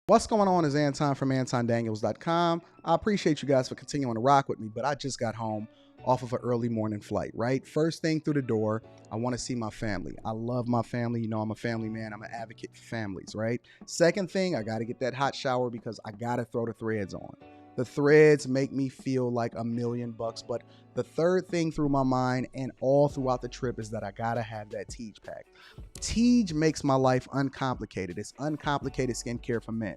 What's going on is Anton from AntonDaniels.com. I appreciate you guys for continuing to rock with me, but I just got home off of an early morning flight, right? First thing through the door, I want to see my family. I love my family. You know, I'm a family man. I'm an advocate for families, right? Second thing, I got to get that hot shower because I got to throw the threads on. The threads make me feel like $1,000,000, but the third thing through my mind and all throughout the trip is that I gotta have that Teej pack. Teej makes my life uncomplicated. It's uncomplicated skincare for men.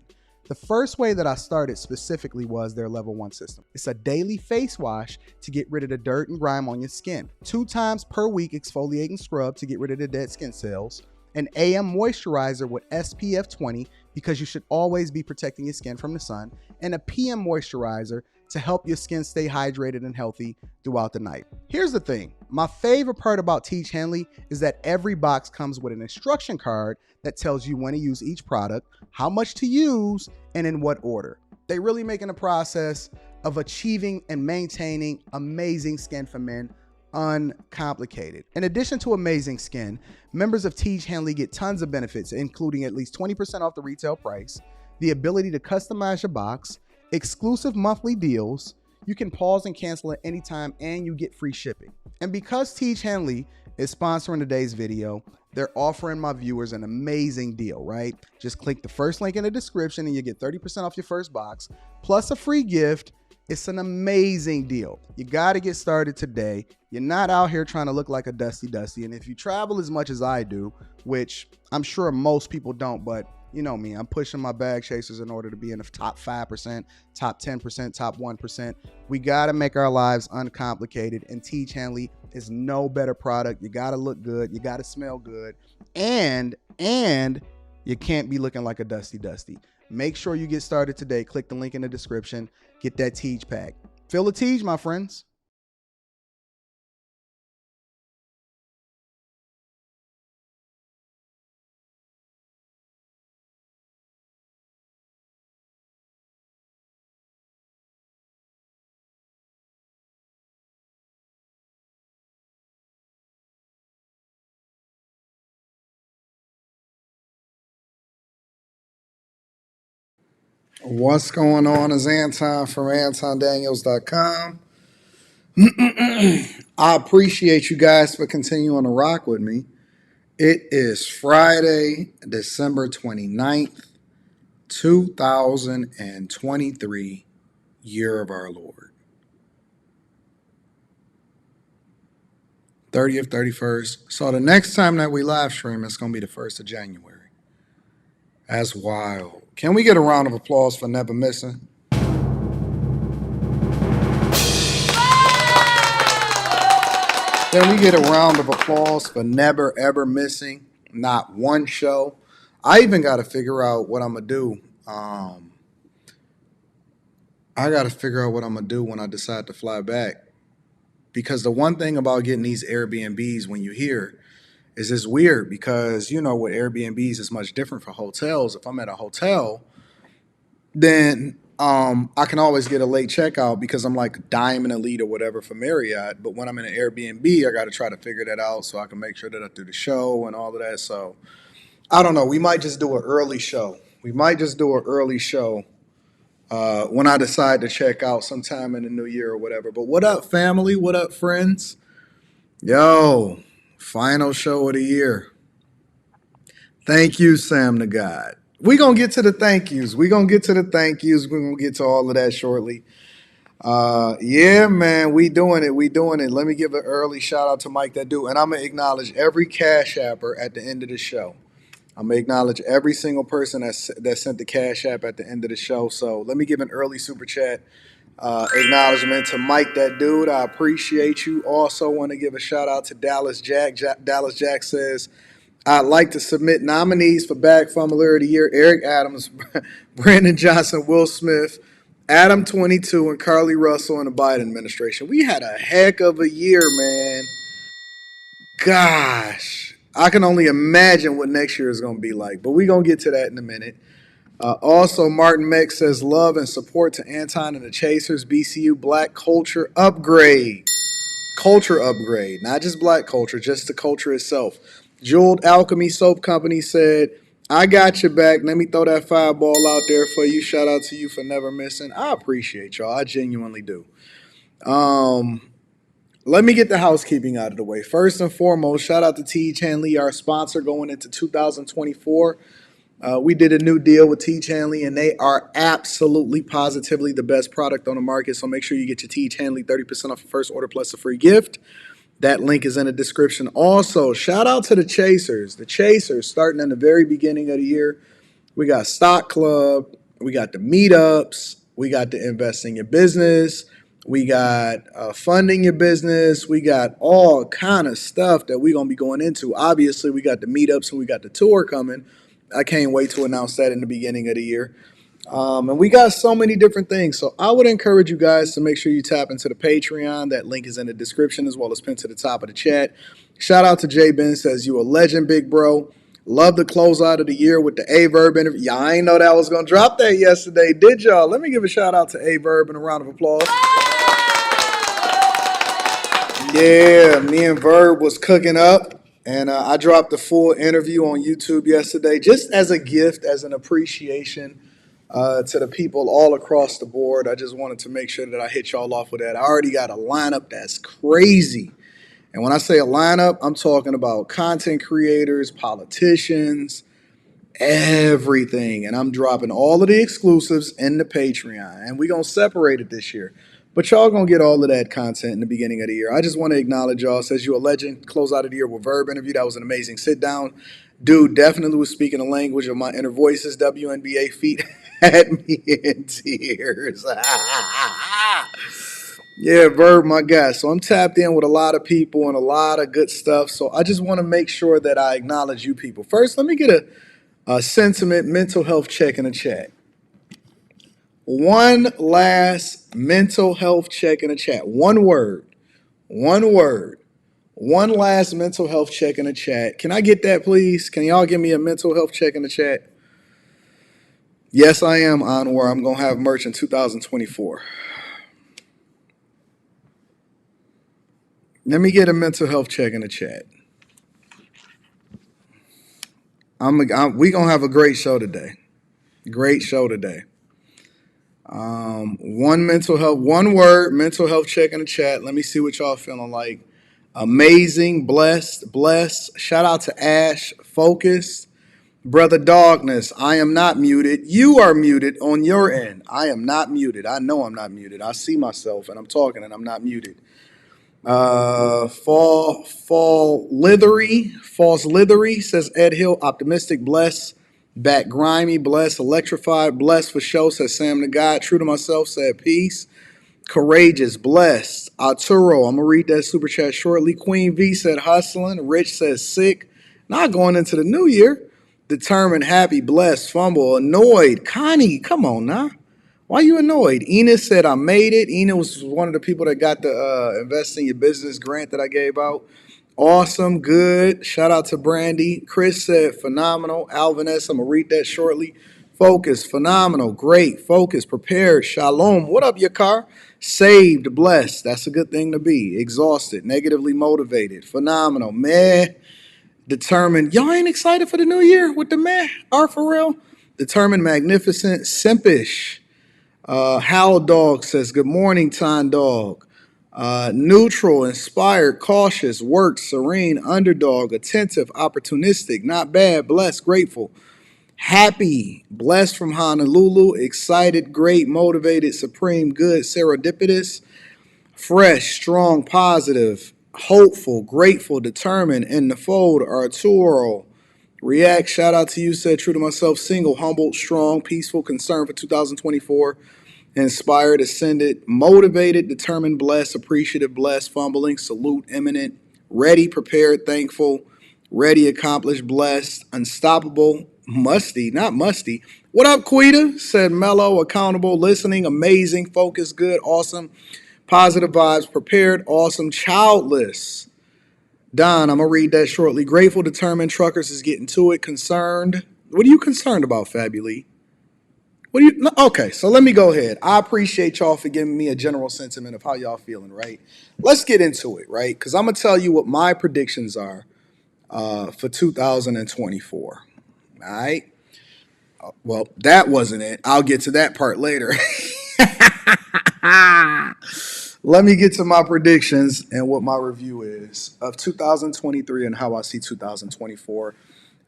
The first way that I started specifically was their level 1 system. It's a daily face wash to get rid of the dirt and grime on your skin. 2 times per week exfoliating scrub to get rid of the dead skin cells. An AM moisturizer with SPF 20 because you should always be protecting your skin from the sun, and a PM moisturizer to help your skin stay hydrated and healthy throughout the night. Here's the thing. My favorite part about Teej Henley is that every box comes with an instruction card that tells you when to use each product, how much to use, and in what order. They really making the process of achieving and maintaining amazing skin for men uncomplicated. In addition to amazing skin, members of Teej Henley get tons of benefits, including at least 20% off the retail price, the ability to customize your box, exclusive monthly deals, you can pause and cancel at any time, and you get free shipping. And because Teej Henley is sponsoring today's video, they're offering my viewers an amazing deal, right? Just click the first link in the description and you get 30% off your first box, plus a free gift. It's an amazing deal. You got to get started today. You're not out here trying to look like a Dusty. And if you travel as much as I do, which I'm sure most people don't, but you know me, I'm pushing my bag chasers in order to be in the top 5%, top 10%, top 1%. We got to make our lives uncomplicated, and Teej Henley is no better product. You got to look good. You got to smell good. And you can't be looking like a Dusty. Make sure you get started today. Click the link in the description. Get that Teej pack. Feel the Teej, my friends. What's going on is Anton from AntonDaniels.com. I appreciate you guys for continuing to rock with me. It is Friday, December 29th, 2023, year of our Lord. 30th, 31st. So the next time that we live stream, it's going to be the 1st of January. That's wild. Can we get a round of applause for never missing? Can we get a round of applause for never, ever missing not one show? I even got to figure out what I'm going to do. I got to figure out what I'm going to do when I decide to fly back. Because the one thing about getting these Airbnbs when you hear is it's weird because, you know, with Airbnbs, it's much different for hotels. If I'm at a hotel, then I can always get a late checkout because I'm like Diamond Elite or whatever for Marriott. But when I'm in an Airbnb, I got to try to figure that out so I can make sure that I do the show and all of that. So I don't know. We might just do an early show. When I decide to check out sometime in the new year or whatever. But what up, family? What up, friends? Yo, final show of the year. Thank you, Sam to God. We're going to get to the thank yous. We're going to get to all of that shortly. Yeah, man, we doing it. Let me give an early shout out to Mike that do. And I'm going to acknowledge every Cash Apper at the end of the show. I'm going to acknowledge every single person that sent the Cash App at the end of the show. So let me give an early super chat acknowledgement to Mike that dude. I appreciate you. Also want to give a shout out to Dallas Jack. Dallas Jack says, I'd like to submit nominees for Bag Fumbler of the Year: Eric Adams, Brandon Johnson, Will Smith, Adam 22, and Carly Russell in the Biden administration. We had a heck of a year, man. Gosh, I can only imagine what next year is going to be like, but we're going to get to that in a minute. Also, Martin Meck says love and support to Anton and the Chasers, BCU Black Culture Upgrade. Culture upgrade, not just black culture, just the culture itself. Jeweled Alchemy Soap Company said, I got your back. Let me throw that fireball out there for you. Shout out to you for never missing. I appreciate y'all. I genuinely do. Um, Let me get the housekeeping out of the way. First and foremost, shout out to T. Hanley, our sponsor going into 2024. We did a new deal with T. Hanley, and they are absolutely positively the best product on the market. So make sure you get your T. Hanley 30% off your first order plus a free gift. That link is in the description. Also, shout out to the Chasers. The Chasers, starting in the very beginning of the year, we got Stock Club, we got the meetups, we got the Invest in Your Business, we got funding your business, we got all kind of stuff that we're gonna be going into. Obviously, we got the meetups and we got the tour coming. I can't wait to announce that in the beginning of the year. And we got so many different things. So I would encourage you guys to make sure you tap into the Patreon. That link is in the description as well as pinned to the top of the chat. Shout out to Jay Ben, says you a legend, big bro. Love the close out of the year with the A-Verb interview. Y'all ain't know that I was going to drop that yesterday, did y'all? Let me give a shout out to A-Verb and a round of applause. Yeah, me and Verb was cooking up, and I dropped the full interview on YouTube yesterday just as a gift, as an appreciation to the people all across the board. I just wanted to make sure that I hit y'all off with that. I already got a lineup that's crazy. And when I say a lineup, I'm talking about content creators, politicians, everything. And I'm dropping all of the exclusives in the Patreon. And we're going to separate it this year. But y'all going to get all of that content in the beginning of the year. I just want to acknowledge y'all. Says you a legend. Close out of the year with Verb interview. That was an amazing sit down. Dude definitely was speaking the language of my inner voices. WNBA feet had me in tears. Yeah, Verb, my guy. So I'm tapped in with a lot of people and a lot of good stuff. So I just want to make sure that I acknowledge you people. First, let me get a sentiment mental health check in the chat. One last mental health check in the chat. One word. One word. One last mental health check in the chat. Can I get that, please? Can y'all give me a mental health check in the chat? Yes, I am, Anwar. I'm going to have merch in 2024. Let me get a mental health check in the chat. We going to have a great show today. Great show today. One word, mental health check in the chat. Let me see what y'all feeling like. Amazing, blessed. Shout out to Ash, focused. Brother Dogness, I am not muted. You are muted on your end. I am not muted. I know I'm not muted. I see myself and I'm talking and I'm not muted. False Lithery says Ed Hill, optimistic, blessed. Back grimy, blessed, electrified, blessed for show, says Sam the God. True to myself, said peace. Courageous, blessed. Arturo, I'm going to read that super chat shortly. Queen V said hustling. Rich says sick. Not going into the new year. Determined, happy, blessed, fumble, annoyed. Connie, come on now. Why are you annoyed? Enos said I made it. Enos was one of the people that got the Invest in Your Business grant that I gave out. Awesome, good. Shout out to Brandy. Chris said phenomenal. Alvin S., I'm going to read that shortly. Focus, phenomenal, great. Focus, prepared. Shalom. What up, your car? Saved, blessed. That's a good thing to be. Exhausted, negatively motivated. Phenomenal. Meh. Determined. Y'all ain't excited for the new year with the meh? Are for real? Determined, magnificent, simpish. Howl Dog says, good morning, Time Dog. Neutral, inspired, cautious, worked, serene, underdog, attentive, opportunistic, not bad, blessed, grateful. Happy, blessed from Honolulu, excited, great, motivated, supreme, good, serendipitous, fresh, strong, positive, hopeful, grateful, determined, in the fold, Arturo. React, shout out to you, said true to myself, single, humble, strong, peaceful, concerned for 2024, inspired, ascended, motivated, determined, blessed, appreciative, blessed, fumbling, salute, imminent, ready, prepared, thankful, ready, accomplished, blessed, unstoppable, musty, not musty. What up, Quita? Said mellow, accountable, listening, amazing, focused, good, awesome, positive vibes, prepared, awesome, childless. Don, I'm going to read that shortly. Grateful, determined, truckers is getting to it, concerned. What are you concerned about, Fabuli? Okay, so let me go ahead. I appreciate y'all for giving me a general sentiment of how y'all feeling, right? Let's get into it, right? Because I'm going to tell you what my predictions are for 2024. All right. Well, that wasn't it. I'll get to that part later. Let me get to my predictions and what my review is of 2023 and how I see 2024.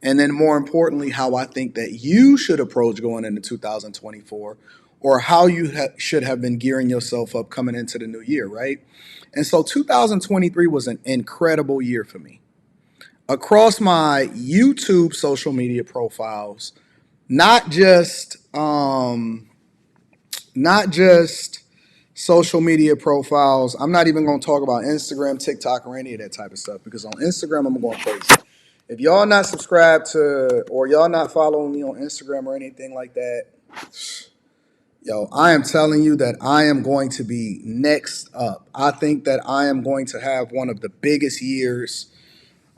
And then more importantly, how I think that you should approach going into 2024, or how you should have been gearing yourself up coming into the new year, right? And so 2023 was an incredible year for me. Across my YouTube social media profiles, not just social media profiles. I'm not even going to talk about Instagram, TikTok, or any of that type of stuff, because on Instagram I'm going crazy. If y'all not subscribed to, or y'all not following me on Instagram or anything like that, yo, I am telling you that I am going to be next up. I think that I am going to have one of the biggest years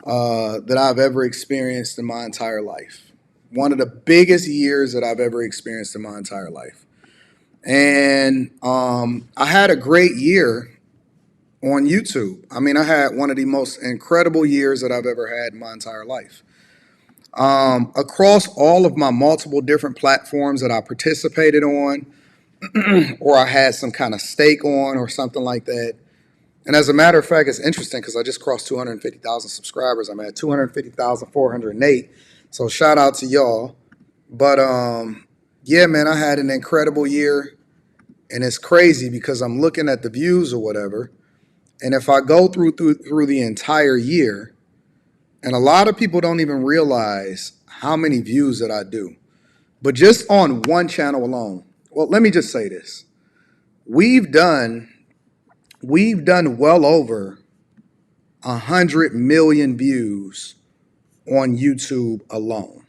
that I've ever experienced in my entire life. One of the biggest years that I've ever experienced in my entire life. And I had a great year on YouTube. I mean, I had one of the most incredible years that I've ever had in my entire life. Across all of my multiple different platforms that I participated on, or I had some kind of stake on, or something like that. And as a matter of fact, it's interesting because I just crossed 250,000 subscribers. I'm at 250,408. So shout out to y'all. But yeah, man, I had an incredible year. And it's crazy because I'm looking at the views or whatever. And if I go through the entire year, and a lot of people don't even realize how many views that I do. But just on one channel alone, well, let me just say this. We've done well over 100 million views on YouTube alone.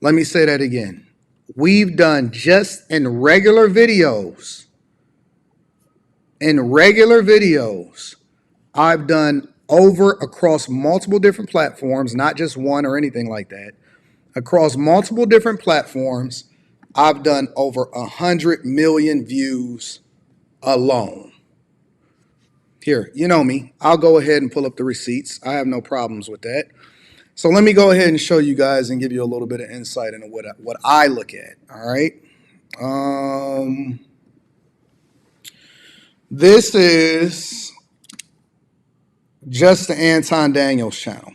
Let me say that again. We've done, just in regular videos, I've done over, across multiple different platforms, not just one or anything like that. Across multiple different platforms, I've done over 100 million views alone. Here, you know me. I'll go ahead and pull up the receipts. I have no problems with that. So let me go ahead and show you guys and give you a little bit of insight into what I look at. All right. This is just the Anton Daniels channel.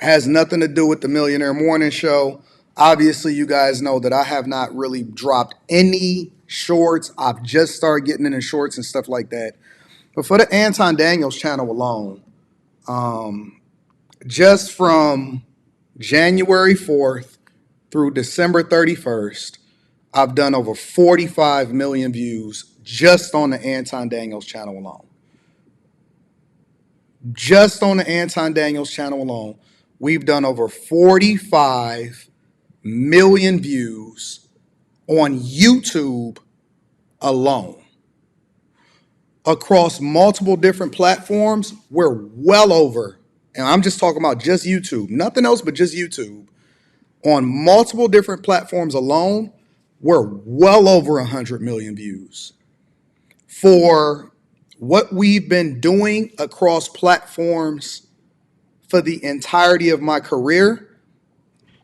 Has nothing to do with the Millionaire Morning Show. Obviously, you guys know that I have not really dropped any shorts. I've just started getting into shorts and stuff like that. But for the Anton Daniels channel alone, just from January 4th through December 31st, I've done over 45 million views just on the Anton Daniels channel alone. Just on the Anton Daniels channel alone, we've done over 45 million views on YouTube alone. Across multiple different platforms, we're well over, and I'm just talking about just YouTube, nothing else but just YouTube. On multiple different platforms alone, we're well over 100 million views. For what we've been doing across platforms for the entirety of my career,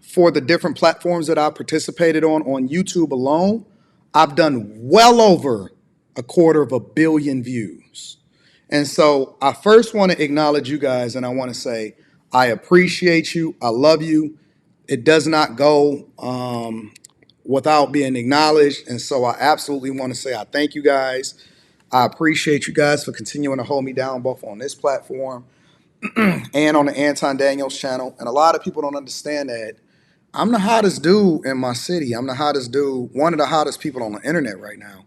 for the different platforms that I participated on YouTube alone, I've done well over 250 million views. And so I first want to acknowledge you guys, and I want to say I appreciate you. I love you. It does not go without being acknowledged. And so I absolutely want to say I thank you guys. I appreciate you guys for continuing to hold me down both on this platform and on the Anton Daniels channel. And a lot of people don't understand that I'm the hottest dude in my city. I'm the hottest dude, one of the hottest people on the internet right now.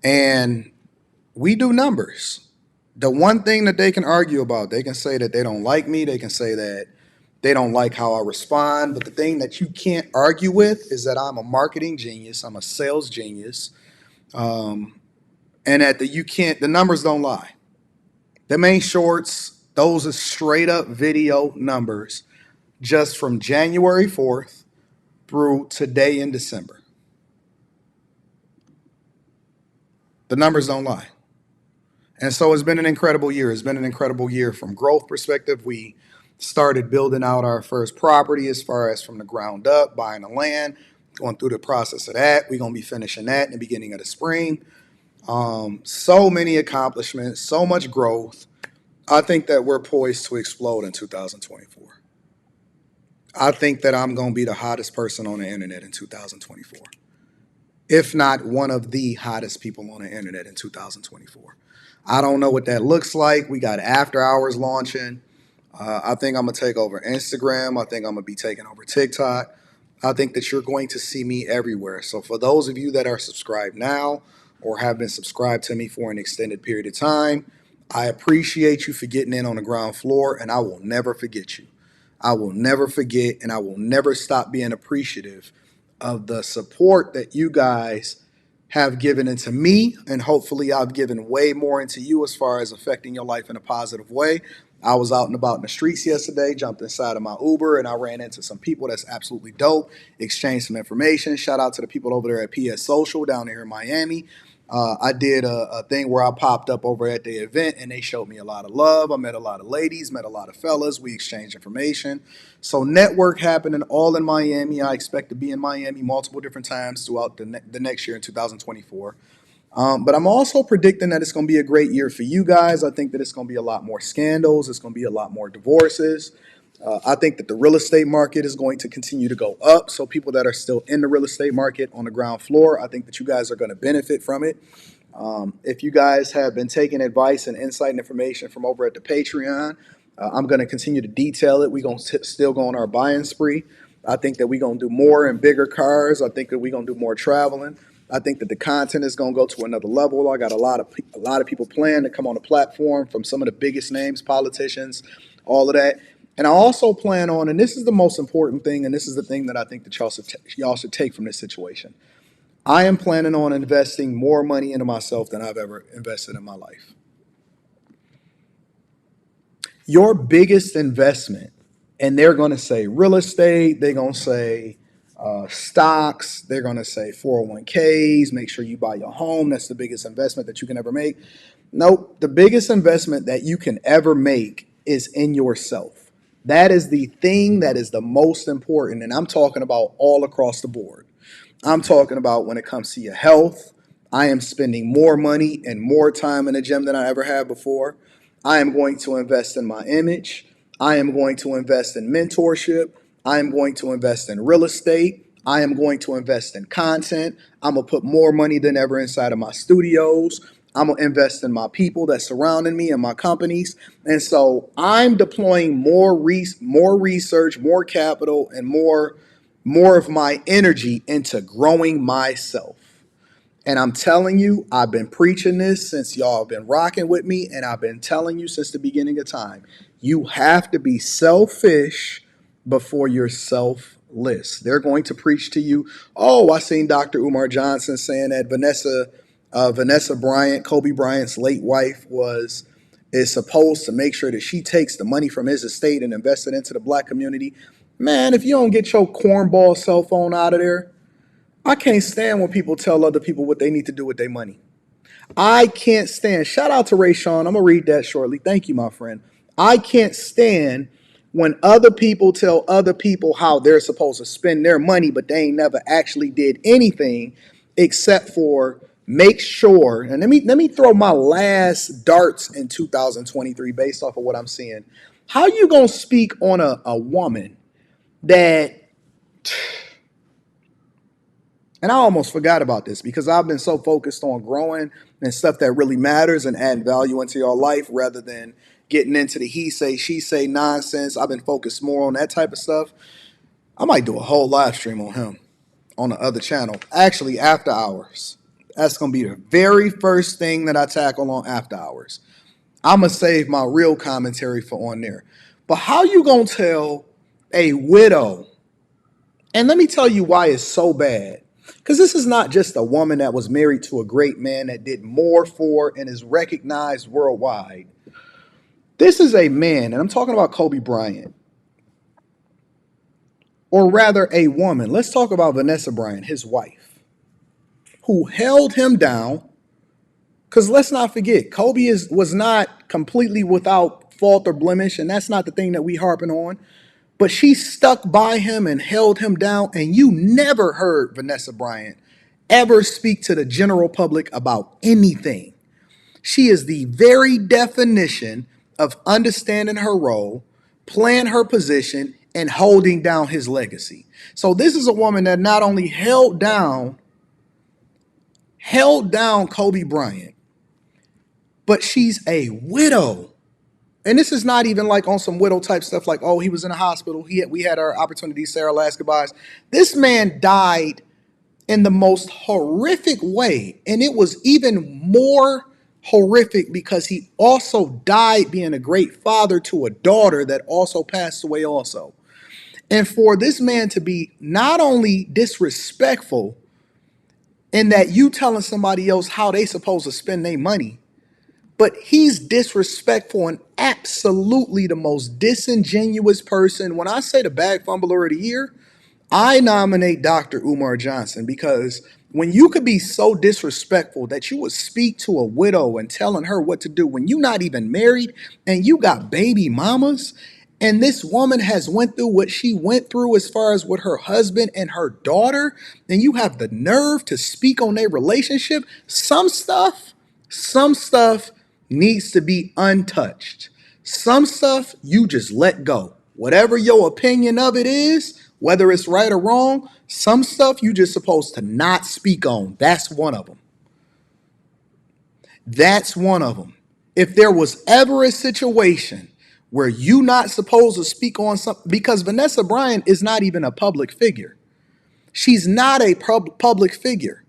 And we do numbers. The one thing that they can argue about, they can say that they don't like me. They can say that they don't like how I respond. But the thing that you can't argue with is that I'm a marketing genius. I'm a sales genius. And that the numbers don't lie. The main shorts, those are straight up video numbers just from January 4th through today in December. The numbers don't lie. And so it's been an incredible year. It's been an incredible year from growth perspective. We Started building out our first property as far as from the ground up, buying the land, going through the process of that. We're going to be finishing that in the beginning of the spring. So many accomplishments, so much growth. I think that we're poised to explode in 2024. I think that I'm going to be the hottest person on the internet in 2024, if not one of the hottest people on the internet in 2024. I don't know what that looks like. We got after hours launching. I think I'm going to take over Instagram. I think I'm going to be taking over TikTok. I think that you're going to see me everywhere. So for those of you that are subscribed now or have been subscribed to me for an extended period of time, I appreciate you for getting in on the ground floor, and I will never forget you. I will never forget, and I will never stop being appreciative of the support that you guys have given into me, and hopefully I've given way more into you as far as affecting your life in a positive way. I was out and about in the streets yesterday, jumped inside of my Uber, and I ran into some people that's absolutely dope, exchanged some information. Shout out to the people over there at PS Social down here in Miami. I did a thing where I popped up over at the event, and they showed me a lot of love. I met a lot of ladies, met a lot of fellas. We exchanged information. So network happening all in Miami. I expect to be in Miami multiple different times throughout the next year in 2024. But I'm also predicting that it's going to be a great year for you guys. I think that it's going to be a lot more scandals. It's going to be a lot more divorces. I think that the real estate market is going to continue to go up. So people that are still in the real estate market on the ground floor, I think that you guys are going to benefit from it. If you guys have been taking advice and insight and information from over at the Patreon, I'm going to continue to detail it. We're going to still go on our buying spree. I think that we're going to do more and bigger cars. I think that we're going to do more traveling. I think that the content is going to go to another level. I got a lot of people planning to come on the platform, from some of the biggest names, politicians, all of that. And I also plan on, and this is the most important thing, and this is the thing that I think that y'all should take from this situation. I am planning on investing more money into myself than I've ever invested in my life. Your biggest investment, and they're going to say real estate, they're going to say stocks, they're going to say 401ks, make sure you buy your home. That's the biggest investment that you can ever make. Nope. The biggest investment that you can ever make is in yourself. That is the thing that is the most important. And I'm talking about all across the board. I'm talking about when it comes to your health. I am spending more money and more time in the gym than I ever have before. I am going to invest in my image. I am going to invest in mentorship. I am going to invest in real estate. I am going to invest in content. I'm going to put more money than ever inside of my studios. I'm going to invest in my people that surrounding me and my companies. And so I'm deploying more research, more capital, and more of my energy into growing myself. And I'm telling you, I've been preaching this since y'all have been rocking with me, and I've been telling you since the beginning of time. You have to be selfish before you're selfless. They're going to preach to you. Oh, I seen Dr. Umar Johnson saying that Vanessa Bryant, Kobe Bryant's late wife, is supposed to make sure that she takes the money from his estate and invest it into the black community. Man, if you don't get your cornball cell phone out of there, I can't stand when people tell other people what they need to do with their money. I can't stand. Shout out to Ray Sean. I'm going to read that shortly. Thank you, my friend. I can't stand when other people tell other people how they're supposed to spend their money, but they ain't never actually did anything except for make sure. And let me throw my last darts in 2023 based off of what I'm seeing. How you going to speak on a woman that... And I almost forgot about this because I've been so focused on growing and stuff that really matters and adding value into your life rather than getting into the he say, she say nonsense. I've been focused more on that type of stuff. I might do a whole live stream on him on the other channel. Actually, after hours. That's going to be the very first thing that I tackle on after hours. I'm going to save my real commentary for on there. But how you going to tell a widow? And let me tell you why it's so bad. Because this is not just a woman that was married to a great man that did more for and is recognized worldwide. This is a man, and I'm talking about Kobe Bryant. Or rather, a woman. Let's talk about Vanessa Bryant, his wife, who held him down. Because let's not forget, Kobe was not completely without fault or blemish, and that's not the thing that we harping on. But she stuck by him and held him down, and you never heard Vanessa Bryant ever speak to the general public about anything. She is the very definition of understanding her role, playing her position, and holding down his legacy. So this is a woman that not only held down Kobe Bryant, but she's a widow. And this is not even like on some widow type stuff like, oh, he was in a hospital. We had our opportunity to say our last goodbyes. This man died in the most horrific way. And it was even more horrific because he also died being a great father to a daughter that also passed away also. And for this man to be not only disrespectful in that you telling somebody else how they supposed to spend their money, but he's disrespectful and absolutely the most disingenuous person. When I say the bag fumbler of the year, I nominate Dr. Umar Johnson, because when you could be so disrespectful that you would speak to a widow and telling her what to do when you're not even married and you got baby mamas, and this woman has went through what she went through as far as with her husband and her daughter, and you have the nerve to speak on their relationship. Some stuff needs to be untouched. Some stuff you just let go. Whatever your opinion of it is, whether it's right or wrong, some stuff you just supposed to not speak on. That's one of them. That's one of them. If there was ever a situation where you not supposed to speak on something, because Vanessa Bryant is not even a public figure. She's not a public figure.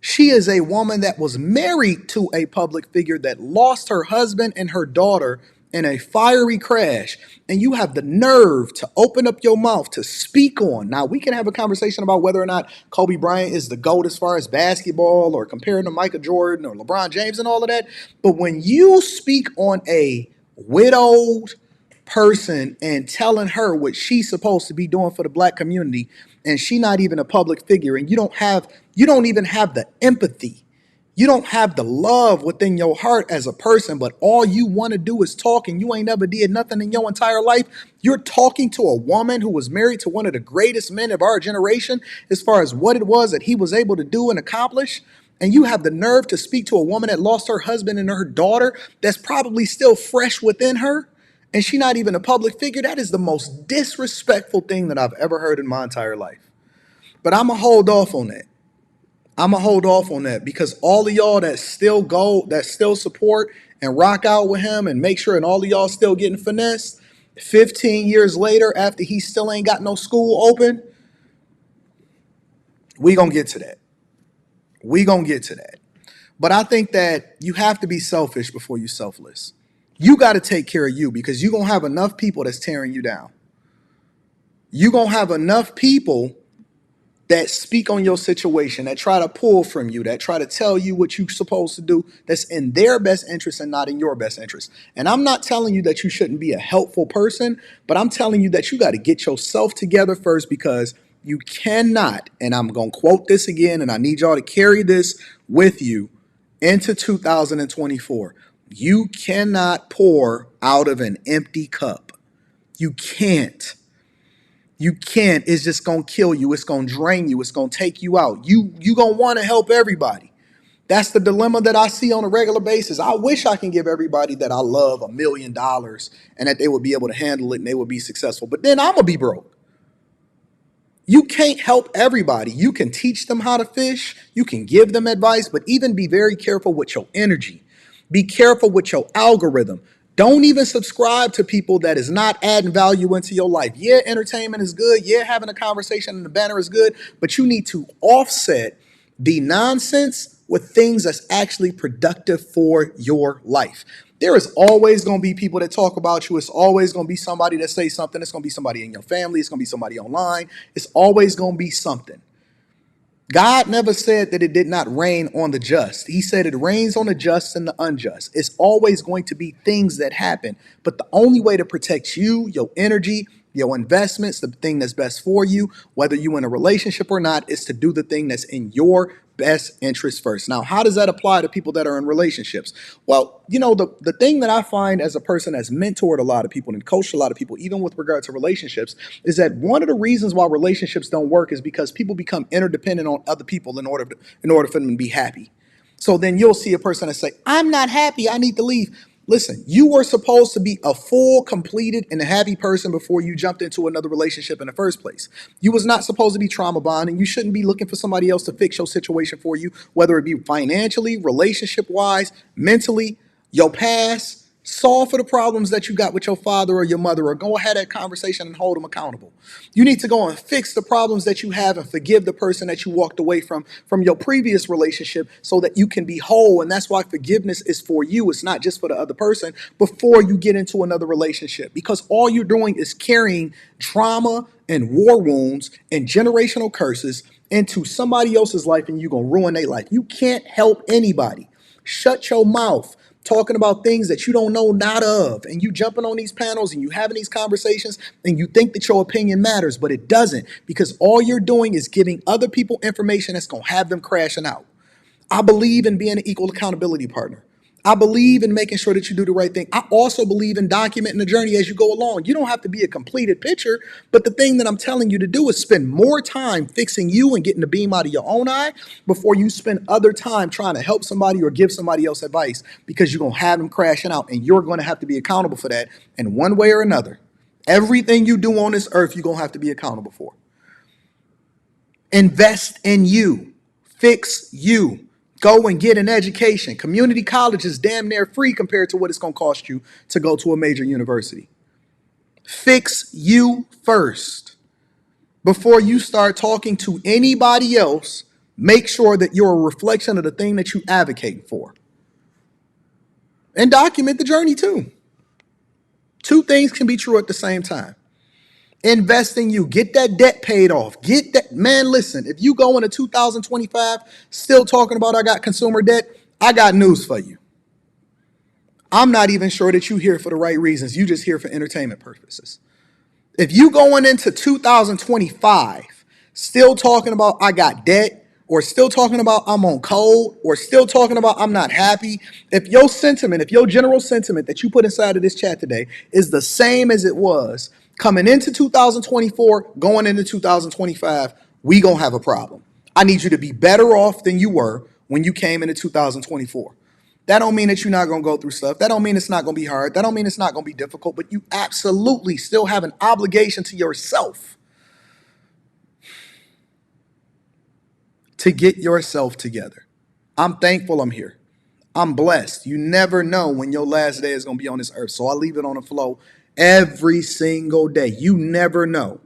She is a woman that was married to a public figure that lost her husband and her daughter in a fiery crash, and you have the nerve to open up your mouth to speak on. Now, we can have a conversation about whether or not Kobe Bryant is the GOAT as far as basketball, or comparing to Michael Jordan or LeBron James and all of that. But when you speak on a widowed person and telling her what she's supposed to be doing for the black community, and she not even a public figure, and you don't even have the empathy, you don't have the love within your heart as a person, but all you want to do is talk, and you ain't never did nothing in your entire life. You're talking to a woman who was married to one of the greatest men of our generation as far as what it was that he was able to do and accomplish. And you have the nerve to speak to a woman that lost her husband and her daughter that's probably still fresh within her, and she not even a public figure. That is the most disrespectful thing that I've ever heard in my entire life. But I'm going to hold off on that. Because all of y'all that still support and rock out with him and make sure, and all of y'all still getting finessed 15 years later after he still ain't got no school open, we going to get to that. But I think that you have to be selfish before you're selfless. You got to take care of you, because you're going to have enough people that's tearing you down. You're going to have enough people that speak on your situation, that try to pull from you, that try to tell you what you're supposed to do, that's in their best interest and not in your best interest. And I'm not telling you that you shouldn't be a helpful person, but I'm telling you that you got to get yourself together first, because you cannot, and I'm going to quote this again, and I need y'all to carry this with you into 2024. You cannot pour out of an empty cup. You can't. It's just going to kill you. It's going to drain you. It's going to take you out. You going to want to help everybody. That's the dilemma that I see on a regular basis. I wish I can give everybody that I love $1 million and that they would be able to handle it and they would be successful. But then I'm going to be broke. You can't help everybody. You can teach them how to fish. You can give them advice, but even be very careful with your energy. Be careful with your algorithm. Don't even subscribe to people that is not adding value into your life. Yeah, entertainment is good. Yeah, having a conversation and the banner is good, but you need to offset the nonsense with things that's actually productive for your life. There is always going to be people that talk about you. It's always going to be somebody that says something. It's going to be somebody in your family. It's going to be somebody online. It's always going to be something. God never said that it did not rain on the just. He said it rains on the just and the unjust. It's always going to be things that happen. But the only way to protect you, your energy, Your investments, the thing that's best for you, whether you in a relationship or not, is to do the thing that's in your best interest first. Now, how does that apply to people that are in relationships? Well, the thing that I find as a person that's mentored a lot of people and coached a lot of people, even with regard to relationships, is that one of the reasons why relationships don't work is because people become interdependent on other people in order for them to be happy. So then you'll see a person that say, I'm not happy, I need to leave. Listen, you were supposed to be a full, completed, and a happy person before you jumped into another relationship in the first place. You was not supposed to be trauma bonding. You shouldn't be looking for somebody else to fix your situation for you, whether it be financially, relationship-wise, mentally, your past. Solve for the problems that you got with your father or your mother, or go have that conversation and hold them accountable. You need to go and fix the problems that you have and forgive the person that you walked away from your previous relationship so that you can be whole. And that's why forgiveness is for you. It's not just for the other person before you get into another relationship, because all you're doing is carrying trauma and war wounds and generational curses into somebody else's life, and you're going to ruin their life. You can't help anybody. Shut your mouth talking about things that you don't know not of, and you jumping on these panels and you having these conversations and you think that your opinion matters, but it doesn't, because all you're doing is giving other people information that's going to have them crashing out. I believe in being an equal accountability partner. I believe in making sure that you do the right thing. I also believe in documenting the journey as you go along. You don't have to be a completed picture, but the thing that I'm telling you to do is spend more time fixing you and getting the beam out of your own eye before you spend other time trying to help somebody or give somebody else advice, because you're going to have them crashing out and you're going to have to be accountable for that in one way or another. Everything you do on this earth, you're going to have to be accountable for. Invest in you. Fix you. Go and get an education. Community college is damn near free compared to what it's going to cost you to go to a major university. Fix you first. Before you start talking to anybody else, make sure that you're a reflection of the thing that you advocate for. And document the journey too. Two things can be true at the same time. Invest in you. Get that debt paid off. Get that. Man, listen, if you go into 2025 still talking about I got consumer debt, I got news for you. I'm not even sure that you're here for the right reasons. You just here for entertainment purposes. If you going into 2025 still talking about I got debt, or still talking about I'm on cold, or still talking about I'm not happy, if your general sentiment that you put inside of this chat today is the same as it was coming into 2024, going into 2025, we gonna have a problem. I need you to be better off than you were when you came into 2024. That don't mean that you're not going to go through stuff. That don't mean it's not going to be hard. That don't mean it's not going to be difficult, but you absolutely still have an obligation to yourself to get yourself together. I'm thankful I'm here. I'm blessed. You never know when your last day is going to be on this earth. So I leave it on the flow every single day. You never know.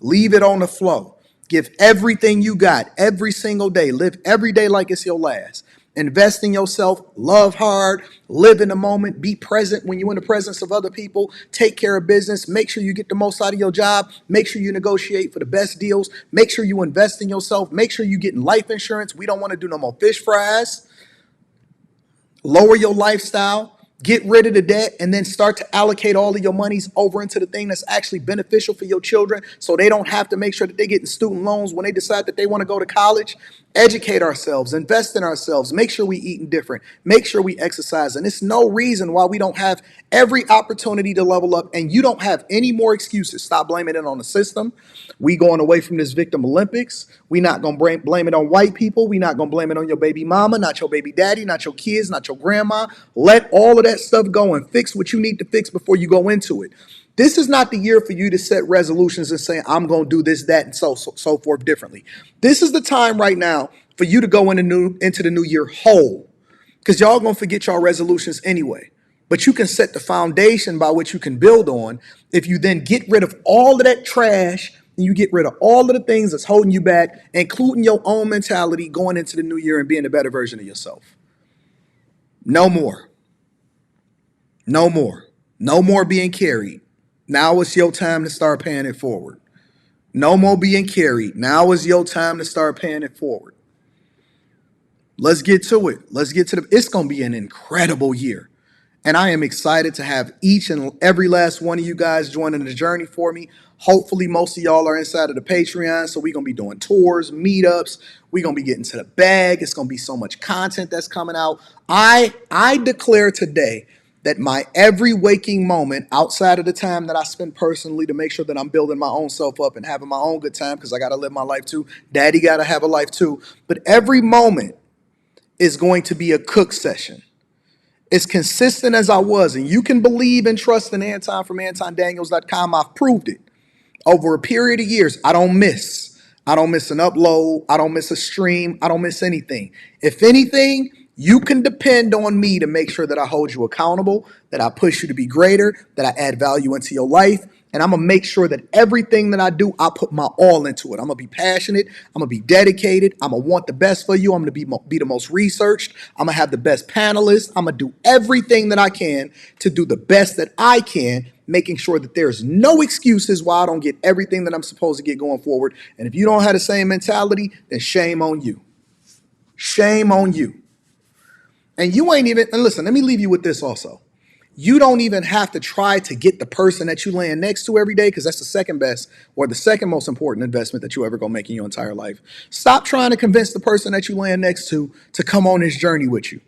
Leave it on the flow. Give everything you got every single day. Live every day like it's your last. Invest in yourself. Love hard. Live in the moment. Be present when you're in the presence of other people. Take care of business. Make sure you get the most out of your job. Make sure you negotiate for the best deals. Make sure you invest in yourself. Make sure you're getting life insurance. We don't want to do no more fish fries. Lower your lifestyle. Get rid of the debt, and then start to allocate all of your monies over into the thing that's actually beneficial for your children, so they don't have to make sure that they get student loans when they decide that they want to go to college. Educate ourselves, invest in ourselves, make sure we eating different, make sure we exercise. And it's no reason why we don't have every opportunity to level up, and you don't have any more excuses. Stop blaming it on the system. We going away from this victim Olympics. We not going to blame it on white people. We not going to blame it on your baby mama, not your baby daddy, not your kids, not your grandma. Let all of that stuff go and fix what you need to fix before you go into it. This is not the year for you to set resolutions and say, I'm going to do this, that, and so forth differently. This is the time right now for you to go into the new year whole, because y'all going to forget y'all resolutions anyway. But you can set the foundation by which you can build on if you then get rid of all of that trash and you get rid of all of the things that's holding you back, including your own mentality going into the new year and being a better version of yourself. No more. No more. No more being carried. Now it's your time to start paying it forward. No more being carried. Now is your time to start paying it forward. Let's get to it. Let's get to it's going to be an incredible year. And I am excited to have each and every last one of you guys joining the journey for me. Hopefully, most of y'all are inside of the Patreon. So we're going to be doing tours, meetups. We're going to be getting to the bag. It's going to be so much content that's coming out. I declare today that my every waking moment outside of the time that I spend personally to make sure that I'm building my own self up and having my own good time, because I got to live my life too. Daddy got to have a life too. But every moment is going to be a cook session. As consistent as I was, and you can believe and trust in Anton from AntonDaniels.com. I've proved it. Over a period of years, I don't miss. I don't miss an upload. I don't miss a stream. I don't miss anything. If anything, you can depend on me to make sure that I hold you accountable, that I push you to be greater, that I add value into your life. And I'm going to make sure that everything that I do, I put my all into it. I'm going to be passionate. I'm going to be dedicated. I'm going to want the best for you. I'm going to be the most researched. I'm going to have the best panelists. I'm going to do everything that I can to do the best that I can, making sure that there's no excuses why I don't get everything that I'm supposed to get going forward. And if you don't have the same mentality, then shame on you. Shame on you. And you ain't even, and listen, let me leave you with this also. You don't even have to try to get the person that you laying next to every day, because that's the second best or the second most important investment that you ever gonna make in your entire life. Stop trying to convince the person that you laying next to come on this journey with you.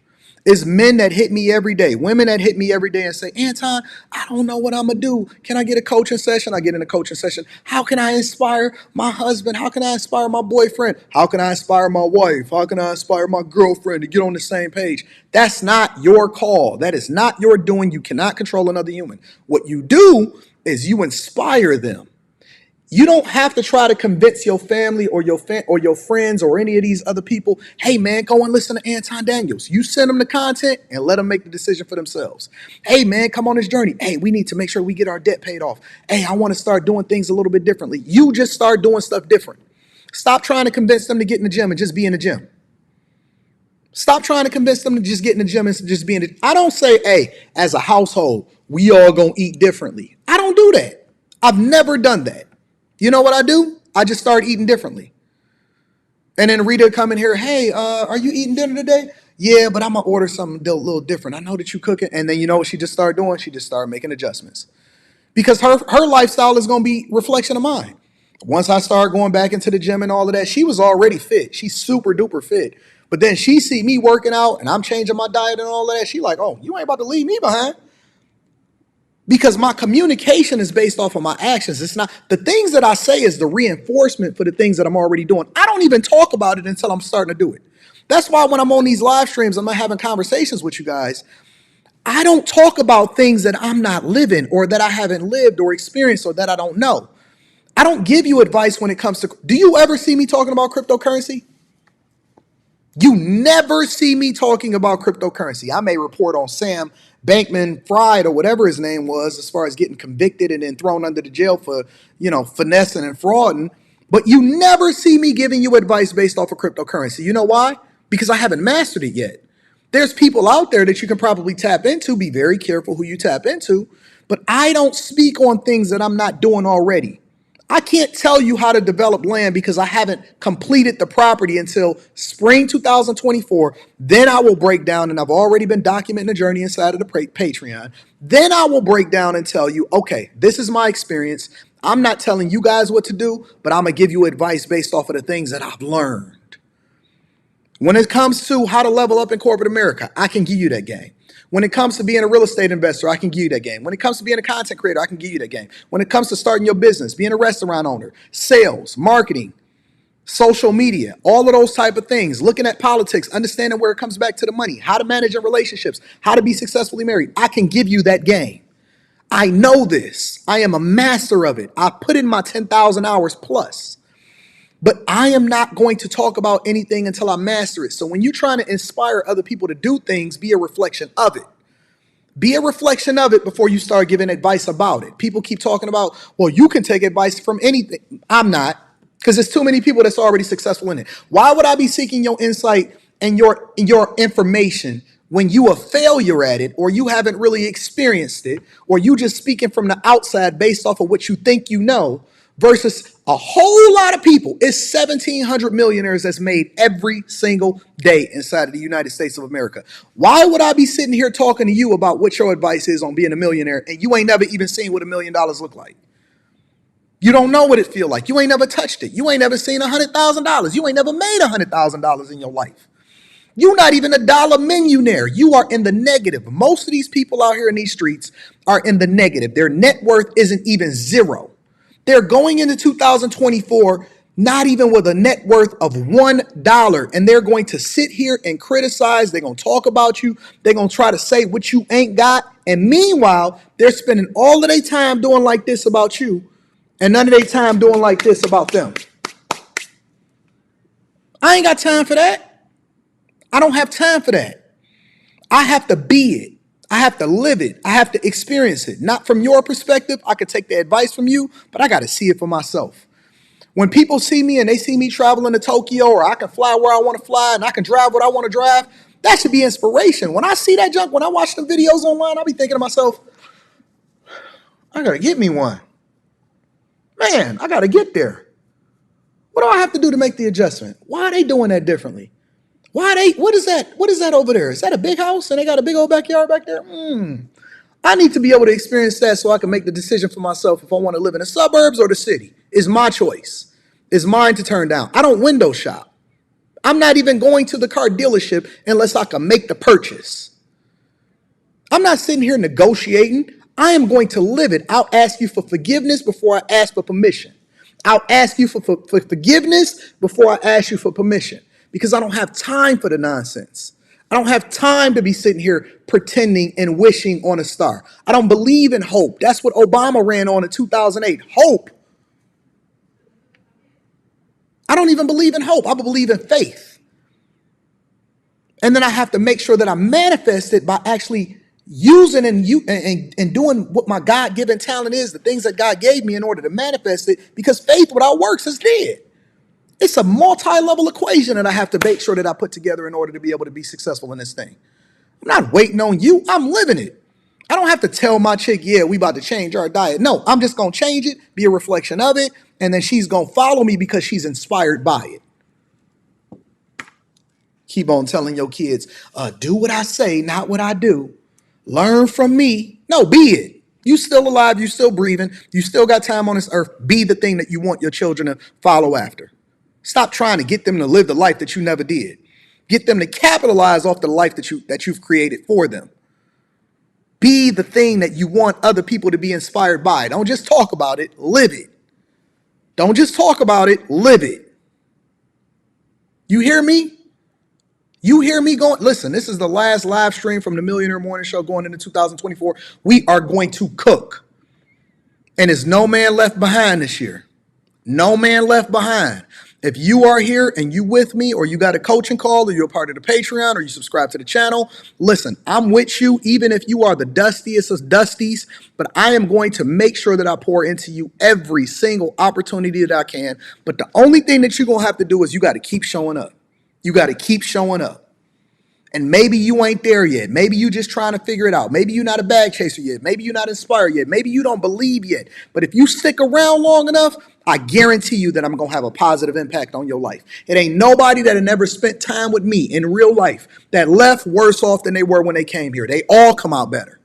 It's men that hit me every day, women that hit me every day and say, Anton, I don't know what I'm going to do. Can I get a coaching session? I get in a coaching session. How can I inspire my husband? How can I inspire my boyfriend? How can I inspire my wife? How can I inspire my girlfriend to get on the same page? That's not your call. That is not your doing. You cannot control another human. What you do is you inspire them. You don't have to try to convince your family or your friends or any of these other people, hey, man, go and listen to Anton Daniels. You send them the content and let them make the decision for themselves. Hey, man, come on this journey. Hey, we need to make sure we get our debt paid off. Hey, I want to start doing things a little bit differently. You just start doing stuff different. Stop trying to convince them to get in the gym and just be in the gym. Stop trying to convince them to just get in the gym and just be in the. I don't say, hey, as a household, we all going to eat differently. I don't do that. I've never done that. You know what I do? I just start eating differently. And then Rita come in here, hey, are you eating dinner today? Yeah, but I'm going to order something a little different. I know that you cook it. And then you know what she just started doing? She just started making adjustments. Because her lifestyle is going to be reflection of mine. Once I start going back into the gym and all of that, she was already fit. She's super duper fit. But then she see me working out and I'm changing my diet and all of that. She like, oh, you ain't about to leave me behind. Because my communication is based off of my actions. It's not the things that I say is the reinforcement for the things that I'm already doing. I don't even talk about it until I'm starting to do it. That's why when I'm on these live streams, I'm having conversations with you guys. I don't talk about things that I'm not living or that I haven't lived or experienced or that I don't know. I don't give you advice when it comes to, do you ever see me talking about cryptocurrency? You never see me talking about cryptocurrency. I may report on Sam Bankman-Fried or whatever his name was as far as getting convicted and then thrown under the jail for, finessing and frauding. But you never see me giving you advice based off of cryptocurrency. You know why? Because I haven't mastered it yet. There's people out there that you can probably tap into. Be very careful who you tap into. But I don't speak on things that I'm not doing already. I can't tell you how to develop land because I haven't completed the property until spring 2024. Then I will break down, and I've already been documenting the journey inside of the Patreon. Then I will break down and tell you, okay, this is my experience. I'm not telling you guys what to do, but I'm going to give you advice based off of the things that I've learned. When it comes to how to level up in corporate America, I can give you that game. When it comes to being a real estate investor, I can give you that game. When it comes to being a content creator, I can give you that game. When it comes to starting your business, being a restaurant owner, sales, marketing, social media, all of those type of things, looking at politics, understanding where it comes back to the money, how to manage your relationships, how to be successfully married, I can give you that game. I know this. I am a master of it. I put in my 10,000 hours plus. But I am not going to talk about anything until I master it. So when you're trying to inspire other people to do things, be a reflection of it. Be a reflection of it before you start giving advice about it. People keep talking about, well, you can take advice from anything. I'm not, because there's too many people that's already successful in it. Why would I be seeking your insight and your information when you a failure at it, or you haven't really experienced it, or you just speaking from the outside based off of what you think you know, versus a whole lot of people. It's 1,700 millionaires that's made every single day inside of the United States of America. Why would I be sitting here talking to you about what your advice is on being a millionaire and you ain't never even seen what $1 million look like? You don't know what it feel like. You ain't never touched it. You ain't never seen $100,000. You ain't never made $100,000 in your life. You're not even a dollar millionaire. You are in the negative. Most of these people out here in these streets are in the negative. Their net worth isn't even zero. They're going into 2024 not even with a net worth of $1. And they're going to sit here and criticize. They're going to talk about you. They're going to try to say what you ain't got. And meanwhile, they're spending all of their time doing like this about you and none of their time doing like this about them. I ain't got time for that. I don't have time for that. I have to be it. I have to live it. I have to experience it. Not from your perspective. I could take the advice from you, but I got to see it for myself. When people see me and they see me traveling to Tokyo, or I can fly where I want to fly and I can drive what I want to drive, that should be inspiration. When I see that junk, when I watch the videos online, I'll be thinking to myself, I got to get me one. Man, I got to get there. What do I have to do to make the adjustment? Why are they doing that differently? What is that? What is that over there? Is that a big house and they got a big old backyard back there? I need to be able to experience that so I can make the decision for myself if I want to live in the suburbs or the city. It's my choice. It's mine to turn down. I don't window shop. I'm not even going to the car dealership unless I can make the purchase. I'm not sitting here negotiating. I am going to live it. I'll ask you for forgiveness before I ask for permission. I'll ask you for forgiveness before I ask you for permission, because I don't have time for the nonsense. I don't have time to be sitting here pretending and wishing on a star. I don't believe in hope. That's what Obama ran on in 2008. Hope. I don't even believe in hope. I believe in faith. And then I have to make sure that I manifest it by actually using and doing what my God-given talent is, the things that God gave me in order to manifest it, because faith without works is dead. It's a multi-level equation that I have to make sure that I put together in order to be able to be successful in this thing. I'm not waiting on you. I'm living it. I don't have to tell my chick, yeah, we about to change our diet. No, I'm just going to change it, be a reflection of it, and then she's going to follow me because she's inspired by it. Keep on telling your kids, do what I say, not what I do. Learn from me. No, be it. You still alive. You still breathing. You still got time on this earth. Be the thing that you want your children to follow after. Stop trying to get them to live the life that you never did. Get them to capitalize off the life that you've created for them. Be the thing that you want other people to be inspired by. Don't just talk about it. Live it. Don't just talk about it. Live it. You hear me? You hear me going? Listen, this is the last live stream from the Millionaire Morning Show going into 2024. We are going to cook. And there's no man left behind this year. No man left behind. If you are here and you with me, or you got a coaching call, or you're a part of the Patreon, or you subscribe to the channel, listen, I'm with you, even if you are the dustiest of dusties, but I am going to make sure that I pour into you every single opportunity that I can. But the only thing that you're going to have to do is you got to keep showing up. You got to keep showing up. And maybe you ain't there yet. Maybe you just trying to figure it out. Maybe you're not a bag chaser yet. Maybe you're not inspired yet. Maybe you don't believe yet. But if you stick around long enough, I guarantee you that I'm going to have a positive impact on your life. It ain't nobody that had never spent time with me in real life that left worse off than they were when they came here. They all come out better.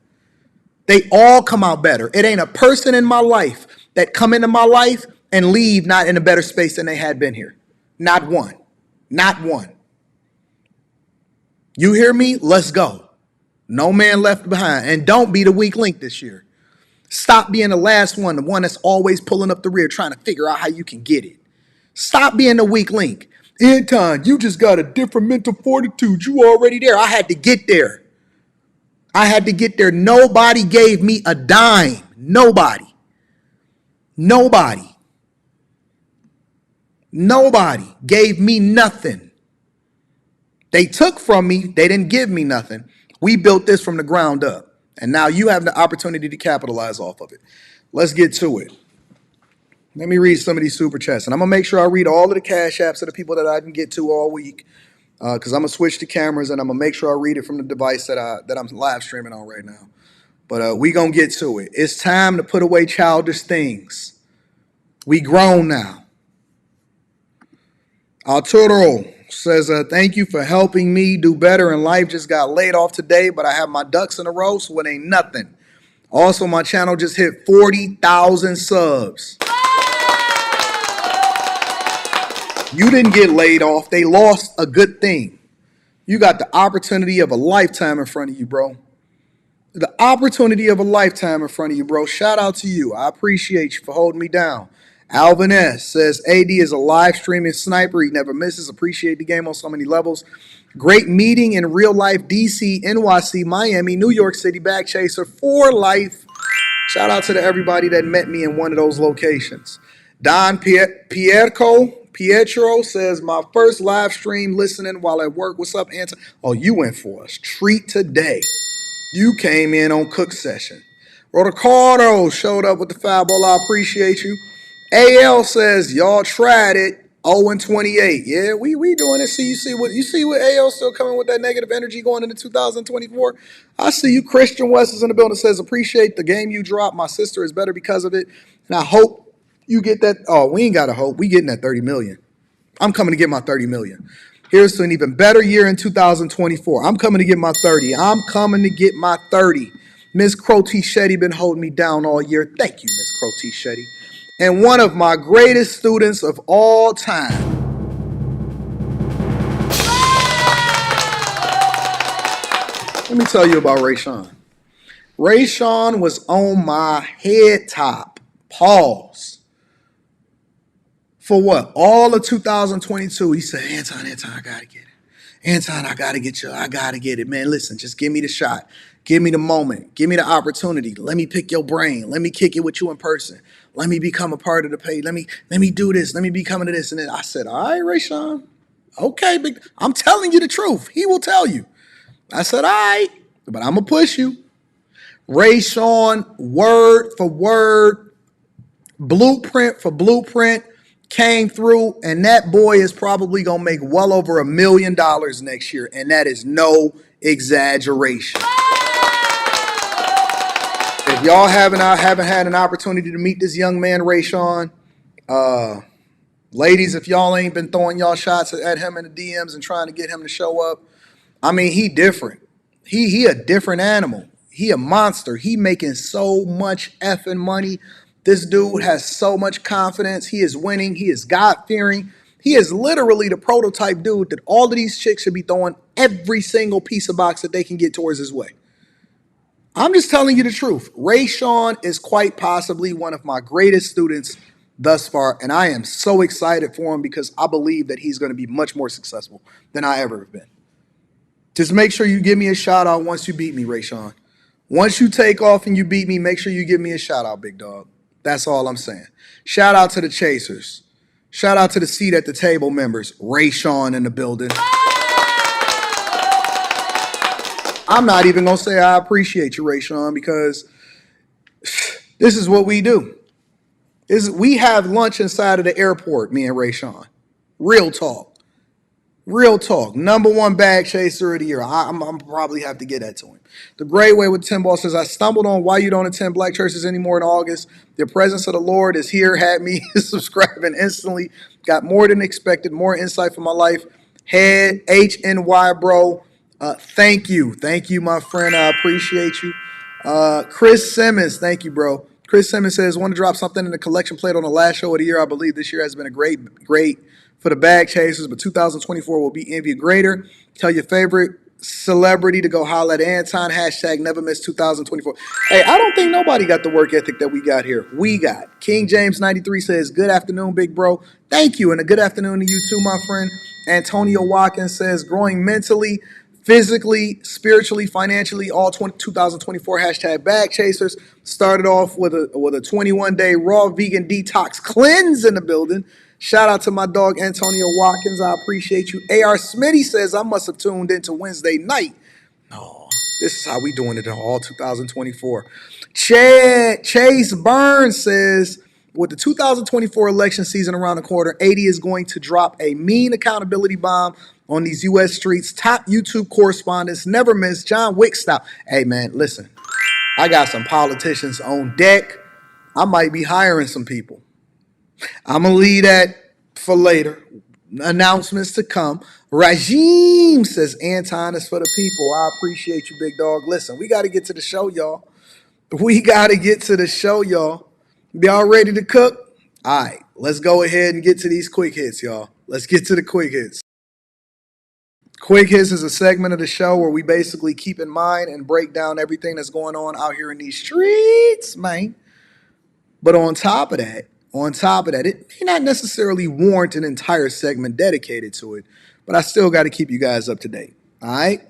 They all come out better. It ain't a person in my life that come into my life and leave not in a better space than they had been here. Not one. Not one. You hear me? Let's go. No man left behind. And don't be the weak link this year. Stop being the last one, the one that's always pulling up the rear trying to figure out how you can get it. Stop being the weak link. Anton, you just got a different mental fortitude. You already there. I had to get there. I had to get there. Nobody gave me a dime. Nobody. Nobody. Nobody gave me nothing. They took from me. They didn't give me nothing. We built this from the ground up. And now you have the opportunity to capitalize off of it. Let's get to it. Let me read some of these super chats. And I'm going to make sure I read all of the cash apps of the people that I can get to all week. Because I'm going to switch to cameras and I'm going to make sure I read it from the device that I'm live streaming on right now. But we going to get to it. It's time to put away childish things. We grown now. Arturo says, thank you for helping me do better in life. Just got laid off today, but I have my ducks in a row, so it ain't nothing. Also, my channel just hit 40,000 subs. You didn't get laid off. They lost a good thing. You got the opportunity of a lifetime in front of you, bro. The opportunity of a lifetime in front of you, bro. Shout out to you. I appreciate you for holding me down. Alvin S. says, AD is a live streaming sniper. He never misses. Appreciate the game on so many levels. Great meeting in real life. DC, NYC, Miami, New York City. Back chaser for life. Shout out to everybody that met me in one of those locations. Don Pietro says, my first live stream listening while at work. What's up, Anton? Oh, you went for us. Treat today. You came in on cook session. Roticardo showed up with the $5. I appreciate you. AL says, y'all tried it. 0-28. Yeah, we doing it. You see what AL still coming with that negative energy going into 2024? I see you. Christian West is in the building, says, appreciate the game you dropped. My sister is better because of it. And I hope you get that. Oh, we ain't got to hope. We getting that 30 million. I'm coming to get my 30 million. Here's to an even better year in 2024. I'm coming to get my 30. I'm coming to get my 30. Miss Crotty Shetty been holding me down all year. Thank you, Miss Crotty Shetty. And one of my greatest students of all time. Let me tell you about Rayshawn. Rayshawn was on my head top. Pause. For what? All of 2022, he said, Anton, I got to get it. Anton, I got to get you. I got to get it. Man, listen, just give me the shot. Give me the moment. Give me the opportunity. Let me pick your brain. Let me kick it with you in person. Let me become a part of the page. Let me do this. Let me be coming to this. And then I said, all right, Rayshawn. Okay, I'm telling you the truth. He will tell you. I said, all right, but I'm going to push you. Rayshawn, word for word, blueprint for blueprint, came through, and that boy is probably going to make well over $1 million next year, and that is no exaggeration. If y'all haven't had an opportunity to meet this young man, Rayshawn, ladies, if y'all ain't been throwing y'all shots at him in the DMs and trying to get him to show up, I mean, he different. He a different animal. He a monster. He making so much effing money. This dude has so much confidence. He is winning. He is God-fearing. He is literally the prototype dude that all of these chicks should be throwing every single piece of box that they can get towards his way. I'm just telling you the truth. Rayshawn is quite possibly one of my greatest students thus far, and I am so excited for him because I believe that he's going to be much more successful than I ever have been. Just make sure you give me a shout out once you beat me, Rayshawn. Once you take off and you beat me, make sure you give me a shout out, big dog. That's all I'm saying. Shout out to the chasers. Shout out to the seat at the table members. Rayshawn in the building. I'm not even going to say I appreciate you, Rayshawn, because this is what we do. We have lunch inside of the airport, me and Rayshawn. Real talk. Real talk. Number one bag chaser of the year. I'm probably have to get that to him. The Gray Way with Tim Ball says, I stumbled on why you don't attend black churches anymore in August. The presence of the Lord is here. Had me subscribing instantly. Got more than expected. More insight for my life. Head HNY, bro. Thank you. Thank you, my friend. I appreciate you. Chris Simmons. Thank you, bro. Chris Simmons says, want to drop something in the collection plate on the last show of the year. I believe this year has been a great for the bag chasers, but 2024 will be even greater. Tell your favorite celebrity to go holler at Anton. Hashtag never miss 2024. Hey, I don't think nobody got the work ethic that we got here. We got. King James 93 says, good afternoon, big bro. Thank you, and a good afternoon to you too, my friend. Antonio Watkins says, growing mentally, physically, spiritually, financially, all 2024 hashtag bag chasers. Started off with a 21-day raw vegan detox cleanse in the building. Shout out to my dog Antonio Watkins. I appreciate you. AR Smitty says I must have tuned into Wednesday night. No, this is how we doing it in all 2024. Chase Burns says, with the 2024 election season around the corner, 80 is going to drop a mean accountability bomb on these U.S. streets. Top YouTube correspondents, never miss, John Wick style. Hey, man, listen, I got some politicians on deck. I might be hiring some people. I'm going to leave that for later. Announcements to come. Regime says Anton is for the people. I appreciate you, big dog. Listen, we got to get to the show, y'all. We got to get to the show, y'all. Y'all ready to cook? All right, let's go ahead and get to these quick hits, y'all. Let's get to the quick hits. Quick Hits is a segment of the show where we basically keep in mind and break down everything that's going on out here in these streets, man. But on top of that, it may not necessarily warrant an entire segment dedicated to it, but I still got to keep you guys up to date. All right.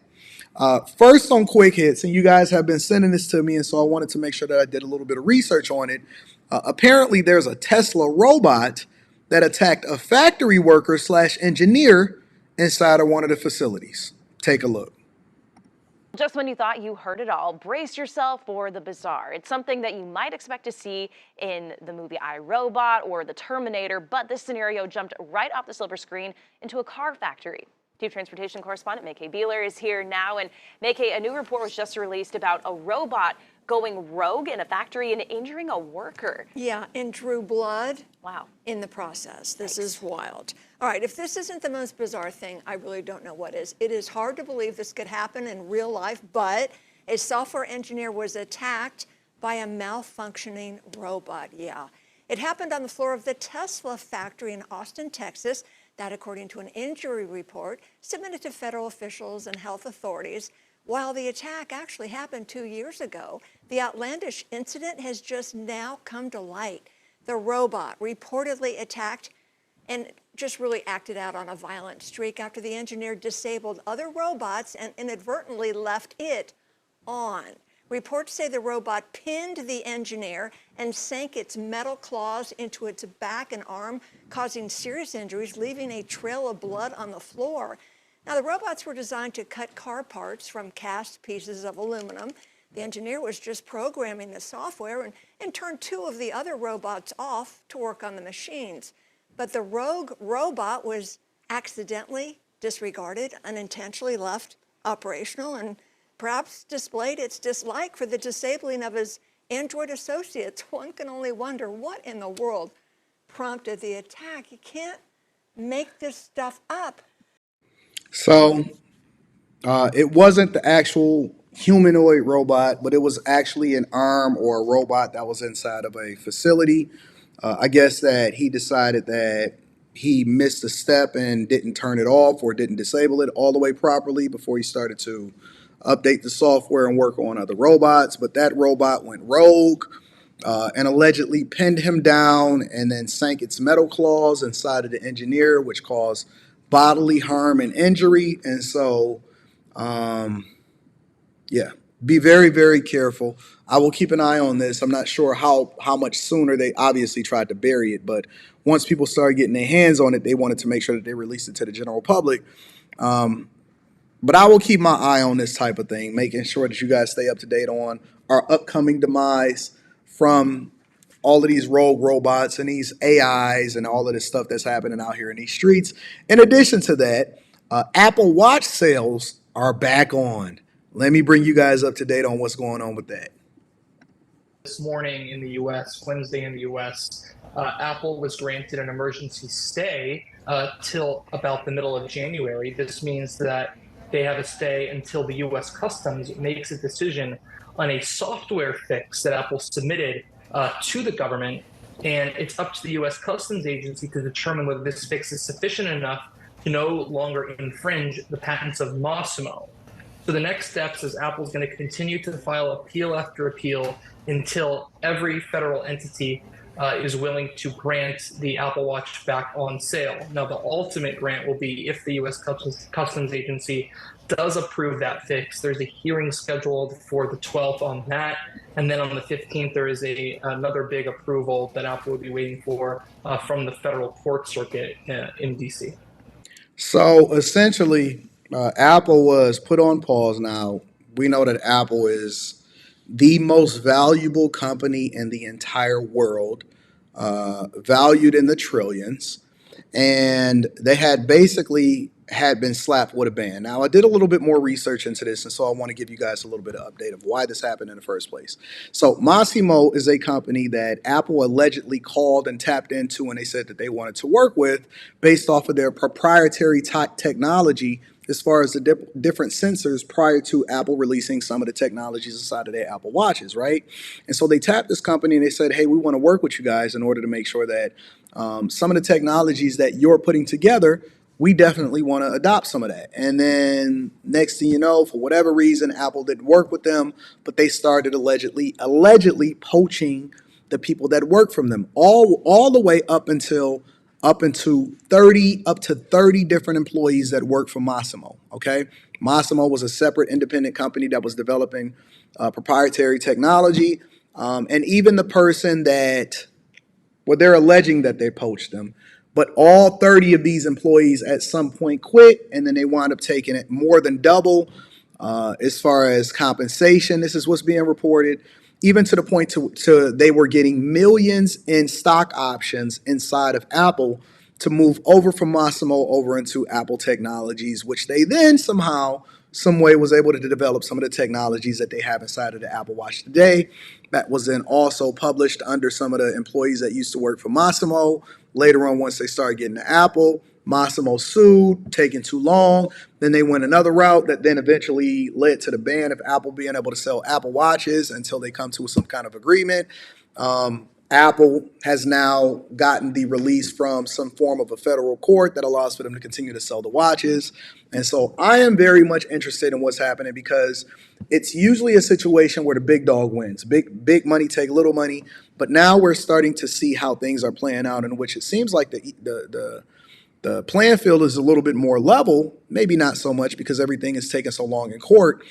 First on Quick Hits, and you guys have been sending this to me, and so I wanted to make sure that I did a little bit of research on it. Apparently, there's a Tesla robot that attacked a factory worker slash engineer inside of one of the facilities. Take a look. Just when you thought you heard it all, brace yourself for the bizarre. It's something that you might expect to see in the movie I, Robot or The Terminator, but this scenario jumped right off the silver screen into a car factory. Chief Transportation Correspondent May Beeler is here now. And May, a new report was just released about a robot going rogue in a factory and injuring a worker. Yeah, and drew blood. Wow. In the process. This is wild. All right, if this isn't the most bizarre thing, I really don't know what is. It is hard to believe this could happen in real life, but a software engineer was attacked by a malfunctioning robot. Yeah. It happened on the floor of the Tesla factory in Austin, Texas. That, according to an injury report submitted to federal officials and health authorities. While the attack actually happened 2 years ago, the outlandish incident has just now come to light. The robot reportedly attacked and just really acted out on a violent streak after the engineer disabled other robots and inadvertently left it on. Reports say the robot pinned the engineer and sank its metal claws into its back and arm, causing serious injuries, leaving a trail of blood on the floor. Now, the robots were designed to cut car parts from cast pieces of aluminum. The engineer was just programming the software and turned two of the other robots off to work on the machines. But the rogue robot was accidentally disregarded, unintentionally left operational, and perhaps displayed its dislike for the disabling of his Android associates. One can only wonder what in the world prompted the attack. You can't make this stuff up. So it wasn't the actual humanoid robot, but it was actually an arm or a robot that was inside of a facility. I guess that he decided that he missed a step and didn't turn it off or didn't disable it all the way properly before he started to update the software and work on other robots. But that robot went rogue and allegedly pinned him down and then sank its metal claws inside of the engineer, which caused bodily harm and injury. And so, yeah, be very, very careful. I will keep an eye on this. I'm not sure how much sooner. They obviously tried to bury it, but once people started getting their hands on it, they wanted to make sure that they released it to the general public. But I will keep my eye on this type of thing, making sure that you guys stay up to date on our upcoming demise from all of these rogue robots and these AIs and all of this stuff that's happening out here in these streets. In addition to that, Apple Watch sales are back on. Let me bring you guys up to date on what's going on with that. This morning in the U.S., Wednesday in the U.S., Apple was granted an emergency stay till about the middle of January. This means that they have a stay until the U.S. Customs makes a decision on a software fix that Apple submitted to the government, and it's up to the U.S. Customs agency to determine whether this fix is sufficient enough to no longer infringe the patents of Massimo. So the next steps is Apple's going to continue to file appeal after appeal until every federal entity is willing to grant the Apple Watch back on sale. Now, the ultimate grant will be if the U.S. Customs Agency does approve that fix. There's a hearing scheduled for the 12th on that. And then on the 15th, there is another big approval that Apple will be waiting for from the federal court circuit in D.C. So essentially, Apple was put on pause. Now, we know that Apple is the most valuable company in the entire world, valued in the trillions. and they had basically had been slapped with a ban. Now, I did a little bit more research into this, and so I want to give you guys a little bit of update of why this happened in the first place. So Massimo is a company that Apple allegedly called and tapped into, and they said that they wanted to work with based off of their proprietary technology as far as the different sensors prior to Apple releasing some of the technologies inside of their Apple Watches, right? And so they tapped this company and they said, hey, we want to work with you guys in order to make sure that some of the technologies that you're putting together, we definitely want to adopt some of that. And then next thing you know, for whatever reason, Apple didn't work with them, but they started allegedly poaching the people that work from them, all the way up to 30 different employees that work for Massimo. Okay, Massimo was a separate independent company that was developing proprietary technology, and even the person that, well, they're alleging that they poached them, but all 30 of these employees at some point quit, and then they wound up taking it more than double as far as compensation. This is what's being reported, even to the point to they were getting millions in stock options inside of Apple to move over from Massimo over into Apple technologies, which they then somehow, some way was able to develop some of the technologies that they have inside of the Apple Watch today. That was then also published under some of the employees that used to work for Massimo. Later on, once they started getting to Apple, Massimo sued, taking too long. Then they went another route that then eventually led to the ban of Apple being able to sell Apple Watches until they come to some kind of agreement. Apple has now gotten the release from some form of a federal court that allows for them to continue to sell the watches. And so I am very much interested in what's happening, because it's usually a situation where the big dog wins. Big money take little money. But now we're starting to see how things are playing out, in which it seems like the playing field is a little bit more level. Maybe not so much, because everything is taking so long in court.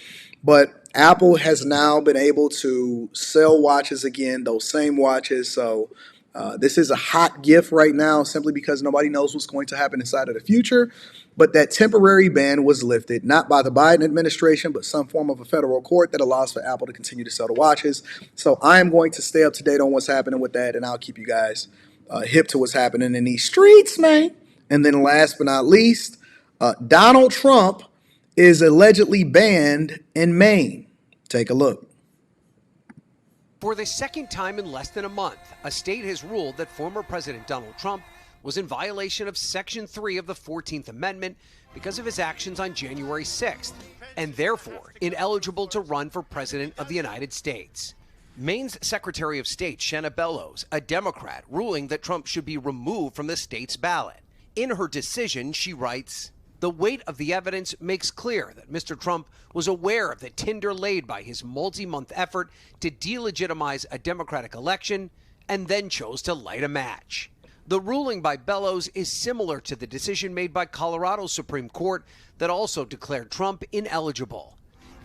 But Apple has now been able to sell watches again, those same watches. So this is a hot gift right now, simply because nobody knows what's going to happen inside of the future. But that temporary ban was lifted, not by the Biden administration, but some form of a federal court that allows for Apple to continue to sell the watches. So I am going to stay up to date on what's happening with that, and I'll keep you guys hip to what's happening in these streets, man. And then last but not least, Donald Trump is allegedly banned in Maine. Take a look. For the second time in less than a month, a state has ruled that former President Donald Trump was in violation of Section 3 of the 14th Amendment because of his actions on January 6th, and therefore ineligible to run for President of the United States. Maine's Secretary of State, Shanna Bellows, a Democrat, ruling that Trump should be removed from the state's ballot. In her decision, she writes, "The weight of the evidence makes clear that Mr. Trump was aware of the tinder laid by his multi-month effort to delegitimize a Democratic election and then chose to light a match." The ruling by Bellows is similar to the decision made by Colorado's Supreme Court that also declared Trump ineligible.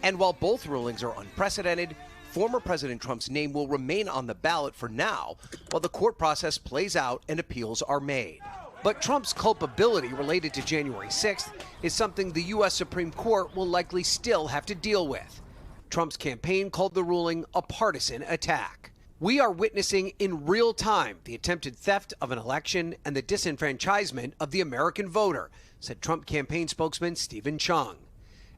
And while both rulings are unprecedented, former President Trump's name will remain on the ballot for now while the court process plays out and appeals are made. But Trump's culpability related to January 6th is something the U.S. Supreme Court will likely still have to deal with. Trump's campaign called the ruling a partisan attack. We are witnessing in real time the attempted theft of an election and the disenfranchisement of the American voter, said Trump campaign spokesman Stephen Chung.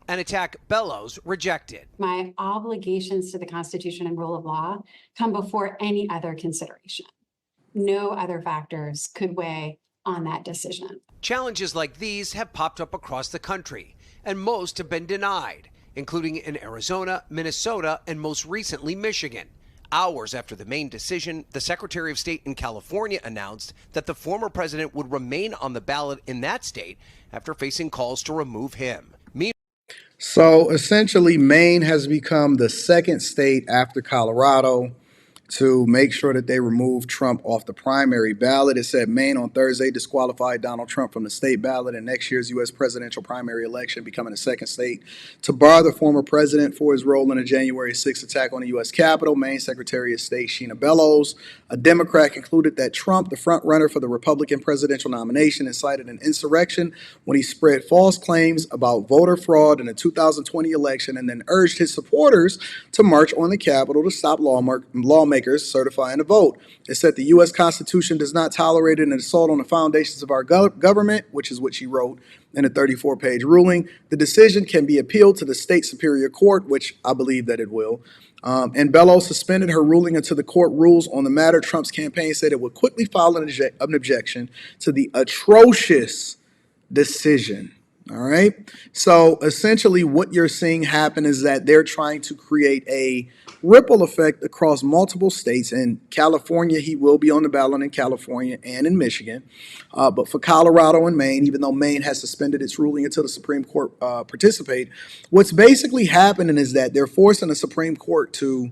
An attack Bellows rejected. My obligations to the Constitution and rule of law come before any other consideration. No other factors could weigh on that decision. Challenges like these have popped up across the country, and most have been denied, including in Arizona, Minnesota, and most recently Michigan. Hours after the Maine decision, the Secretary of State in California announced that the former president would remain on the ballot in that state after facing calls to remove him. So essentially, Maine has become the second state after Colorado to make sure that they remove Trump off the primary ballot. It said Maine on Thursday disqualified Donald Trump from the state ballot in next year's U.S. presidential primary election, becoming the second state to bar the former president for his role in a January 6th attack on the U.S. Capitol. Maine Secretary of State Shanna Bellows, a Democrat, concluded that Trump, the front-runner for the Republican presidential nomination, incited an insurrection when he spread false claims about voter fraud in the 2020 election and then urged his supporters to march on the Capitol to stop lawmakers lawmakers certifying the vote. It said the U.S. Constitution does not tolerate an assault on the foundations of our government, which is what she wrote in a 34-page ruling. The decision can be appealed to the state superior court, which I believe that it will. And Bello suspended her ruling until the court rules on the matter. Trump's campaign said it would quickly file an objection to the atrocious decision. All right. So essentially what you're seeing happen is that they're trying to create a ripple effect across multiple states. In California, he will be on the ballot in California and in Michigan. But for Colorado and Maine, even though Maine has suspended its ruling until the Supreme Court participate, what's basically happening is that they're forcing the Supreme Court to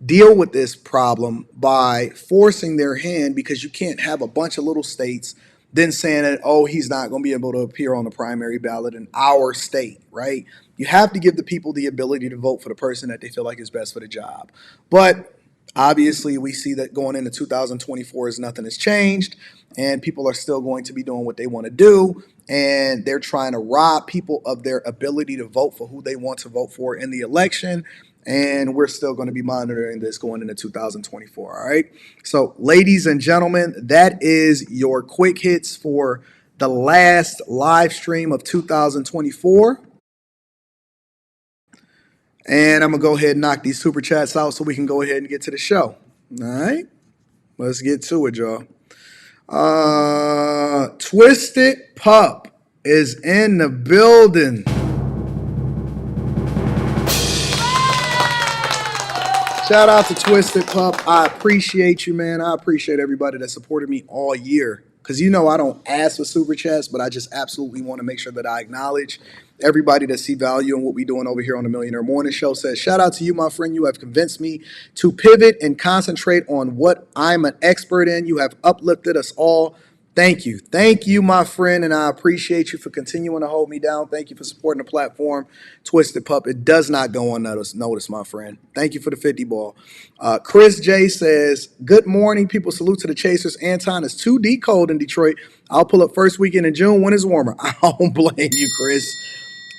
deal with this problem by forcing their hand, because you can't have a bunch of little states then saying that, oh, he's not going to be able to appear on the primary ballot in our state, right? You have to give the people the ability to vote for the person that they feel like is best for the job. But obviously, we see that going into 2024 is nothing has changed, and people are still going to be doing what they want to do, and they're trying to rob people of their ability to vote for who they want to vote for in the election. And we're still going to be monitoring this going into 2024. All right. So, ladies and gentlemen, that is your quick hits for the last live stream of 2024. And I'm going to go ahead and knock these super chats out so we can go ahead and get to the show. All right. Let's get to it, y'all. Twisted Pup is in the building. Shout out to Twisted Pup. I appreciate you, man. I appreciate everybody that supported me all year. Because, you know, I don't ask for super chats, but I just absolutely want to make sure that I acknowledge everybody that see value in what we're doing over here on the Millionaire Morning Show. Says, shout out to you, my friend. You have convinced me to pivot and concentrate on what I'm an expert in. You have uplifted us all. Thank you. Thank you, my friend, and I appreciate you for continuing to hold me down. Thank you for supporting the platform. Twisted Pup, it does not go unnoticed, my friend. Thank you for the 50 ball. Chris J says, good morning, people. Salute to the Chasers. Anton, is 2D cold in Detroit. I'll pull up first weekend in June when it's warmer. I don't blame you, Chris.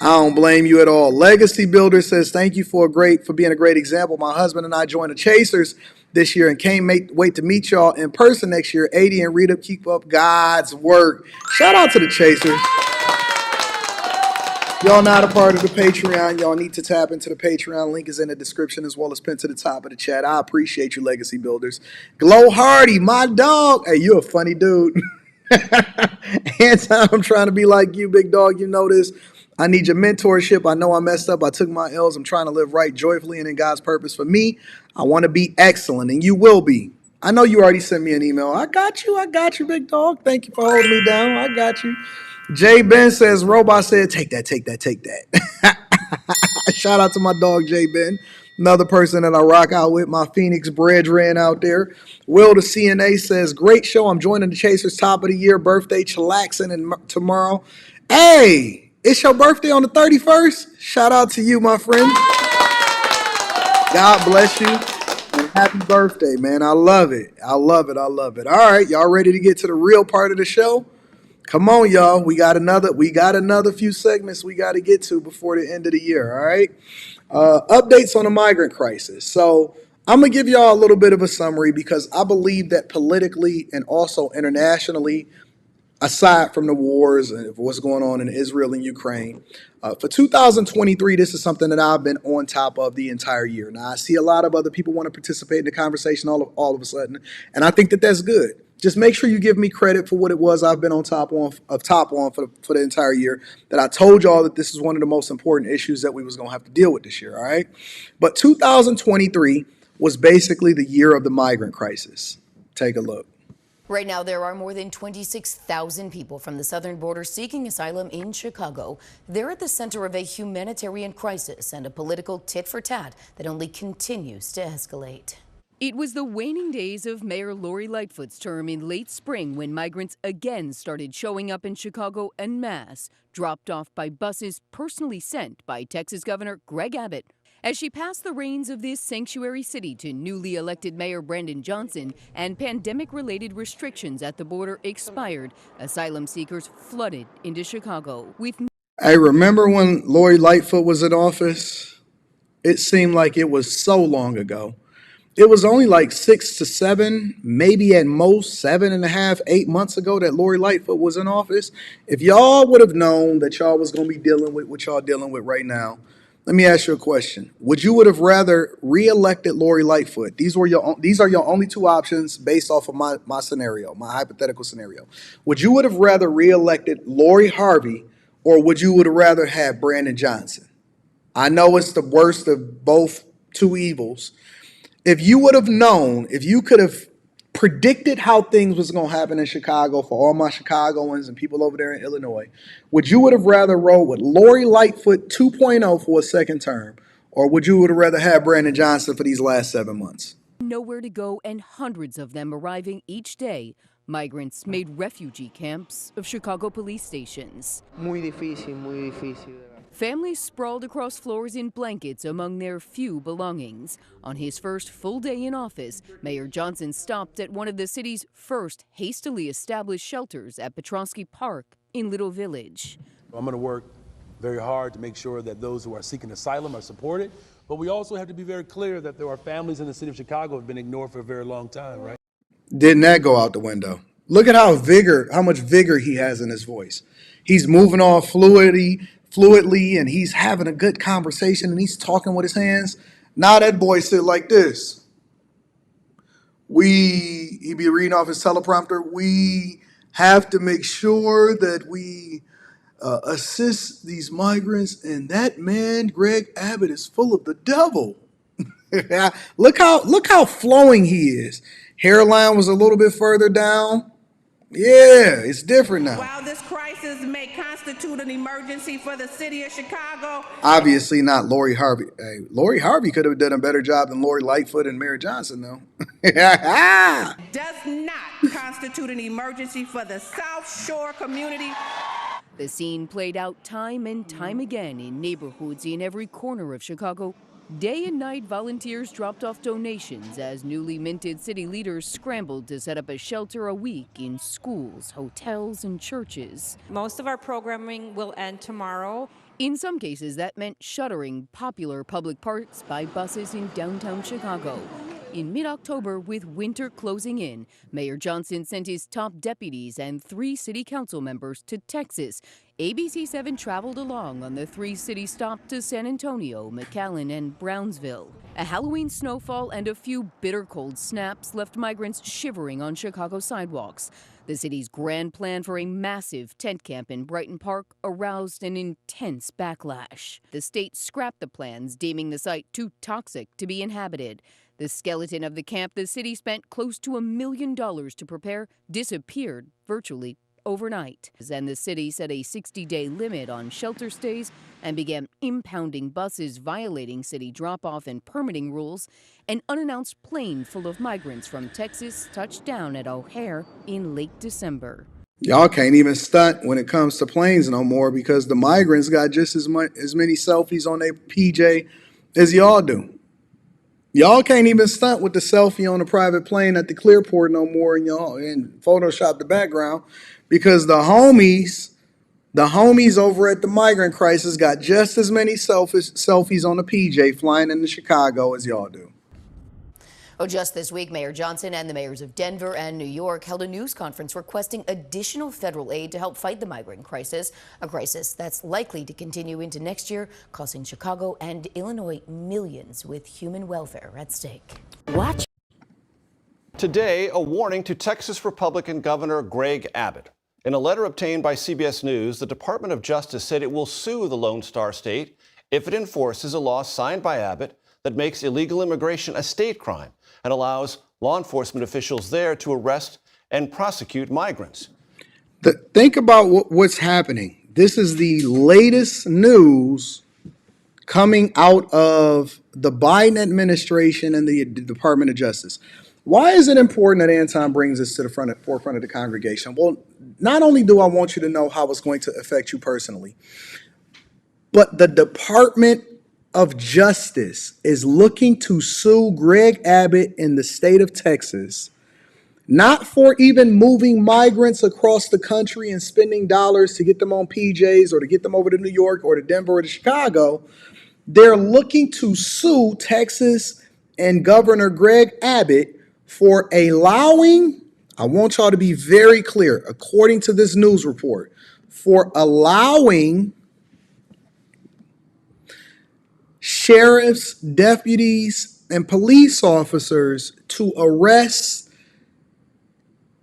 I don't blame you at all. Legacy Builder says, thank you for being a great example. My husband and I joined the Chasers this year and can't wait to meet y'all in person next year. 80 and Rita, keep up God's work. Shout out to the Chasers. Y'all not a part of the Patreon. Y'all need to tap into the Patreon. Link is in the description as well as pinned to the top of the chat. I appreciate you, Legacy Builders. Glow Hardy, my dog. Hey, you a funny dude. Anton, I'm trying to be like you, big dog. You know this. I need your mentorship. I know I messed up. I took my L's. I'm trying to live right, joyfully, and in God's purpose for me. I want to be excellent, and you will be. I know you already sent me an email. I got you, big dog. Thank you for holding me down. I got you. Jay Ben says, Robot said, take that. Shout out to my dog, Jay Ben. Another person that I rock out with, my Phoenix brethren out there. Will the CNA says, great show. I'm joining the Chasers top of the year. Birthday chillaxing tomorrow. Hey! It's your birthday on the 31st. Shout out to you, my friend. God bless you. And happy birthday, man. I love it. All right, y'all ready to get to the real part of the show? Come on, y'all. We got another few segments we got to get to before the end of the year, all right? Updates on the migrant crisis. So I'm going to give y'all a little bit of a summary because I believe that politically and also internationally, aside from the wars and what's going on in Israel and Ukraine, for 2023, this is something that I've been on top of the entire year. Now, I see a lot of other people want to participate in the conversation all of a sudden, and I think that that's good. Just make sure you give me credit for what it was I've been on top on for the entire year, that I told y'all that this is one of the most important issues that we was going to have to deal with this year, all right? But 2023 was basically the year of the migrant crisis. Take a look. Right now, there are more than 26,000 people from the southern border seeking asylum in Chicago. They're at the center of a humanitarian crisis and a political tit-for-tat that only continues to escalate. It was the waning days of Mayor Lori Lightfoot's term in late spring when migrants again started showing up in Chicago en masse, dropped off by buses personally sent by Texas Governor Greg Abbott. As she passed the reins of this sanctuary city to newly elected Mayor Brandon Johnson and pandemic-related restrictions at the border expired, asylum seekers flooded into Chicago. Hey, remember when Lori Lightfoot was in office? It seemed like it was so long ago. It was only like 6 to 7, maybe at most 7.5, 8 months ago that Lori Lightfoot was in office. If y'all would have known that y'all was going to be dealing with what y'all dealing with right now, let me ask you a question. Would you would have rather reelected Lori Lightfoot? These are your only two options based off of my scenario, my hypothetical scenario. Would you would have rather reelected Lori Harvey, or would you would have rather had Brandon Johnson? I know it's the worst of both two evils. If you would have known, if you could have predicted how things was going to happen in Chicago for all my Chicagoans and people over there in Illinois, would you would have rather rolled with Lori Lightfoot 2.0 for a second term, or would you would have rather had Brandon Johnson for these last 7 months? Nowhere to go and hundreds of them arriving each day. Migrants made refugee camps of Chicago police stations. Muy difícil, muy difícil. Families sprawled across floors in blankets among their few belongings. On his first full day in office, Mayor Johnson stopped at one of the city's first hastily established shelters at Petrosky Park in Little Village. I'm going to work very hard to make sure that those who are seeking asylum are supported, but we also have to be very clear that there are families in the city of Chicago who have been ignored for a very long time, right? Didn't that go out the window? Look at how much vigor he has in his voice. He's moving on fluidly, and he's having a good conversation, and he's talking with his hands. Now that boy sit like this. He be reading off his teleprompter. We have to make sure that we assist these migrants, and that man, Greg Abbott, is full of the devil. Look how flowing he is. Hairline was a little bit further down. Yeah, it's different now. While this crisis may constitute an emergency for the city of Chicago, Obviously not Lori Harvey. Hey, Lori Harvey could have done a better job than Lori Lightfoot and Mayor Johnson, though. does not constitute an emergency for the South Shore community. The scene played out time and time again in neighborhoods in every corner of Chicago. Day and night, volunteers dropped off donations as newly minted city leaders scrambled to set up a shelter a week in schools, hotels, and churches. Most of our programming will end tomorrow. In some cases, that meant shuttering popular public parks by buses in downtown Chicago. In mid-October, with winter closing in, Mayor Johnson sent his top deputies and 3 city council members to Texas. ABC7 traveled along on the 3-city stop to San Antonio, McAllen, and Brownsville. A Halloween snowfall and a few bitter cold snaps left migrants shivering on Chicago sidewalks. The city's grand plan for a massive tent camp in Brighton Park aroused an intense backlash. The state scrapped the plans, deeming the site too toxic to be inhabited. The skeleton of the camp the city spent close to $1 million to prepare disappeared virtually overnight. And the city set a 60-day limit on shelter stays and began impounding buses violating city drop-off and permitting rules. An unannounced plane full of migrants from Texas touched down at O'Hare in late December. Y'all can't even stunt when it comes to planes no more, because the migrants got just as many selfies on their PJ as y'all do. Y'all can't even stunt with the selfie on a private plane at the Clearport no more, and Photoshop the background, because the homies over at the Migrant Crisis got just as many selfies on the PJ flying into Chicago as y'all do. Oh, just this week, Mayor Johnson and the mayors of Denver and New York held a news conference requesting additional federal aid to help fight the migrant crisis, a crisis that's likely to continue into next year, costing Chicago and Illinois millions with human welfare at stake. Watch. Today, a warning to Texas Republican Governor Greg Abbott. In a letter obtained by CBS News, the Department of Justice said it will sue the Lone Star State if it enforces a law signed by Abbott that makes illegal immigration a state crime and allows law enforcement officials there to arrest and prosecute migrants. Think about what's happening. This is the latest news coming out of the Biden administration and the Department of Justice. Why is it important that Anton brings this to the forefront of the congregation? Well, not only do I want you to know how it's going to affect you personally, but the Department of Justice is looking to sue Greg Abbott in the state of Texas, not for even moving migrants across the country and spending dollars to get them on PJs or to get them over to New York or to Denver or to Chicago. They're looking to sue Texas and Governor Greg Abbott for allowing, I want y'all to be very clear, according to this news report, for allowing sheriffs, deputies, and police officers to arrest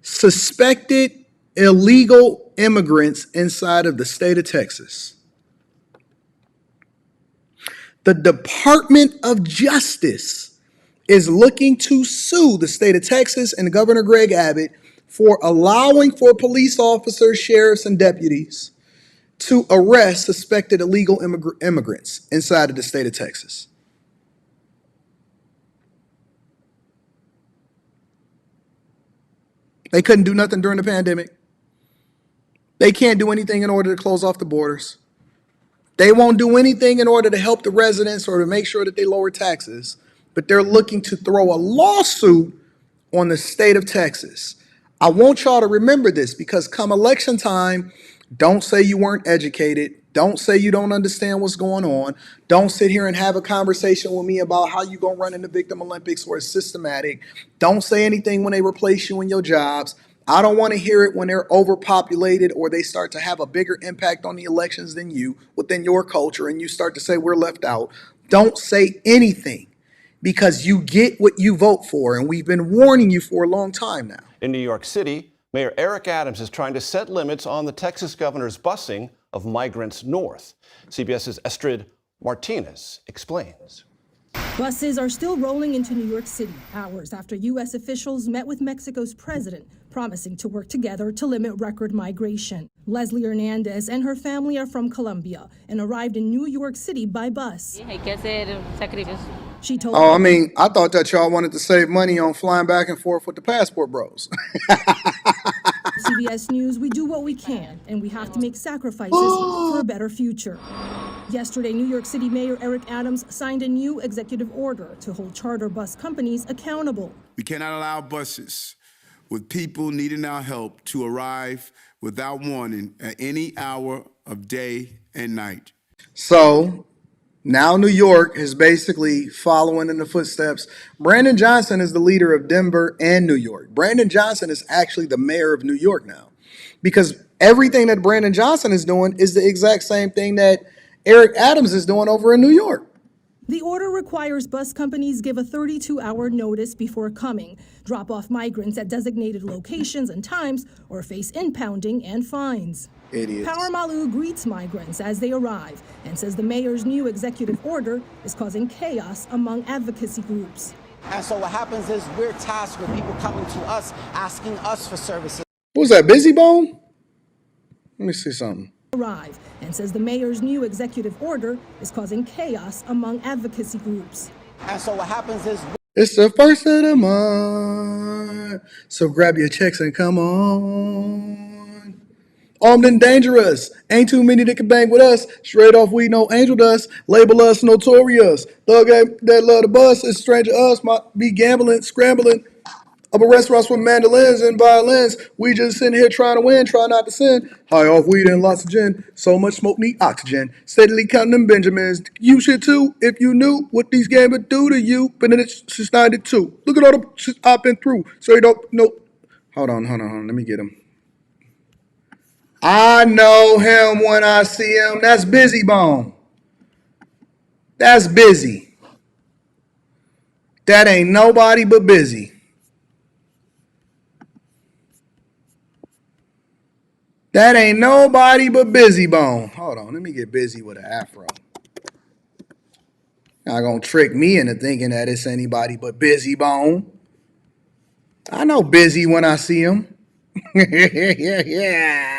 suspected illegal immigrants inside of the state of Texas. The Department of Justice is looking to sue the state of Texas and Governor Greg Abbott for allowing for police officers, sheriffs, and deputies to arrest suspected illegal immigrants inside of the state of Texas. They couldn't do nothing during the pandemic. They can't do anything in order to close off the borders. They won't do anything in order to help the residents or to make sure that they lower taxes, but they're looking to throw a lawsuit on the state of Texas. I want y'all to remember this, because come election time, don't say you weren't educated. Don't say you don't understand what's going on. Don't sit here and have a conversation with me about how you're going to run in the Victim Olympics or it's systematic. Don't say anything when they replace you in your jobs. I don't want to hear it when they're overpopulated or they start to have a bigger impact on the elections than you within your culture and you start to say we're left out. Don't say anything, because you get what you vote for, and we've been warning you for a long time now. In New York City, Mayor Eric Adams is trying to set limits on the Texas governor's busing of migrants north. CBS's Estrid Martinez explains. Buses are still rolling into New York City hours after U.S. officials met with Mexico's president, promising to work together to limit record migration. Leslie Hernandez and her family are from Colombia and arrived in New York City by bus. She told I thought that y'all wanted to save money on flying back and forth with the passport bros. CBS News, we do what we can, and we have to make sacrifices for a better future. Yesterday, New York City Mayor Eric Adams signed a new executive order to hold charter bus companies accountable. We cannot allow buses with people needing our help to arrive without warning at any hour of day and night. So now New York is basically following in the footsteps. Brandon Johnson is the leader of Denver and New York. Brandon Johnson is actually the mayor of New York now, because everything that Brandon Johnson is doing is the exact same thing that Eric Adams is doing over in New York. The order requires bus companies give a 32-hour notice before coming, drop off migrants at designated locations and times, or face impounding and fines. Idiots. Power Malu greets migrants as they arrive and says the mayor's new executive order is causing chaos among advocacy groups. And so what happens is we're tasked with people coming to us, asking us for services. What was that, Busy Bone? Let me see something. Arrive and says the mayor's new executive order is causing chaos among advocacy groups. And so what happens is it's the first of the month, so grab your checks and come on. Armed and dangerous, ain't too many that can bang with us. Straight off, we know angel dust. Label us notorious. Thug that love the bus is stranger us. Might be gambling, scrambling. Up at restaurants with mandolins and violins. We just sitting here trying to win, trying not to sin. High off weed and lots of gin. So much smoke need oxygen. Steadily counting them Benjamins. You should too, if you knew what these games would do to you. Been in it since 92. Look at all the shit I've been through. Straight up, no. Hold on. Let me get him. I know him when I see him. That's Busy Bone. That's Busy. That ain't nobody but Busy. That ain't nobody but Busy Bone. Hold on, let me get busy with an afro. Not gonna trick me into thinking that it's anybody but Busy Bone. I know Busy when I see him. Yeah.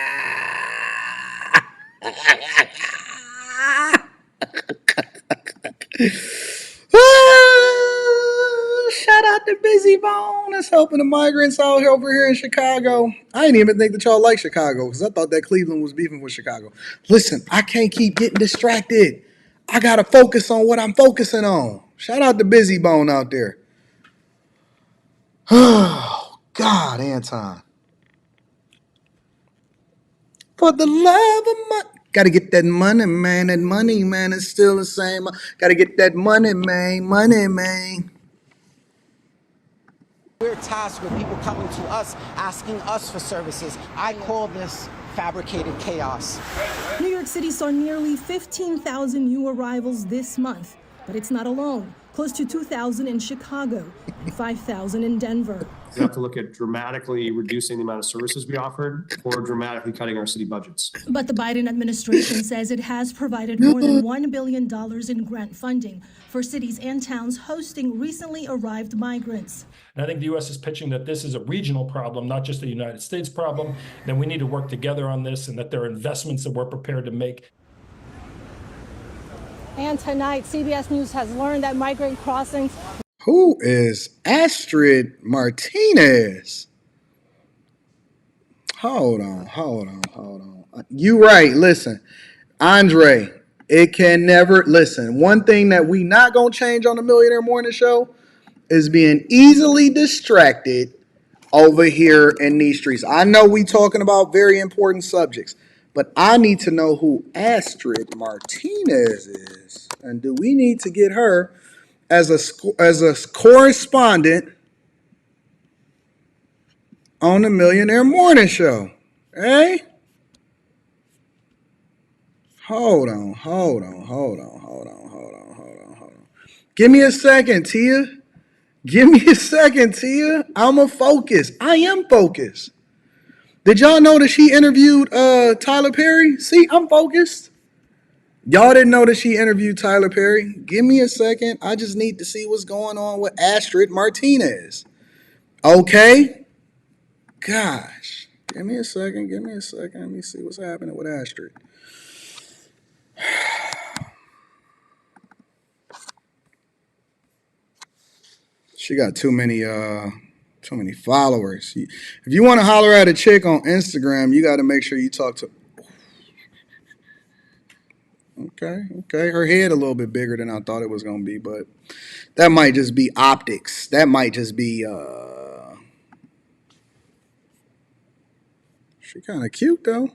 Shout out to Busy Bone. That's helping the migrants out here over here in Chicago. I didn't even think that y'all like Chicago, because I thought that Cleveland was beefing with Chicago. Listen, I can't keep getting distracted. I got to focus on what I'm focusing on. Shout out to Busy Bone out there. Oh, God, Anton. For the love of money. Got to get that money, man. That money, man, is still the same. Got to get that money, man. Money, man. We're tasked with people coming to us, asking us for services. I call this fabricated chaos. New York City saw nearly 15,000 new arrivals this month, but it's not alone. Close to 2,000 in Chicago and 5,000 in Denver. We have to look at dramatically reducing the amount of services we offered or dramatically cutting our city budgets. But the Biden administration says it has provided more than $1 billion in grant funding for cities and towns hosting recently arrived migrants. And I think the U.S. is pitching that this is a regional problem, not just a United States problem, that we need to work together on this and that there are investments that we're prepared to make. And tonight, CBS News has learned that migrant crossings. Who is Astrid Martinez? Hold on. You right. Listen, Andre, it can never, listen, one thing that we not going to change on the Millionaire Morning Show is being easily distracted over here in these streets. I know we talking about very important subjects, but I need to know who Astrid Martinez is. And do we need to get her as a correspondent on the Millionaire Morning Show? Hey? Hold on. Give me a second, Tia. I'm focused. I am focused. Did y'all know that she interviewed Tyler Perry? See, I'm focused. Y'all didn't know that she interviewed Tyler Perry? Give me a second. I just need to see what's going on with Astrid Martinez. Okay? Gosh. Give me a second. Let me see what's happening with Astrid. She got too many followers. If you want to holler at a chick on Instagram, you got to make sure you talk to. Okay. Her head a little bit bigger than I thought it was going to be, but that might just be optics. That might just be, she kind of cute, though.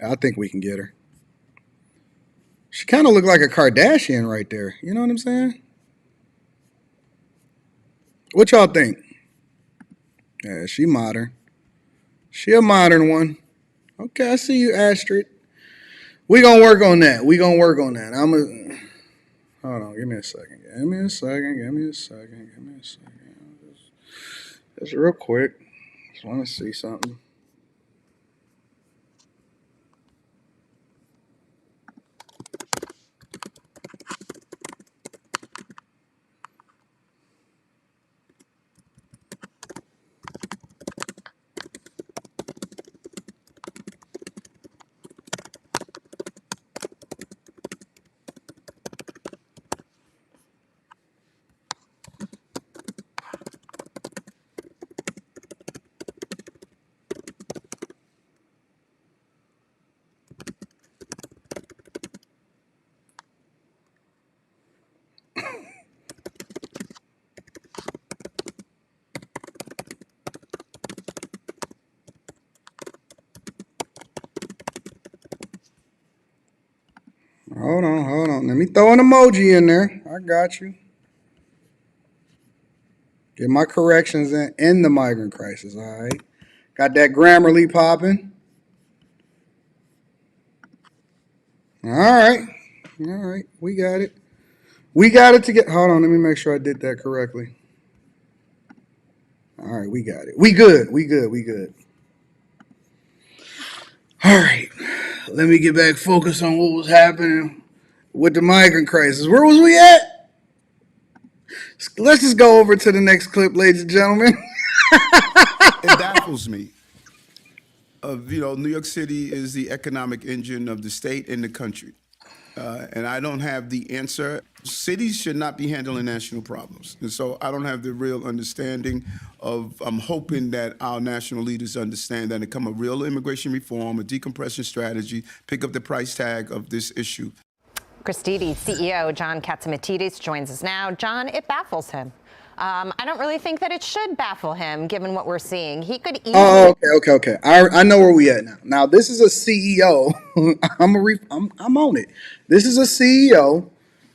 I think we can get her. She kind of looked like a Kardashian right there. You know what I'm saying? What y'all think? Yeah, she modern. She a modern one. Okay, I see you, Astrid. We gonna work on that. Hold on, give me a second. Just real quick. Just want to see something. Hold on. Let me throw an emoji in there. I got you. Get my corrections in the migrant crisis, all right? Got that Grammarly popping. All right. We got it. Hold on, let me make sure I did that correctly. All right, we got it. We good. All right. Let me get back focused on what was happening with the migrant crisis. Where was we at? Let's just go over to the next clip, ladies and gentlemen. It baffles me. New York City is the economic engine of the state and the country. And I don't have the answer. Cities should not be handling national problems. And so I don't have the real understanding of, I'm hoping that our national leaders understand that and come a real immigration reform, a decompression strategy, pick up the price tag of this issue. Christidi CEO John Katzimatidis joins us now. John, it baffles him. I don't really think that it should baffle him, given what we're seeing. He could easily... Oh, okay. I know where we at now. Now, this is a CEO. I'm on it. This is a CEO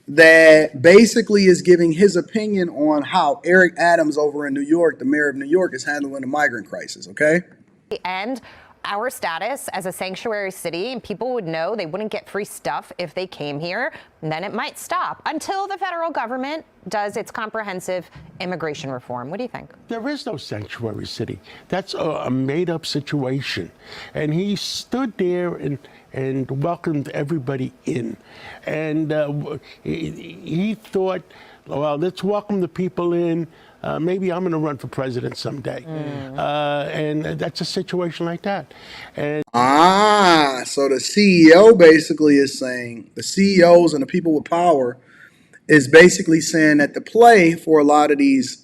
that basically is giving his opinion on how Eric Adams over in New York, the mayor of New York, is handling the migrant crisis, okay? And our status as a sanctuary city, and people would know they wouldn't get free stuff if they came here, and then it might stop until the federal government does its comprehensive immigration reform. What do you think? There is no sanctuary city. That's a made-up situation. And he stood there and welcomed everybody in. And he thought, well, let's welcome the people in. Maybe I'm going to run for president someday. And that's a situation like that. And so the CEO basically is saying, the CEOs and the people with power is basically saying that the play for a lot of these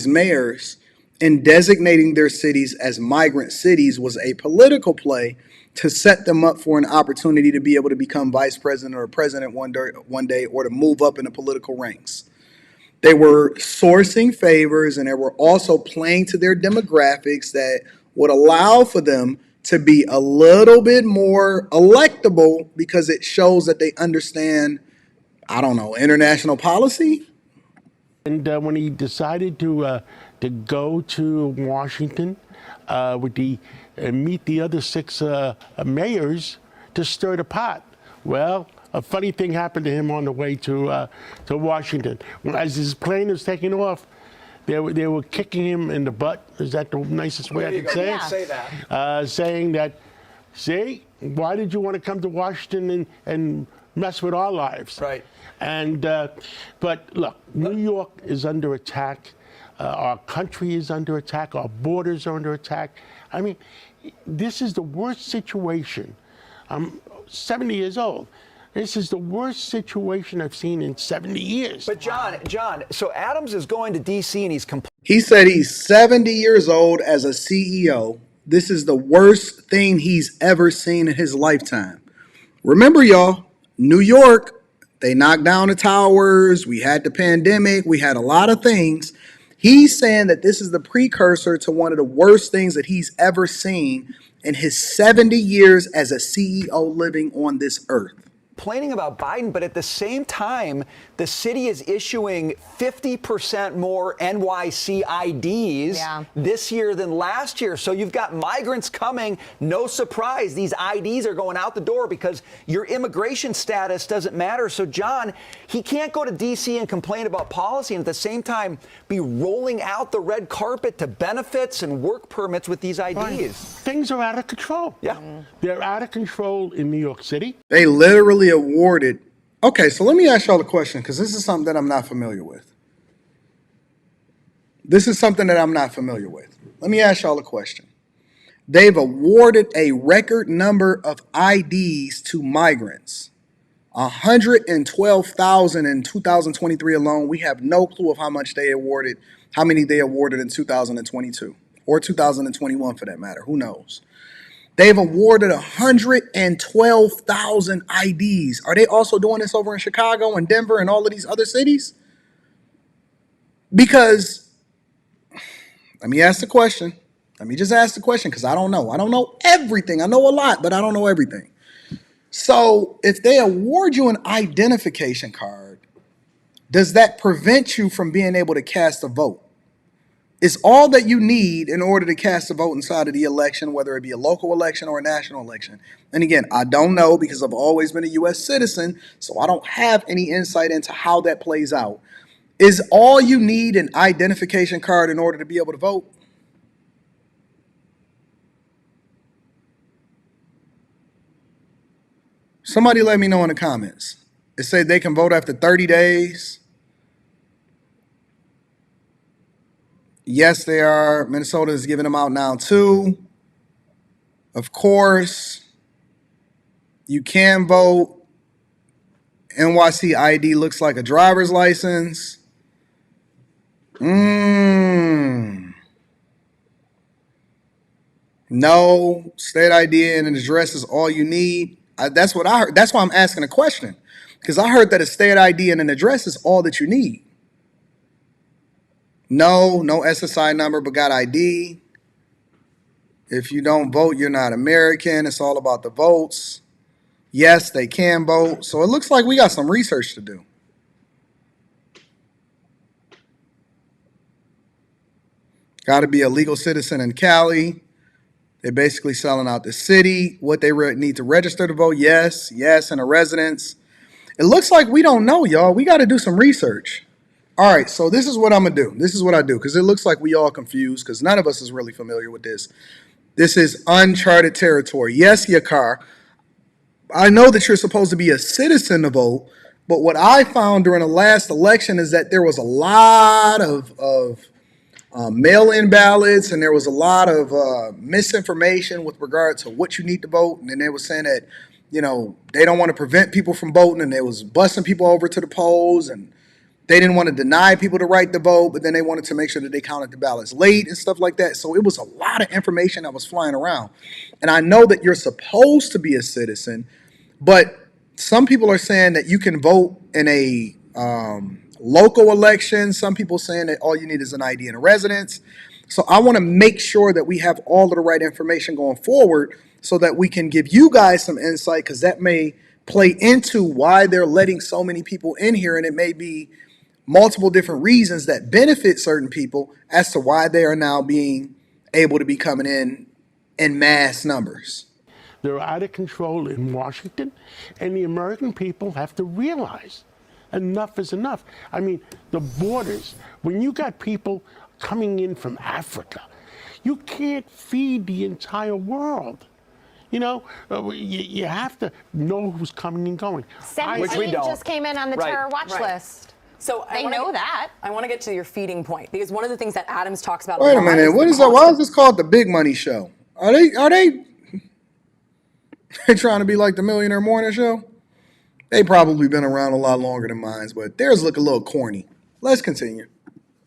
mayors in designating their cities as migrant cities was a political play to set them up for an opportunity to be able to become vice president or president one day or to move up in the political ranks. They were sourcing favors, and they were also playing to their demographics that would allow for them to be a little bit more electable because it shows that they understand, I don't know, international policy. And when he decided to go to Washington meet the other 6 mayors to stir the pot, well, a funny thing happened to him on the way to Washington. As his plane was taking off, they were kicking him in the butt. Is that the nicest way I can say it? Say that. Saying that, see, why did you want to come to Washington and mess with our lives? Right. And but look, New York is under attack. Our country is under attack. Our borders are under attack. I mean, this is the worst situation. I'm 70 years old. This is the worst situation I've seen in 70 years. But John, so Adams is going to D.C. and He said he's 70 years old as a CEO. This is the worst thing he's ever seen in his lifetime. Remember, y'all, New York, they knocked down the towers. We had the pandemic. We had a lot of things. He's saying that this is the precursor to one of the worst things that he's ever seen in his 70 years as a CEO living on this earth. complaining about Biden, but at the same time, the city is issuing 50% more NYC IDs this year than last year. So you've got migrants coming. No surprise, these IDs are going out the door because your immigration status doesn't matter. So, John, he can't go to D.C. and complain about policy and at the same time be rolling out the red carpet to benefits and work permits with these IDs. Fine. Things are out of control. Yeah. They're out of control in New York City. They literally awarded. Okay, so let me ask y'all a question because this is something that I'm not familiar with. Let me ask y'all a question. They've awarded a record number of IDs to migrants. 112,000 in 2023 alone. We have no clue of how many they awarded in 2022 or 2021 for that matter. Who knows? They've awarded 112,000 IDs. Are they also doing this over in Chicago and Denver and all of these other cities? Because, let me ask the question. Let me just ask the question because I don't know. I don't know everything. I know a lot, but I don't know everything. So if they award you an identification card, does that prevent you from being able to cast a vote? It's all that you need in order to cast a vote inside of the election, whether it be a local election or a national election. And again, I don't know because I've always been a U.S. citizen, so I don't have any insight into how that plays out. Is all you need an identification card in order to be able to vote? Somebody let me know in the comments. It said they can vote after 30 days. Yes, they are. Minnesota is giving them out now too. Of course, you can vote. NYC ID looks like a driver's license. No, state ID and an address is all you need. That's what I heard. That's why I'm asking a question. Because I heard that a state ID and an address is all that you need. No SSI number, but got ID. If you don't vote, you're not American. It's all about the votes. Yes, they can vote. So it looks like we got some research to do. Got to be a legal citizen in Cali. They're basically selling out the city. What they need to register to vote, yes, and a residence. It looks like we don't know, y'all. We got to do some research. All right, so this is what I'm going to do. This is what I do, because it looks like we all confused, because none of us is really familiar with this. This is uncharted territory. Yes, Yakar, I know that you're supposed to be a citizen to vote, but what I found during the last election is that there was a lot of mail-in ballots, and there was a lot of misinformation with regard to what you need to vote. And then they were saying that, they don't want to prevent people from voting, and they was busing people over to the polls, and they didn't want to deny people the right to vote, but then they wanted to make sure that they counted the ballots late and stuff like that. So it was a lot of information that was flying around. And I know that you're supposed to be a citizen, but some people are saying that you can vote in a local election. Some people saying that all you need is an ID and a residence. So I want to make sure that we have all of the right information going forward so that we can give you guys some insight, because that may play into why they're letting so many people in here, and it may be multiple different reasons that benefit certain people as to why they are now being able to be coming in mass numbers. They're out of control in Washington, and the American people have to realize enough is enough. I mean, the borders, when you got people coming in from Africa, you can't feed the entire world. You have to know who's coming and going. 17 just came in on the terror watch list. So they know that. I want to get to your feeding point, because one of the things that Adams talks about. Wait a minute. What is that? Why is this called the Big Money Show? Are they trying to be like the Millionaire Morning Show? They probably been around a lot longer than mine, but theirs look a little corny. Let's continue.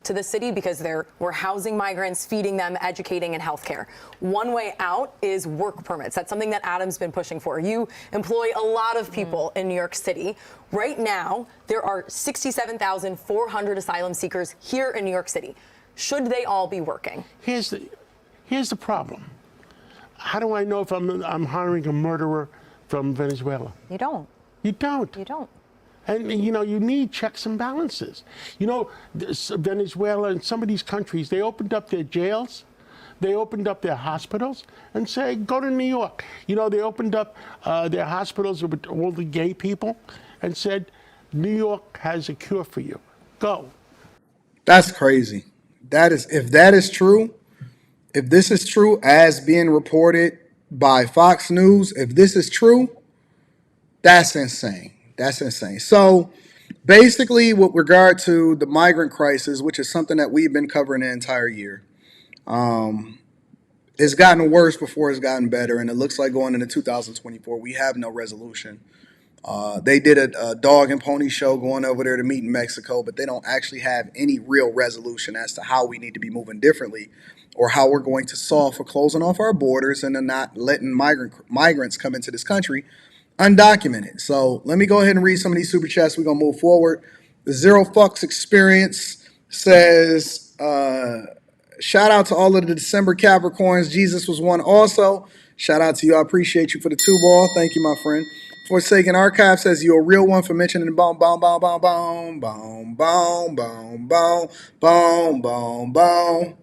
To the city, because we're housing migrants, feeding them, educating, and healthcare. One way out is work permits. That's something that Adam's been pushing for. You employ a lot of people in New York City. Right now, there are 67,400 asylum seekers here in New York City. Should they all be working? Here's the problem. How do I know if I'm hiring a murderer from Venezuela? You don't. You don't. You don't. And, you need checks and balances. Venezuela and some of these countries, they opened up their jails, they opened up their hospitals, and say, go to New York. They opened up their hospitals with all the gay people and said, New York has a cure for you. Go. That's crazy. If that is true, if this is true as being reported by Fox News, if this is true, that's insane. That's insane. So basically, with regard to the migrant crisis, which is something that we've been covering the entire year, it's gotten worse before it's gotten better. And it looks like going into 2024, we have no resolution. They did a dog and pony show going over there to meet in Mexico, but they don't actually have any real resolution as to how we need to be moving differently or how we're going to solve for closing off our borders and then not letting migrants come into this country undocumented. So let me go ahead and read some of these super chats. We're going to move forward. The Zero Fucks Experience says, shout out to all of the December Capricorns. Jesus was one also. Shout out to you. I appreciate you for the 2-ball. Thank you, my friend. Forsaken Archive says, you're a real one for mentioning boom, boom, boom, boom, boom, boom, boom, boom, boom, boom, boom, boom.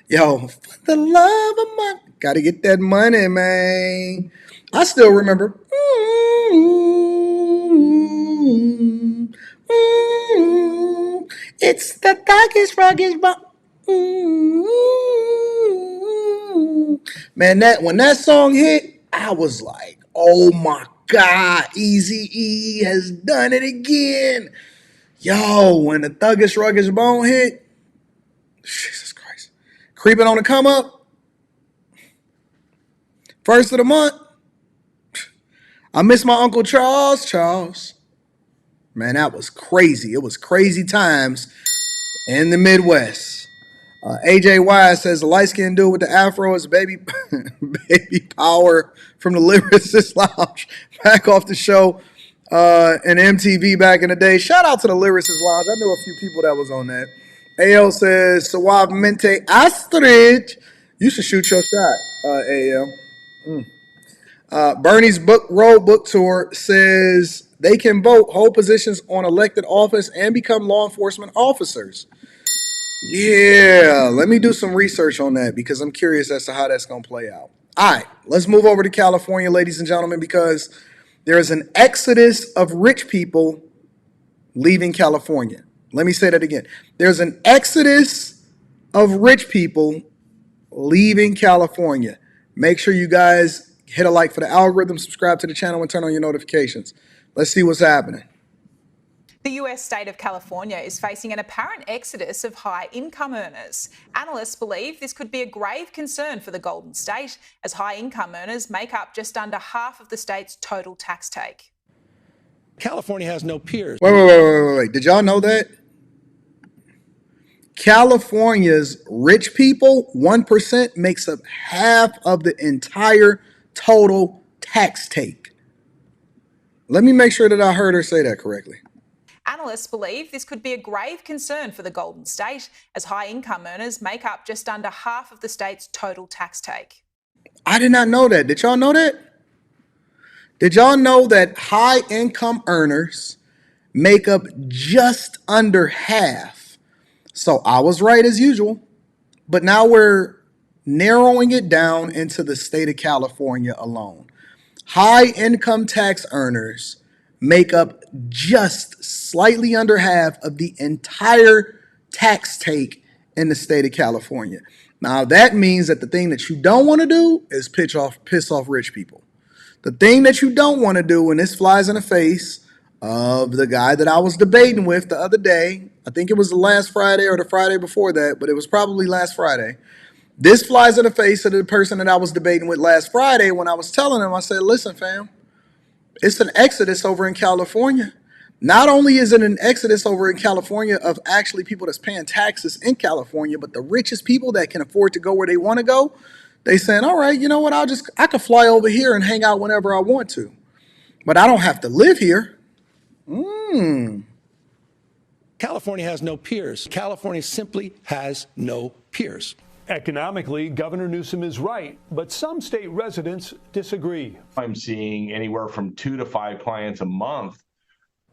Yo, for the love of money. Gotta get that money, man. I still remember. It's the thuggish, ruggish, man, when that song hit, I was like, oh my God, Eazy-E has done it again. Yo, when the thuggish, ruggish bone hit, Jesus Christ. Creeping on the come up. First of the month. I miss my Uncle Charles. Man, that was crazy. It was crazy times in the Midwest. AJ Wise says the light-skinned dude with the afro is baby power from the Lyricist Lounge. Back off the show and MTV back in the day. Shout out to the Lyricist Lounge. I knew a few people that was on that. AL says Suavemente Astrid. You should shoot your shot, AL. Bernie's road book tour says they can vote, hold positions on elected office, and become law enforcement officers. Yeah, let me do some research on that because I'm curious as to how that's going to play out. All right, let's move over to California, ladies and gentlemen, because there is an exodus of rich people leaving California. Let me say that again. There's an exodus of rich people leaving California. Make sure you guys hit a like for the algorithm, subscribe to the channel, and turn on your notifications. Let's see what's happening. The US state of California is facing an apparent exodus of high-income earners. Analysts believe this could be a grave concern for the Golden State, as high-income earners make up just under half of the state's total tax take. California has no peers. Wait. Did y'all know that? California's rich people, 1%, makes up half of the entire total tax take. Let me make sure that I heard her say that correctly. Analysts believe this could be a grave concern for the Golden State, as high-income earners make up just under half of the state's total tax take. I did not know that. Did y'all know that? Did y'all know that high-income earners make up just under half? So I was right as usual, but now we're narrowing it down into the state of California alone. High-income tax earners make up just slightly under half of the entire tax take in the state of California. Now, that means that the thing that you don't want to do is piss off rich people. The thing that you don't want to do, and this flies in the face of the guy that I was debating with the other day, I think it was the last Friday or the Friday before that, but it was probably last Friday. This flies in the face of the person that I was debating with last Friday when I was telling him, I said, listen, fam, it's an exodus over in California. Not only is it an exodus over in California of actually people that's paying taxes in California, but the richest people that can afford to go where they want to go, they saying, all right, you know what, I could fly over here and hang out whenever I want to, but I don't have to live here. California has no peers. California simply has no peers. Economically, Governor Newsom is right, but some state residents disagree. I'm seeing anywhere from 2 to 5 clients a month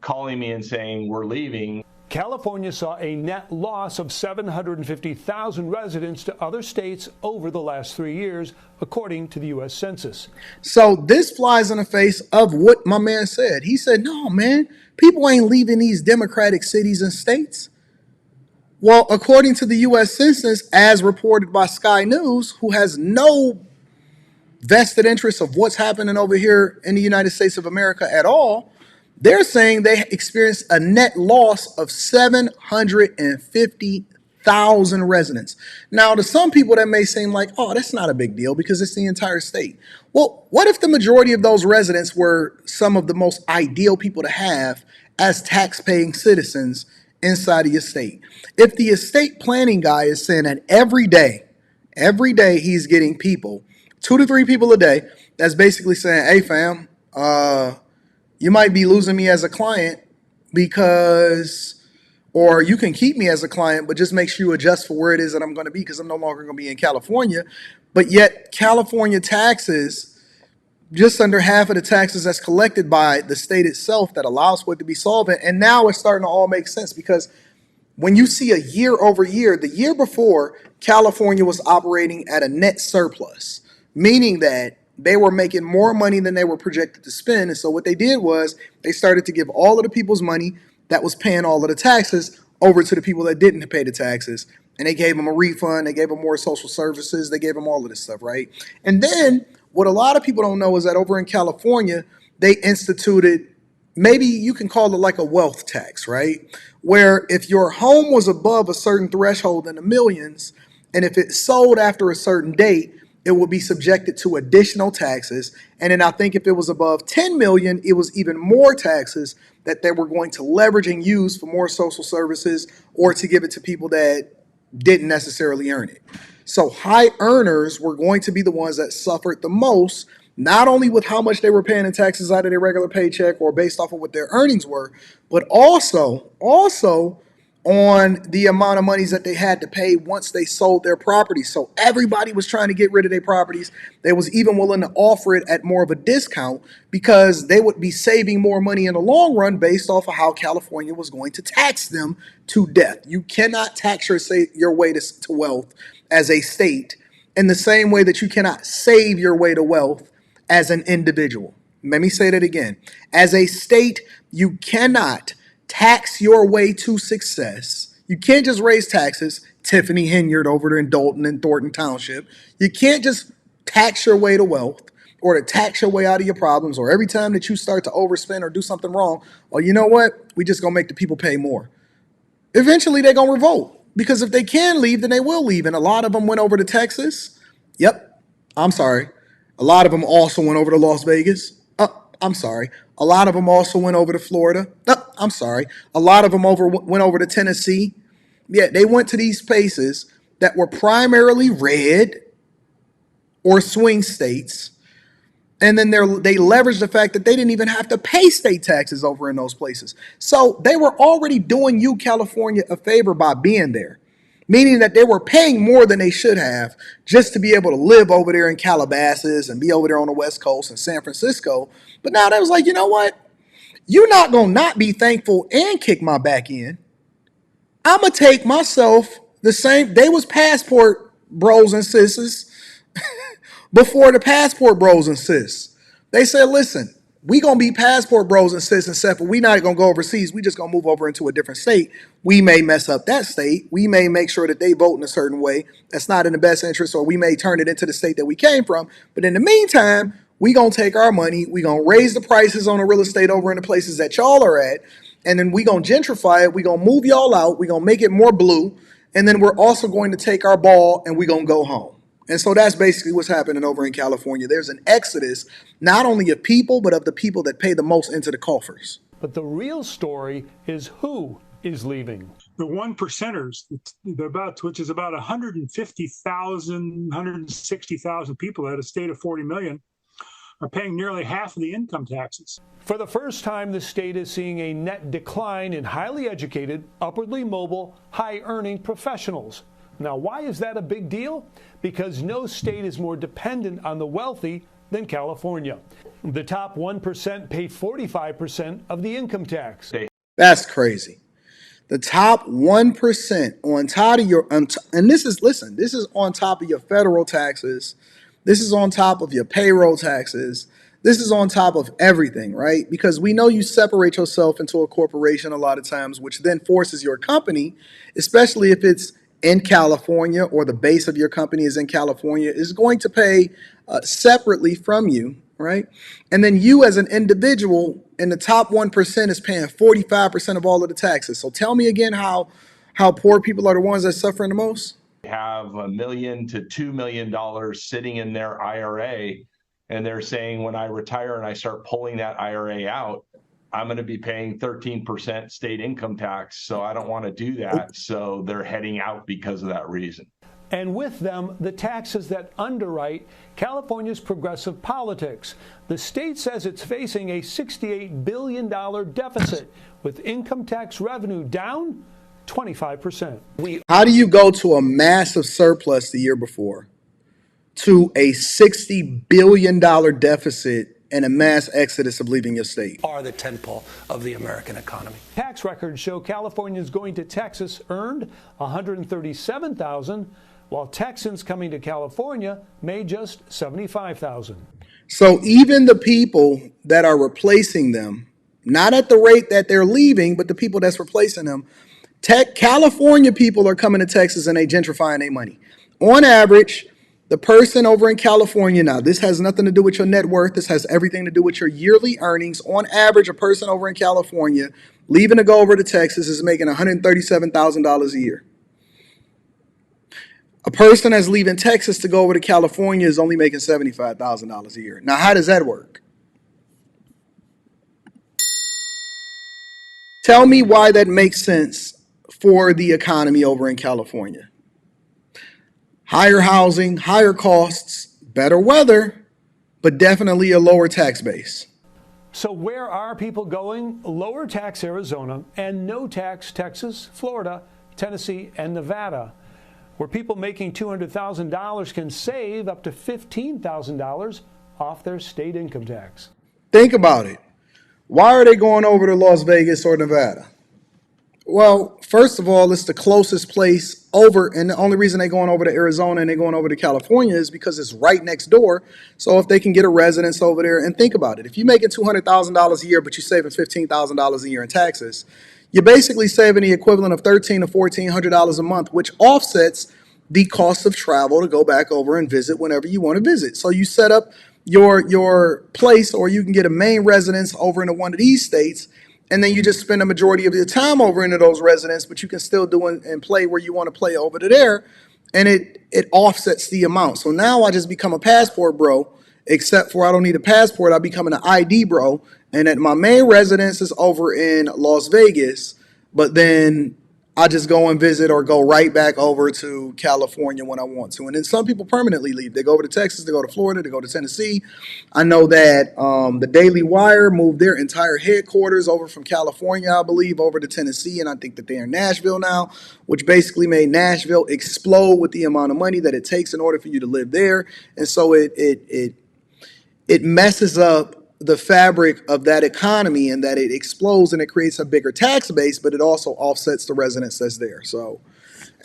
calling me and saying, we're leaving. California saw a net loss of 750,000 residents to other states over the last 3 years, according to the U.S. Census. So this flies in the face of what my man said. He said, no, man, people ain't leaving these democratic cities and states. Well, according to the U.S. Census, as reported by Sky News, who has no vested interest of what's happening over here in the United States of America at all, they're saying they experienced a net loss of 750,000 residents. Now, to some people, that may seem like, oh, that's not a big deal because it's the entire state. Well, what if the majority of those residents were some of the most ideal people to have as tax-paying citizens inside of your state? If the estate planning guy is saying that every day he's getting people, 2 to 3 people a day, that's basically saying, hey, fam, you might be losing me as a client or you can keep me as a client, but just make sure you adjust for where it is that I'm going to be because I'm no longer going to be in California. But yet California taxes, just under half of the taxes that's collected by the state itself that allows for it to be solvent. And now it's starting to all make sense because when you see a year over year, the year before, California was operating at a net surplus, meaning that they were making more money than they were projected to spend. And so what they did was they started to give all of the people's money that was paying all of the taxes over to the people that didn't pay the taxes. And they gave them a refund. They gave them more social services. They gave them all of this stuff, right? And then what a lot of people don't know is that over in California, they instituted, maybe you can call it like a wealth tax, right? Where if your home was above a certain threshold in the millions, and if it sold after a certain date, it would be subjected to additional taxes. And then I think if it was above 10 million, it was even more taxes that they were going to leverage and use for more social services or to give it to people that didn't necessarily earn it. So high earners were going to be the ones that suffered the most, not only with how much they were paying in taxes out of their regular paycheck or based off of what their earnings were, but also on the amount of monies that they had to pay once they sold their properties. So everybody was trying to get rid of their properties. They was even willing to offer it at more of a discount because they would be saving more money in the long run based off of how California was going to tax them to death. You cannot tax your way to wealth as a state in the same way that you cannot save your way to wealth as an individual. Let me say that again. As a state, you cannot tax your way to success. You can't just raise taxes. Tiffany Henyard over there in Dalton and Thornton Township. You can't just tax your way to wealth or to tax your way out of your problems, or every time that you start to overspend or do something wrong, well, you know what? We just gonna make the people pay more. Eventually they're gonna revolt, because if they can leave, then they will leave. And a lot of them went over to Texas. Yep, I'm sorry. A lot of them also went over to Las Vegas. I'm sorry. A lot of them also went over to Florida. I'm sorry. A lot of them went over to Tennessee. Yeah, they went to these places that were primarily red or swing states. And then they leveraged the fact that they didn't even have to pay state taxes over in those places. So they were already doing you, California, a favor by being there. Meaning that they were paying more than they should have just to be able to live over there in Calabasas and be over there on the West Coast and San Francisco. But now they was like, you know what? You're not going to not be thankful and kick my back in. I'm going to take myself the same. They was passport bros and sisters before the passport bros and sis. They said, listen, we going to be passport bros and sis and stuff, but we not going to go overseas. We just going to move over into a different state. We may mess up that state. We may make sure that they vote in a certain way that's not in the best interest, or we may turn it into the state that we came from. But in the meantime, we going to take our money. We going to raise the prices on the real estate over in the places that y'all are at. And then we going to gentrify it. We going to move y'all out. We going to make it more blue. And then we're also going to take our ball and we going to go home. And so that's basically what's happening over in California. There's an exodus, not only of people, but of the people that pay the most into the coffers. But the real story is who is leaving. The one percenters, which is about 150,000, 160,000 people at a state of 40 million, are paying nearly half of the income taxes. For the first time, the state is seeing a net decline in highly educated, upwardly mobile, high-earning professionals. Now, why is that a big deal? Because no state is more dependent on the wealthy than California. The top 1% pay 45% of the income tax. That's crazy. The top 1% on top of your, and this is on top of your federal taxes. This is on top of your payroll taxes. This is on top of everything, right? Because we know you separate yourself into a corporation a lot of times, which then forces your company, especially if it's in California or the base of your company is in California, is going to pay separately from you, right? And then you as an individual in the top 1% is paying 45% of all of the taxes. So tell me again how poor people are the ones that are suffering the most? Have $1 million to $2 million sitting in their IRA, and they're saying when I retire and I start pulling that IRA out, I'm going to be paying 13% state income tax, so I don't want to do that. So they're heading out because of that reason. And with them, the taxes that underwrite California's progressive politics. The state says it's facing a $68 billion deficit, with income tax revenue down 25%. How do you go to a massive surplus the year before to a $60 billion deficit and a mass exodus of leaving your state? Are the tentpole of the American economy. Tax records show Californians going to Texas earned $137,000, while Texans coming to California made just $75,000. So even the people that are replacing them, not at the rate that they're leaving, but the people that's replacing them, California people are coming to Texas and they gentrifying their money. On average, the person over in California, now this has nothing to do with your net worth, this has everything to do with your yearly earnings. On average, a person over in California leaving to go over to Texas is making $137,000 a year. A person that's leaving Texas to go over to California is only making $75,000 a year. Now, how does that work? Tell me why that makes sense for the economy over in California. Higher housing, higher costs, better weather, but definitely a lower tax base. So where are people going? Lower tax Arizona and no tax Texas, Florida, Tennessee, and Nevada, where people making $200,000 can save up to $15,000 off their state income tax. Think about it. Why are they going over to Las Vegas or Nevada? Well, first of all, it's the closest place over, and the only reason they're going over to Arizona and they're going over to California is because it's right next door. So if they can get a residence over there, and think about it, if you're making $200,000 a year, but you're saving $15,000 a year in taxes, you're basically saving the equivalent of $1,300 to $1,400 a month, which offsets the cost of travel to go back over and visit whenever you want to visit. So you set up your place, or you can get a main residence over into one of these states, and then you just spend a majority of your time over into those residences, but you can still do and play where you want to play over to there, and it offsets the amount. So now I just become a passport bro, except for I don't need a passport. I become an ID bro, and that my main residence is over in Las Vegas, but then I just go and visit or go right back over to California when I want to. And then some people permanently leave. They go over to Texas, they go to Florida, they go to Tennessee. I know that the Daily Wire moved their entire headquarters over from California, I believe, over to Tennessee. And I think that they're in Nashville now, which basically made Nashville explode with the amount of money that it takes in order for you to live there. And so it messes up the fabric of that economy, and that it explodes and it creates a bigger tax base, but it also offsets the residents that's there. So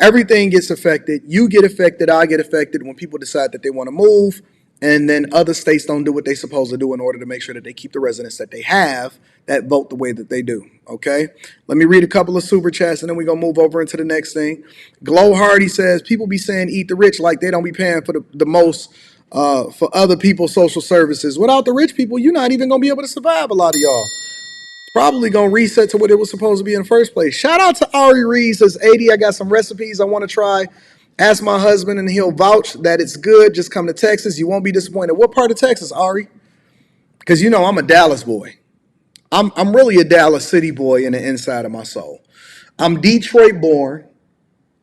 everything gets affected. You get affected. I get affected when people decide that they want to move, and then other states don't do what they're supposed to do in order to make sure that they keep the residents that they have that vote the way that they do. Okay, let me read a couple of super chats and then we're gonna move over into the next thing. Glow Hardy says, people be saying eat the rich like they don't be paying for the most for other people's social services. Without the rich people, you're not even going to be able to survive, a lot of y'all. Probably going to reset to what it was supposed to be in the first place. Shout out to Ari Reed, says, 80, I got some recipes I want to try. Ask my husband and he'll vouch that it's good. Just come to Texas. You won't be disappointed. What part of Texas, Ari? Because you know I'm a Dallas boy. I'm really a Dallas city boy in the inside of my soul. I'm Detroit born.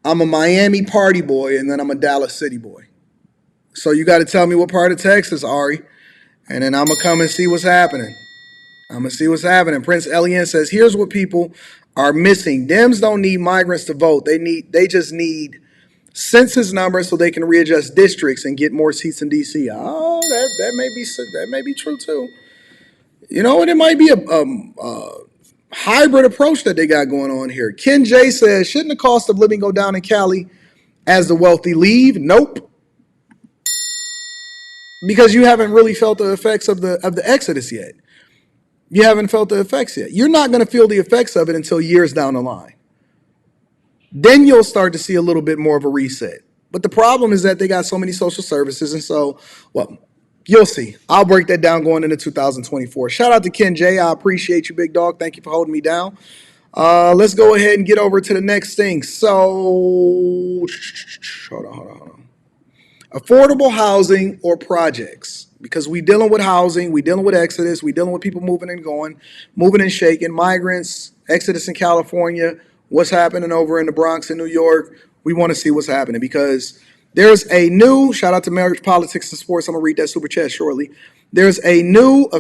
I'm a Miami party boy, and then I'm a Dallas city boy. So you got to tell me what part of Texas, Ari, and then I'm going to come and see what's happening. I'm going to see what's happening. Prince Elian says, here's what people are missing. Dems don't need migrants to vote. They just need census numbers so they can readjust districts and get more seats in D.C. Oh, that may be true, too. You know what? It might be a hybrid approach that they got going on here. Ken J says, shouldn't the cost of living go down in Cali as the wealthy leave? Nope. Because you haven't really felt the effects of the exodus yet. You haven't felt the effects yet. You're not going to feel the effects of it until years down the line. Then you'll start to see a little bit more of a reset. But the problem is that they got so many social services, and so, well, you'll see. I'll break that down going into 2024. Shout out to Ken J. I appreciate you, big dog. Thank you for holding me down. Let's go ahead and get over to the next thing. So, hold on. Affordable housing or projects, because we dealing with housing, we dealing with exodus, we dealing with people moving and going, moving and shaking, migrants, exodus in California, what's happening over in the Bronx in New York. We want to see what's happening because there's a new, shout out to Marriage, Politics, and Sports. I'm going to read that super chat shortly. There's a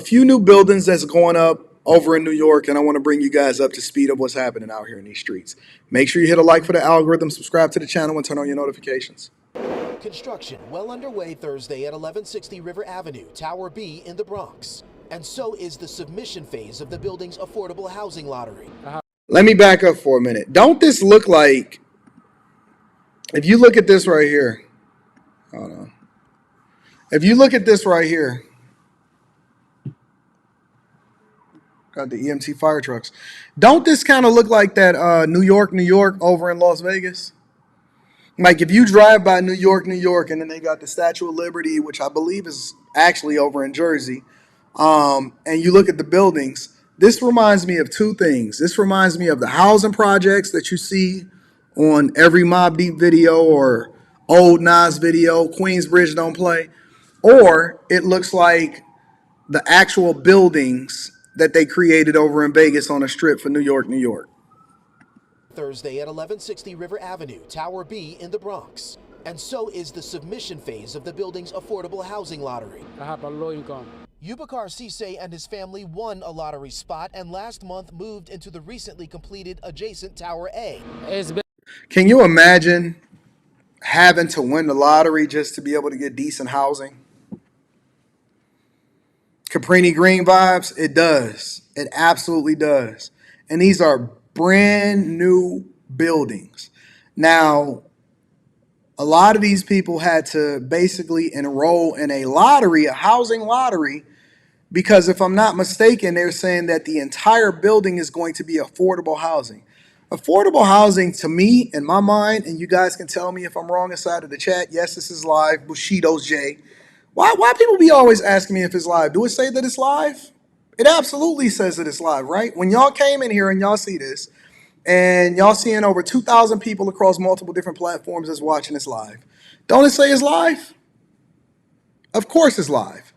few new buildings that's going up over in New York, and I want to bring you guys up to speed of what's happening out here in these streets. Make sure you hit a like for the algorithm, subscribe to the channel, and turn on your notifications. Construction well underway Thursday at 1160 River Avenue, Tower B in the Bronx. And so is the submission phase of the building's affordable housing lottery. Let me back up for a minute. Don't this look like, if you look at this right here, hold on. If you look at this right here, got the EMT fire trucks. Don't this kind of look like that New York over in Las Vegas? Like if you drive by New York, and then they got the Statue of Liberty, which I believe is actually over in Jersey, and you look at the buildings, this reminds me of two things. This reminds me of the housing projects that you see on every Mobb Deep video or old Nas video, Queensbridge Don't Play, or it looks like the actual buildings that they created over in Vegas on a strip for New York. Thursday at 1160 River Avenue, Tower B in the Bronx. And so is the submission phase of the building's affordable housing lottery. I have a low income. Yubakar Cisse and his family won a lottery spot and last month moved into the recently completed adjacent Tower A. Can you imagine having to win the lottery just to be able to get decent housing? Cabrini Green vibes? It does. It absolutely does. And these are brand new buildings. Now, a lot of these people had to basically enroll in a lottery, a housing lottery, because if I'm not mistaken, they're saying that the entire building is going to be affordable housing. Affordable housing, to me, in my mind, and you guys can tell me if I'm wrong inside of the chat. Yes, this is live. Bushido's J. Why people be always asking me if it's live? Do it say that it's live? It absolutely says that it's live, right? When y'all came in here and y'all see this, and y'all seeing over 2,000 people across multiple different platforms that's watching this live. Don't it say it's live? Of course it's live.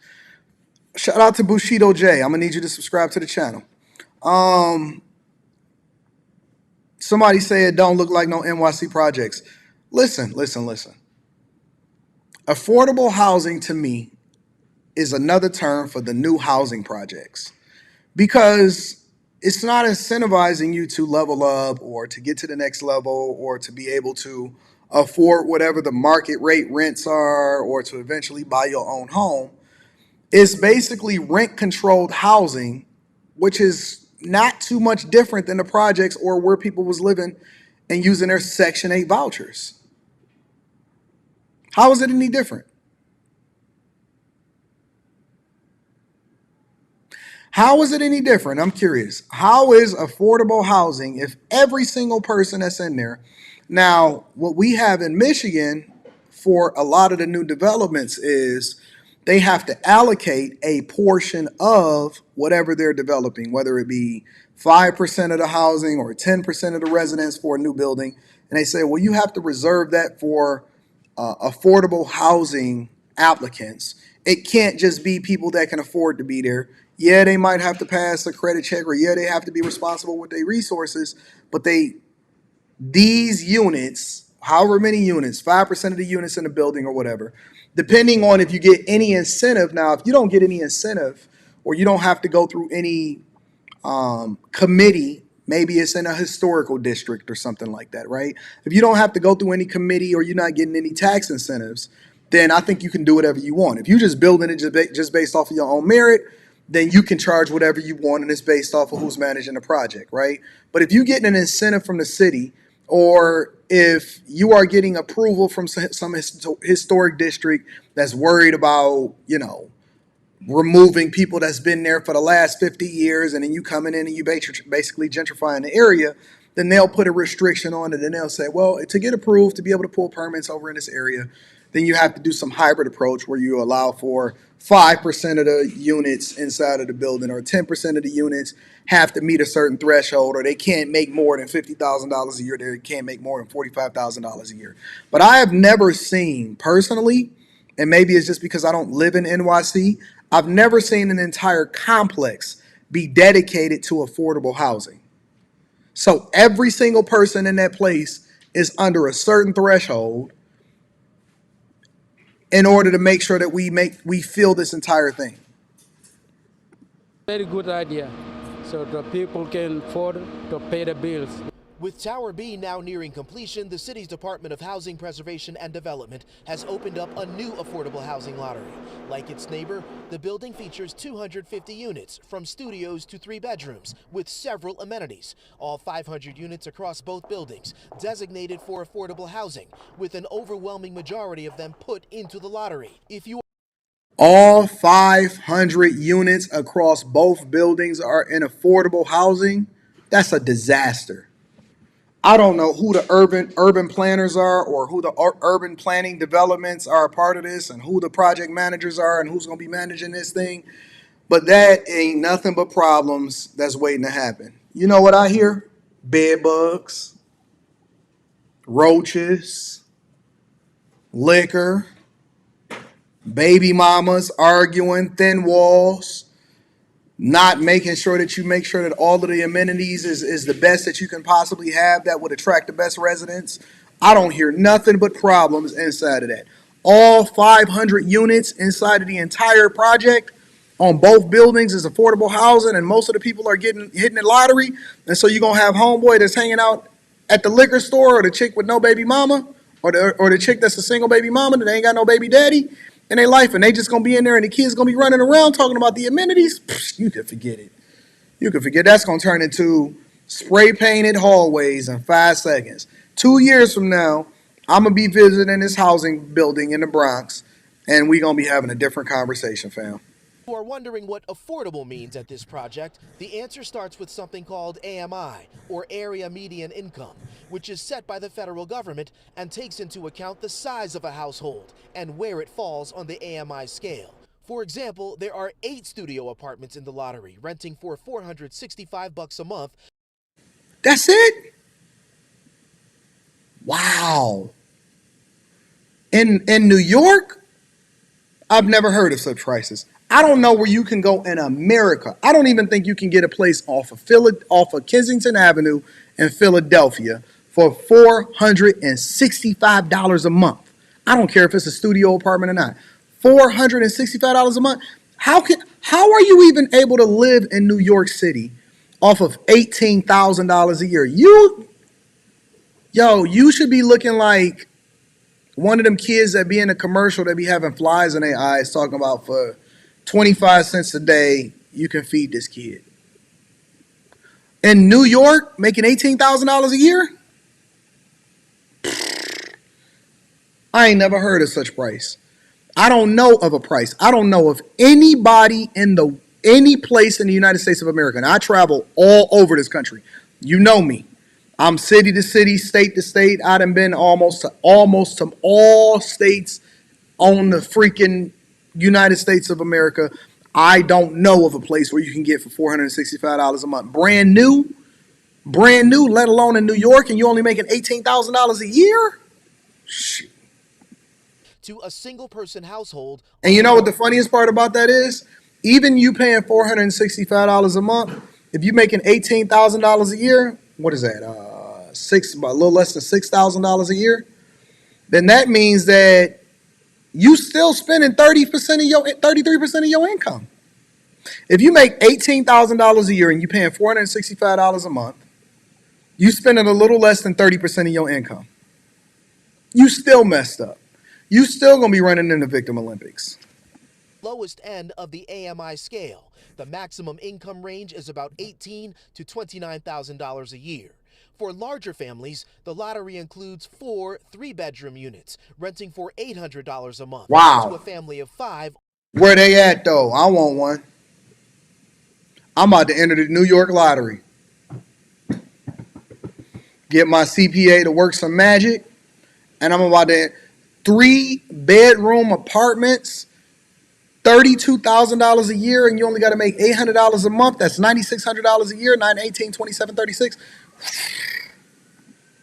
Shout out to Bushido J. I'm gonna need you to subscribe to the channel. Somebody say it don't look like no NYC projects. Listen. Affordable housing to me is another term for the new housing projects, because it's not incentivizing you to level up or to get to the next level or to be able to afford whatever the market rate rents are or to eventually buy your own home. It's basically rent controlled housing, which is not too much different than the projects or where people was living and using their Section 8 vouchers. How is it any different? How is it any different? I'm curious. How is affordable housing if every single person that's in there? Now, what we have in Michigan for a lot of the new developments is they have to allocate a portion of whatever they're developing, whether it be 5% of the housing or 10% of the residents for a new building. And they say, well, you have to reserve that for affordable housing applicants. It can't just be people that can afford to be there. Yeah, they might have to pass a credit check, or yeah, they have to be responsible with their resources, but these units, however many units, 5% of the units in the building or whatever, depending on if you get any incentive. Now, if you don't get any incentive or you don't have to go through any committee, maybe it's in a historical district or something like that, right? If you don't have to go through any committee or you're not getting any tax incentives, then I think you can do whatever you want. If you're just building it just based off of your own merit, then you can charge whatever you want, and it's based off of who's managing the project, right? But if you get an incentive from the city, or if you are getting approval from some historic district that's worried about, removing people that's been there for the last 50 years, and then you coming in and you basically gentrifying the area, then they'll put a restriction on it, and they'll say, well, to get approved, to be able to pull permits over in this area, then you have to do some hybrid approach where you allow for 5% of the units inside of the building, or 10% of the units have to meet a certain threshold, or they can't make more than $50,000 a year. They can't make more than $45,000 a year. But I have never seen personally, and maybe it's just because I don't live in NYC, I've never seen an entire complex be dedicated to affordable housing. So every single person in that place is under a certain threshold in order to make sure that we fill this entire thing. Very good idea, so the people can afford to pay the bills. With Tower B now nearing completion, the city's Department of Housing Preservation and Development has opened up a new affordable housing lottery. Like its neighbor, the building features 250 units, from studios to 3 bedrooms, with several amenities. All 500 units across both buildings designated for affordable housing, with an overwhelming majority of them put into the lottery. All 500 units across both buildings are in affordable housing. That's a disaster. I don't know who the urban planners are, or who the urban planning developments are a part of this, and who the project managers are, and who's going to be managing this thing. But that ain't nothing but problems that's waiting to happen. You know what I hear? Bed bugs, roaches, liquor, baby mamas arguing, thin walls, not making sure that you make sure that all of the amenities is the best that you can possibly have that would attract the best residents. I don't hear nothing but problems inside of that. All 500 units inside of the entire project on both buildings is affordable housing, and most of the people are hitting the lottery. And so you're gonna have homeboy that's hanging out at the liquor store, or the chick with no baby mama, or the chick that's a single baby mama that ain't got no baby daddy in their life, and they just gonna be in there, and the kids gonna be running around talking about the amenities. Pfft, you could forget it. You could forget. That's gonna turn into spray painted hallways in 5 seconds. 2 years from now, I'm gonna be visiting this housing building in the Bronx, and we gonna be having a different conversation, fam. Who are wondering what affordable means at this project, the answer starts with something called AMI, or Area Median Income, which is set by the federal government and takes into account the size of a household and where it falls on the AMI scale. For example, there are 8 studio apartments in the lottery, renting for $465 a month. That's it? Wow. In New York, I've never heard of such prices. I don't know where you can go in America. I don't even think you can get a place off of Kensington Avenue in Philadelphia for $465 a month. I don't care if it's a studio apartment or not. $465 a month. How are you even able to live in New York City off of $18,000 a year? You should be looking like one of them kids that be in a commercial that be having flies in their eyes talking about for 25 cents a day, you can feed this kid. In New York, making $18,000 a year? I ain't never heard of such price. I don't know of a price. I don't know of anybody in any place in the United States of America. And I travel all over this country. You know me. I'm city to city, state to state. I done been almost to all states on the freaking United States of America. I don't know of a place where you can get for $465 a month. Brand new, let alone in New York, and you only making $18,000 a year? Shit. To a single person household. And you know what the funniest part about that is? Even you paying $465 a month, if you're making $18,000 a year, what is that? A little less than $6,000 a year. Then that means that you still spending 33% of your income. If you make $18,000 a year and you're paying $465 a month, you spending a little less than 30% of your income. You still messed up. You still gonna be running in the Victim Olympics. Lowest end of the AMI scale. The maximum income range is about $18,000 to $29,000 a year. For larger families, the lottery includes 4 3-bedroom units, renting for $800 a month. Wow. To a family of 5. Where they at though? I want one. I'm about to enter the New York lottery. Get my CPA to work some magic, and I'm about to 3-bedroom apartments, $32,000 a year, and you only got to make $800 a month. That's $9,600 a year. 9, 18, 27, 36.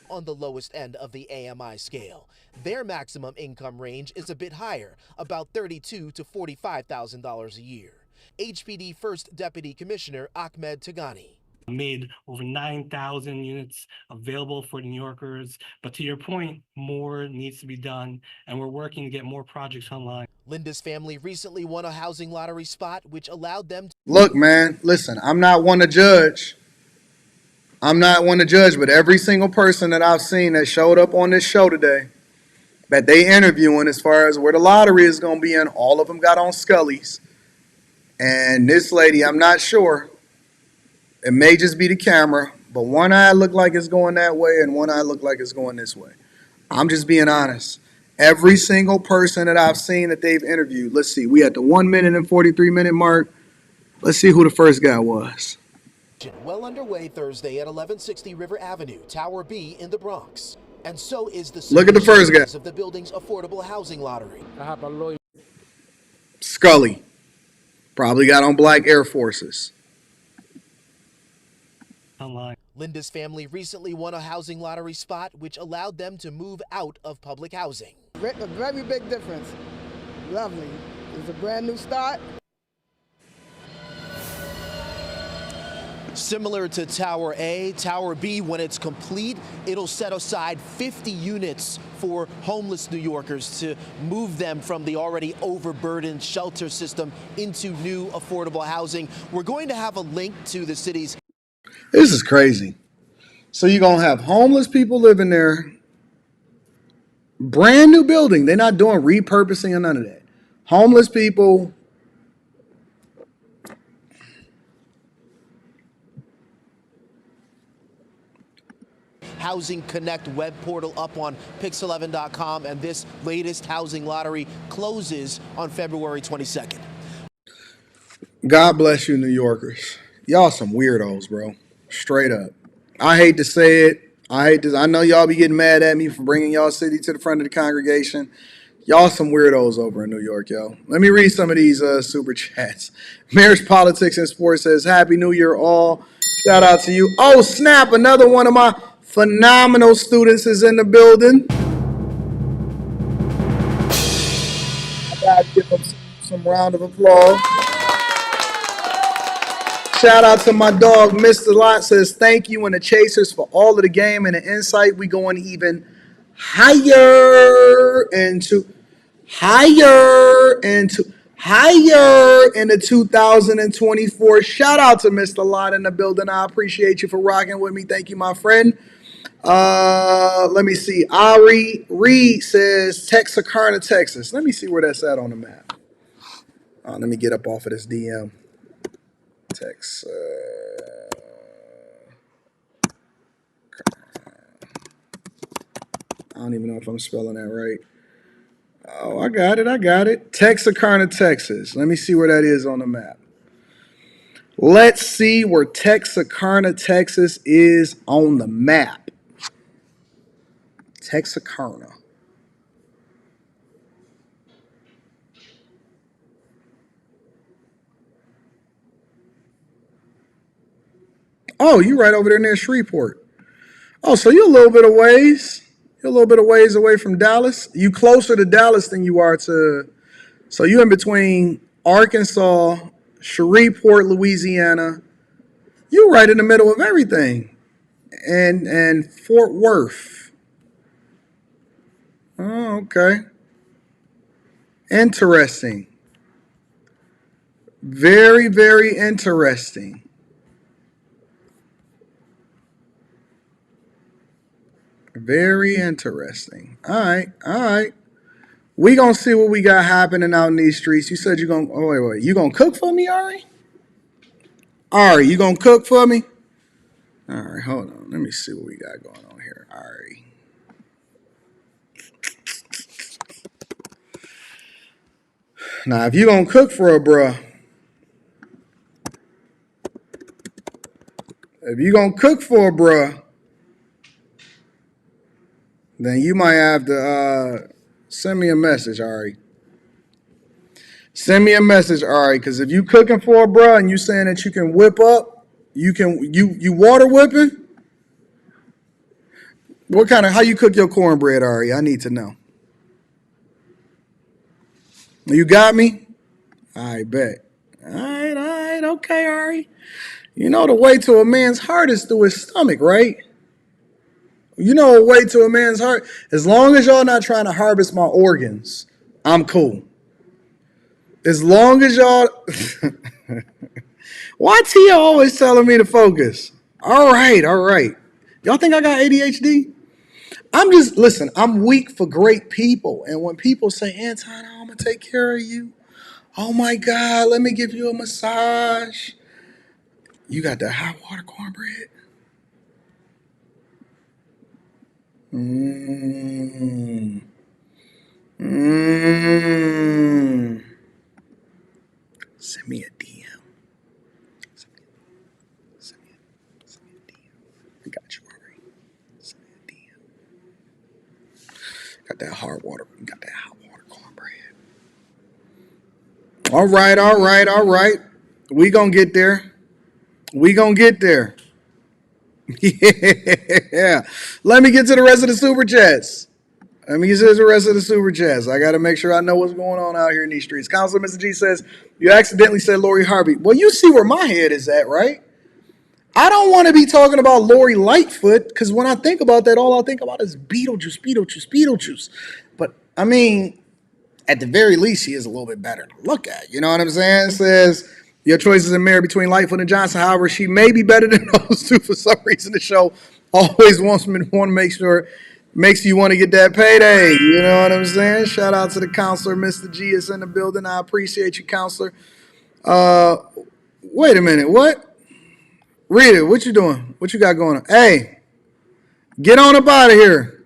On the lowest end of the AMI scale. Their maximum income range is a bit higher, about $32,000 to $45,000 a year. HPD First Deputy Commissioner Ahmed Tagani. Made over 9,000 units available for New Yorkers. But to your point, more needs to be done, and we're working to get more projects online. Linda's family recently won a housing lottery spot, which allowed them to... Look, man, listen, I'm not one to judge. But every single person that I've seen that showed up on this show today, that they interviewing as far as where the lottery is going to be in, all of them got on Scullies. And this lady, I'm not sure. It may just be the camera, but one eye look like it's going that way and one eye look like it's going this way. I'm just being honest. Every single person that I've seen that they've interviewed, let's see, we at the 1 minute and 43 minute mark. Let's see who the first guy was. Well underway Thursday at 1160 River Avenue, Tower B in the Bronx. And so is the Look at the first guy. Of the building's affordable housing lottery. I have a lawyer. Scully. Probably got on black Air Forces. Online. Linda's family recently won a housing lottery spot, which allowed them to move out of public housing. A very big difference. Lovely. It's a brand new start. Similar to Tower A, Tower B, when it's complete, it'll set aside 50 units for homeless New Yorkers to move them from the already overburdened shelter system into new affordable housing. We're going to have a link to the city's. This is crazy. So you're going to have homeless people living there. Brand new building. They're not doing repurposing or none of that. Homeless people. Housing Connect web portal up on pix11.com, and this latest housing lottery closes on February 22nd. God bless you, New Yorkers. Y'all some weirdos, bro. Straight up. I hate to say it. I know y'all be getting mad at me for bringing y'all city to the front of the congregation. Y'all some weirdos over in New York, yo. Let me read some of these super chats. Marriage, Politics, and Sports says, Happy New Year, all. Shout out to you. Oh, snap. Another one of my phenomenal students is in the building. I gotta give them some round of applause. Shout out to my dog, Mr. Lot says, thank you and the Chasers for all of the game and the insight. We going even higher into 2024. Shout out to Mr. Lot in the building. I appreciate you for rocking with me. Thank you, my friend. Let me see. Ari Reed says Texarkana, Texas. Let me see where that's at on the map. Let me get up off of this DM. Texas. I don't even know if I'm spelling that right. Oh, I got it. Texarkana, Texas. Let me see where that is on the map. Let's see where Texarkana, Texas is on the map. Texarkana. Oh, you're right over there near Shreveport. Oh, so you're a little bit of ways. You're a little bit of ways away from Dallas. You closer to Dallas than you are to. So you're in between Arkansas, Shreveport, Louisiana. You're right in the middle of everything. And Fort Worth. Oh, okay. Interesting. Very, very interesting. Very interesting. All right. We gonna see what we got happening out in these streets. You said you're gonna. Oh wait. You gonna cook for me, Ari? Ari, you gonna cook for me? All right, hold on. Let me see what we got going on here, Ari. Now, if you gonna cook for a bruh, then you might have to send me a message, Ari. Send me a message, Ari, because if you cooking for a bruh and you saying that you can whip up, you water whipping? How you cook your cornbread, Ari? I need to know. You got me? I bet. All right, okay, Ari. You know the way to a man's heart is through his stomach, right? You know a way to a man's heart. As long as y'all not trying to harvest my organs, I'm cool. As long as y'all... Why Tia always telling me to focus? All right. Y'all think I got ADHD? Listen, I'm weak for great people. And when people say, Anton, I'm going to take care of you. Oh my God, let me give you a massage. You got that hot water cornbread? Send me a DM. Send me a DM. I got you already. Send me a DM. Got that hot water cornbread. All right. We gonna get there. Yeah. Let me get to the rest of the super chats. I got to make sure I know what's going on out here in these streets. Counselor Mr. G says, you accidentally said Lori Harvey. Well, you see where my head is at, right? I don't want to be talking about Lori Lightfoot, because when I think about that, all I think about is Beetlejuice. But I mean, at the very least, she is a little bit better to look at. You know what I'm saying? It says your choices in married between Lightfoot and Johnson. However, she may be better than those two. For some reason, the show always wants me to want to make sure, makes you want to get that payday. You know what I'm saying? Shout out to the counselor, Mr. G is in the building. I appreciate you, counselor. Wait a minute. What? Rita, what you doing? What you got going on? Hey, get on up out of here.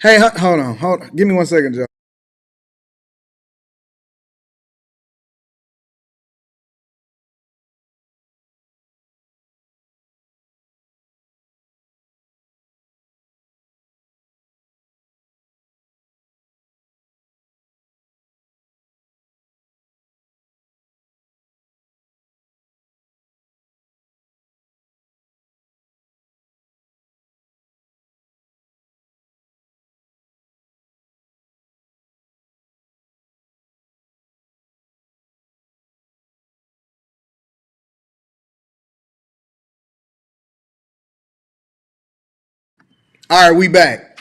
Hey, hold on. Give me 1 second, Joe. All right, we back.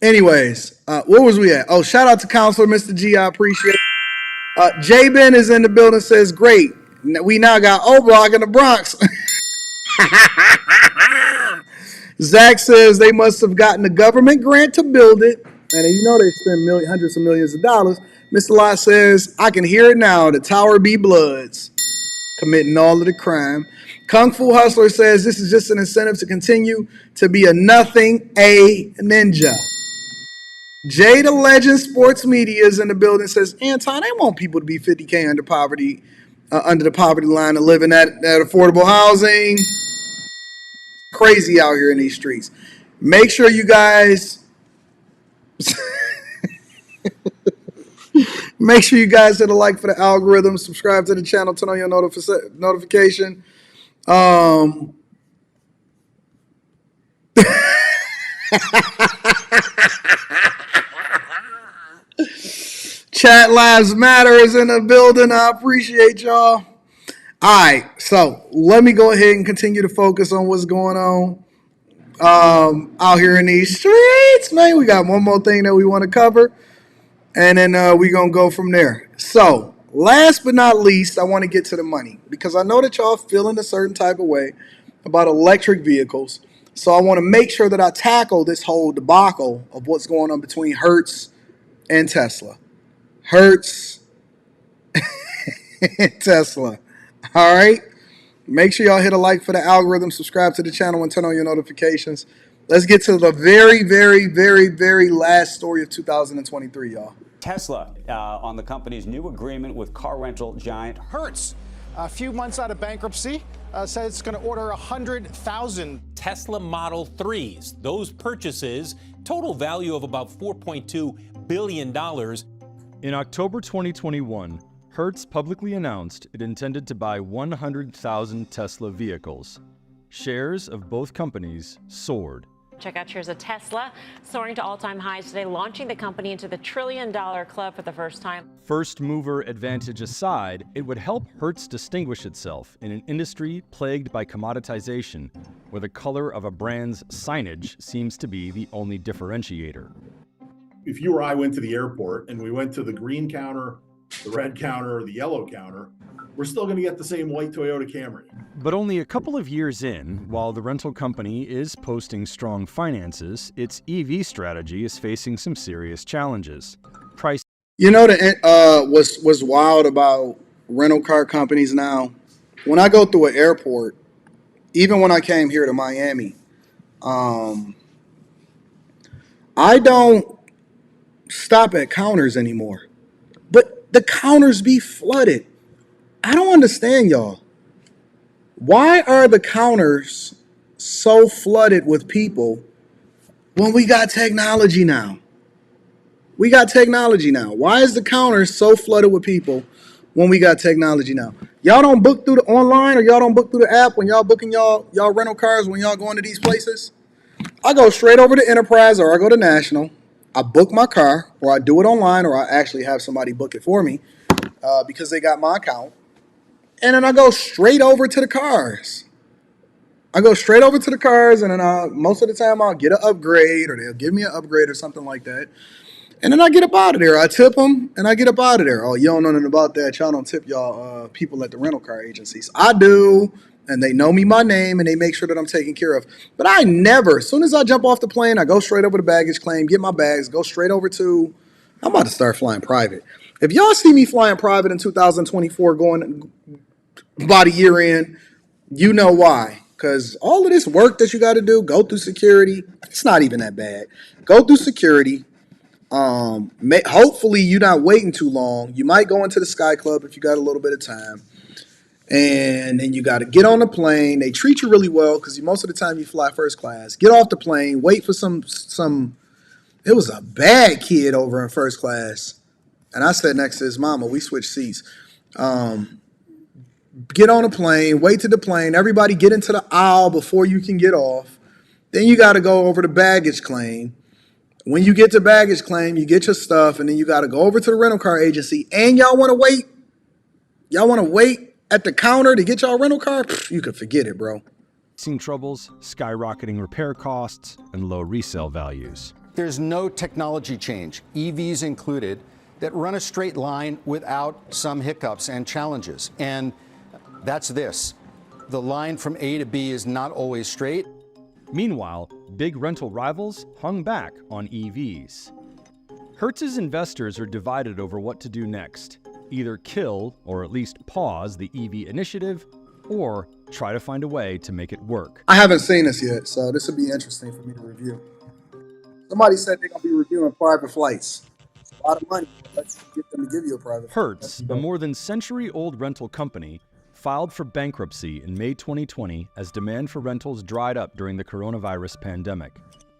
Anyways, where was we at? Oh, shout out to Counselor Mr. G. I appreciate it. J Ben is in the building, says, great. We now got O-Block in the Bronx. Zach says they must have gotten a government grant to build it. And you know they spend hundreds of millions of dollars. Mr. Lott says, I can hear it now. The Tower B Bloods committing all of the crime. Kung Fu Hustler says this is just an incentive to continue to be a nothing a ninja. Jay the Legend Sports Media is in the building, says, Anton, I want people to be 50K under the poverty line and living at affordable housing. Crazy out here in these streets. Make sure you guys make sure you guys hit a like for the algorithm, subscribe to the channel, turn on your notification. Chat Lives Matter is in the building. I appreciate y'all. All right, so let me go ahead and continue to focus on what's going on out here in these streets, man. We got one more thing that we want to cover, and then we're going to go from there. So last but not least, I want to get to the money, because I know that y'all feeling a certain type of way about electric vehicles. So I want to make sure that I tackle this whole debacle of what's going on between Hertz and Tesla. Hertz and Tesla. All right. Make sure y'all hit a like for the algorithm, subscribe to the channel, and turn on your notifications. Let's get to the very, very, very, very last story of 2023, y'all. Tesla on the company's new agreement with car rental giant Hertz. A few months out of bankruptcy, said it's going to order 100,000 Tesla Model 3s. Those purchases, total value of about $4.2 billion. In October 2021, Hertz publicly announced it intended to buy 100,000 Tesla vehicles. Shares of both companies soared. Check out shares of Tesla soaring to all-time highs today, launching the company into the trillion-dollar club for the first time. First mover advantage aside, it would help Hertz distinguish itself in an industry plagued by commoditization, where the color of a brand's signage seems to be the only differentiator. If you or I went to the airport and we went to the green counter, the red counter, or the yellow counter, we're still going to get the same white Toyota Camry. But only a couple of years in, while the rental company is posting strong finances, its EV strategy is facing some serious challenges. Price. You know, what's wild about rental car companies now, when I go through an airport, even when I came here to Miami, I don't stop at counters anymore. But the counters be flooded. I don't understand, y'all. Why are the counters so flooded with people when we got technology now? Why is the counter so flooded with people when we got technology now? Y'all don't book through the online, or y'all don't book through the app when y'all booking y'all rental cars when y'all going to these places? I go straight over to Enterprise, or I go to National, I book my car, or I do it online, or I actually have somebody book it for me because they got my account. And then I go straight over to the cars. And then most of the time I'll get an upgrade, or they'll give me an upgrade or something like that. And then I get up out of there. I tip them, and I get up out of there. Oh, you don't know nothing about that. Y'all don't tip y'all people at the rental car agencies. I do, and they know me by name, and they make sure that I'm taken care of. But I never, as soon as I jump off the plane, I go straight over to baggage claim, get my bags, go straight over to, I'm about to start flying private. If y'all see me flying private in 2024 going about a year in, you know why. Because all of this work that you got to do, go through security, it's not even that bad. Go through security. Hopefully you're not waiting too long. You might go into the Sky Club if you got a little bit of time. And then you got to get on the plane. They treat you really well because most of the time you fly first class. Get off the plane, wait for some. It was a bad kid over in first class. And I sat next to his mama. We switched seats. Get on a plane, wait to the plane. Everybody get into the aisle before you can get off. Then you got to go over to baggage claim. When you get to baggage claim, you get your stuff, and then you got to go over to the rental car agency. And y'all want to wait? Y'all want to wait at the counter to get y'all rental car? You could forget it, bro. Seeing troubles, skyrocketing repair costs, and low resale values. There's no technology change, EVs included, that run a straight line without some hiccups and challenges. And that's this. The line from A to B is not always straight. Meanwhile, big rental rivals hung back on EVs. Hertz's investors are divided over what to do next. Either kill or at least pause the EV initiative, or try to find a way to make it work. I haven't seen this yet, so this would be interesting for me to review. Somebody said they're going to be reviewing private flights. It's a lot of money. Let's get them to give you a private flight. Hertz, a more than century-old rental company, filed for bankruptcy in May 2020 as demand for rentals dried up during the coronavirus pandemic.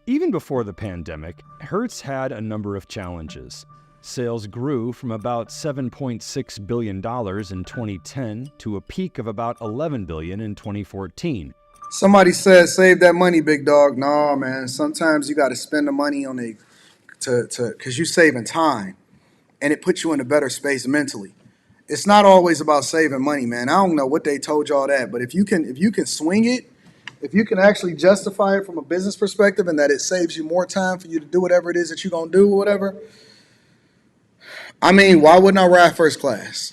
Even before the pandemic, Hertz had a number of challenges. Sales grew from about $7.6 billion in 2010 to a peak of about $11 billion in 2014. Somebody said, save that money, big dog. No, man. Sometimes you got to spend the money on because you're saving time, and it puts you in a better space mentally. It's not always about saving money, man. I don't know what they told y'all that, but if you can swing it, if you can actually justify it from a business perspective and that it saves you more time for you to do whatever it is that you're going to do or whatever, I mean, why wouldn't I ride first class?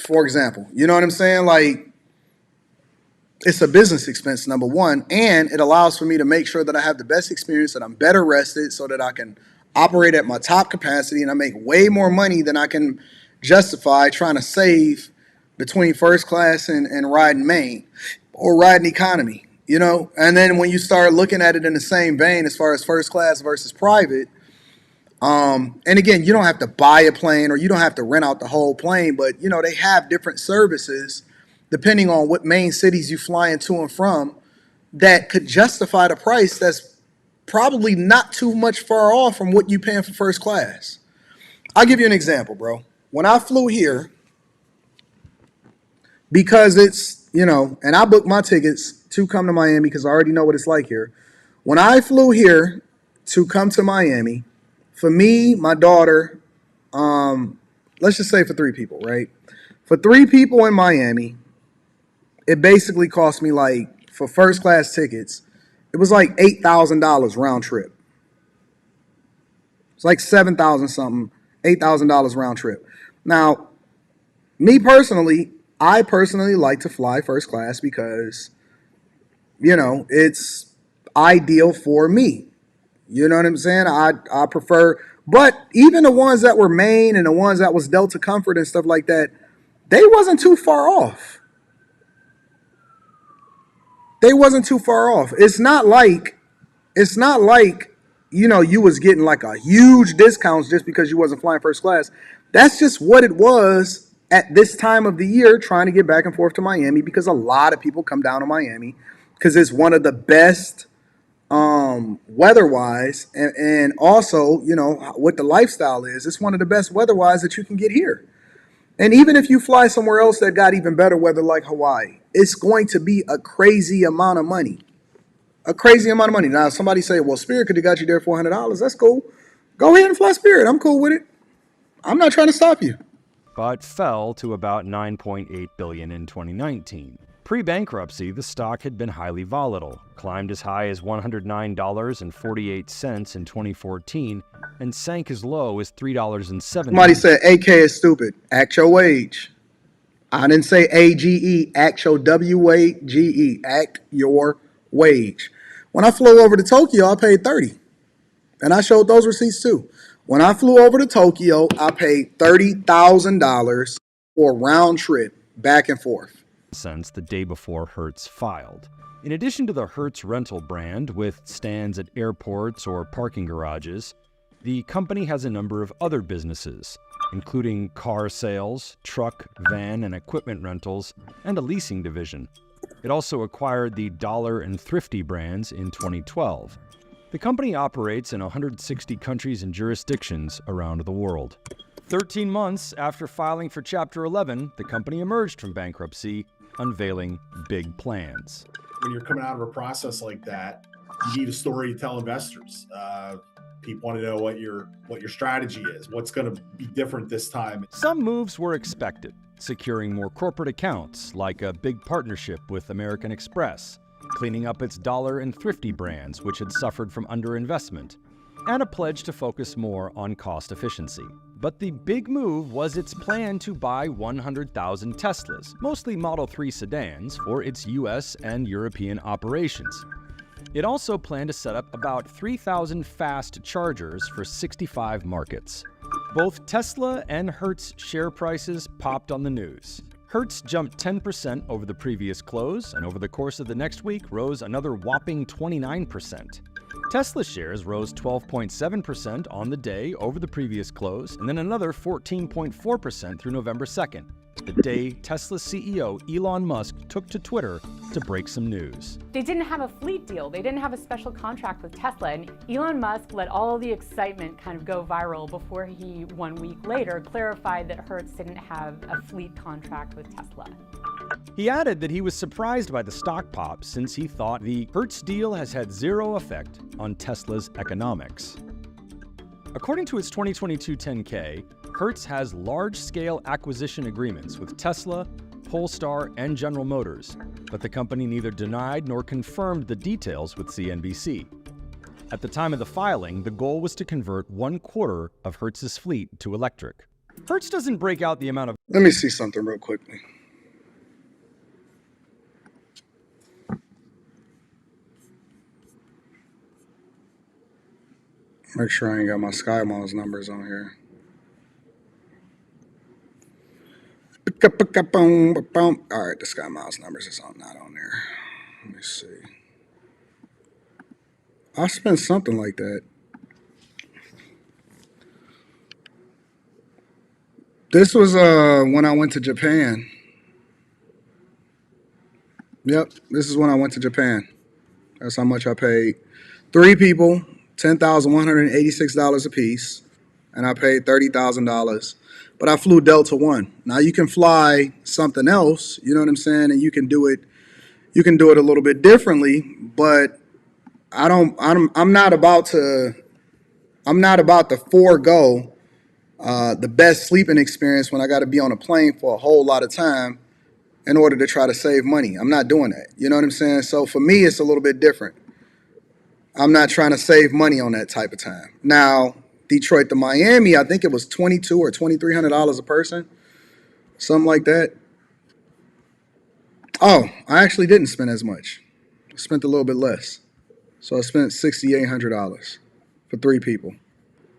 For example, you know what I'm saying? Like, it's a business expense, number one, and it allows for me to make sure that I have the best experience, that I'm better rested so that I can operate at my top capacity and I make way more money than I can justify trying to save between first class and riding main or riding economy, you know? And then when you start looking at it in the same vein as far as first class versus private, and again, you don't have to buy a plane or you don't have to rent out the whole plane, but you know, they have different services depending on what main cities you fly into and from that could justify the price that's probably not too much far off from what you paying for first class. I'll give you an example, bro. When I flew here, because it's, you know, and I booked my tickets to come to Miami because I already know what it's like here. When I flew here to come to Miami, for me, my daughter, let's just say for 3 people, right? For 3 people in Miami, it basically cost me like, for first class tickets, it was like $8,000 round trip. It's like $7,000 something, $8,000 round trip. Now, me personally, I personally like to fly first class because, you know, it's ideal for me. You know what I'm saying? I prefer, but even the ones that were main and the ones that was Delta Comfort and stuff like that, they wasn't too far off. They wasn't too far off. It's not like, you know, you was getting like a huge discounts just because you wasn't flying first class. That's just what it was at this time of the year, trying to get back and forth to Miami, because a lot of people come down to Miami because it's one of the best weather-wise, and also, you know, what the lifestyle is. It's one of the best weather-wise that you can get here. And even if you fly somewhere else that got even better weather like Hawaii, it's going to be a crazy amount of money. a crazy amount of money. Now, somebody say, well, Spirit could have got you there for $100. That's cool. Go ahead and fly Spirit. I'm cool with it. I'm not trying to stop you. But fell to about $9.8 billion in 2019. Pre-bankruptcy, the stock had been highly volatile, climbed as high as $109.48 in 2014, and sank as low as $3.70. Somebody said AK is stupid. Act your wage. I didn't say AGE. Act your WAGE. Act your wage. When I flew over to Tokyo, I paid $30. And I showed those receipts too. When I flew over to Tokyo, I paid $30,000 for a round trip back and forth. Since the day before Hertz filed. In addition to the Hertz rental brand with stands at airports or parking garages, the company has a number of other businesses, including car sales, truck, van, and equipment rentals, and a leasing division. It also acquired the Dollar and Thrifty brands in 2012. The company operates in 160 countries and jurisdictions around the world. 13 months after filing for Chapter 11, the company emerged from bankruptcy, unveiling big plans. When you're coming out of a process like that, you need a story to tell investors. People want to know what your strategy is, what's going to be different this time. Some moves were expected, securing more corporate accounts, like a big partnership with American Express, cleaning up its Dollar and Thrifty brands, which had suffered from underinvestment, and a pledge to focus more on cost efficiency. But the big move was its plan to buy 100,000 Teslas, mostly Model 3 sedans, for its US and European operations. It also planned to set up about 3,000 fast chargers for 65 markets. Both Tesla and Hertz share prices popped on the news. Hertz jumped 10% over the previous close, and over the course of the next week rose another whopping 29%. Tesla shares rose 12.7% on the day over the previous close, and then another 14.4% through November 2nd, the day Tesla CEO Elon Musk took to Twitter to break some news. They didn't have a fleet deal. They didn't have a special contract with Tesla. And Elon Musk let all the excitement kind of go viral before he, 1 week later, clarified that Hertz didn't have a fleet contract with Tesla. He added that he was surprised by the stock pop since he thought the Hertz deal has had zero effect on Tesla's economics. According to its 2022 10K, Hertz has large-scale acquisition agreements with Tesla, Polestar, and General Motors, but the company neither denied nor confirmed the details with CNBC. At the time of the filing, the goal was to convert 1/4 of Hertz's fleet to electric. Hertz doesn't break out the amount of... Let me see something real quickly. Make sure I ain't got my Sky Miles numbers on here. All right, the Sky Miles numbers is not on there. Let me see. I spent something like that. This was when I went to Japan. Yep, this is when I went to Japan. That's how much I paid. 3 people, $10,186 a piece, and I paid $30,000. But I flew Delta One. Now you can fly something else, you know what I'm saying, and you can do it a little bit differently. But I'm not about to forego the best sleeping experience when I got to be on a plane for a whole lot of time in order to try to save money. I'm not doing that. You know what I'm saying? So for me, it's a little bit different. I'm not trying to save money on that type of time. Now, Detroit to Miami, I think it was $2,200 or $2,300 a person, something like that. Oh, I actually didn't spend as much. I spent a little bit less. So I spent $6,800 for 3 people.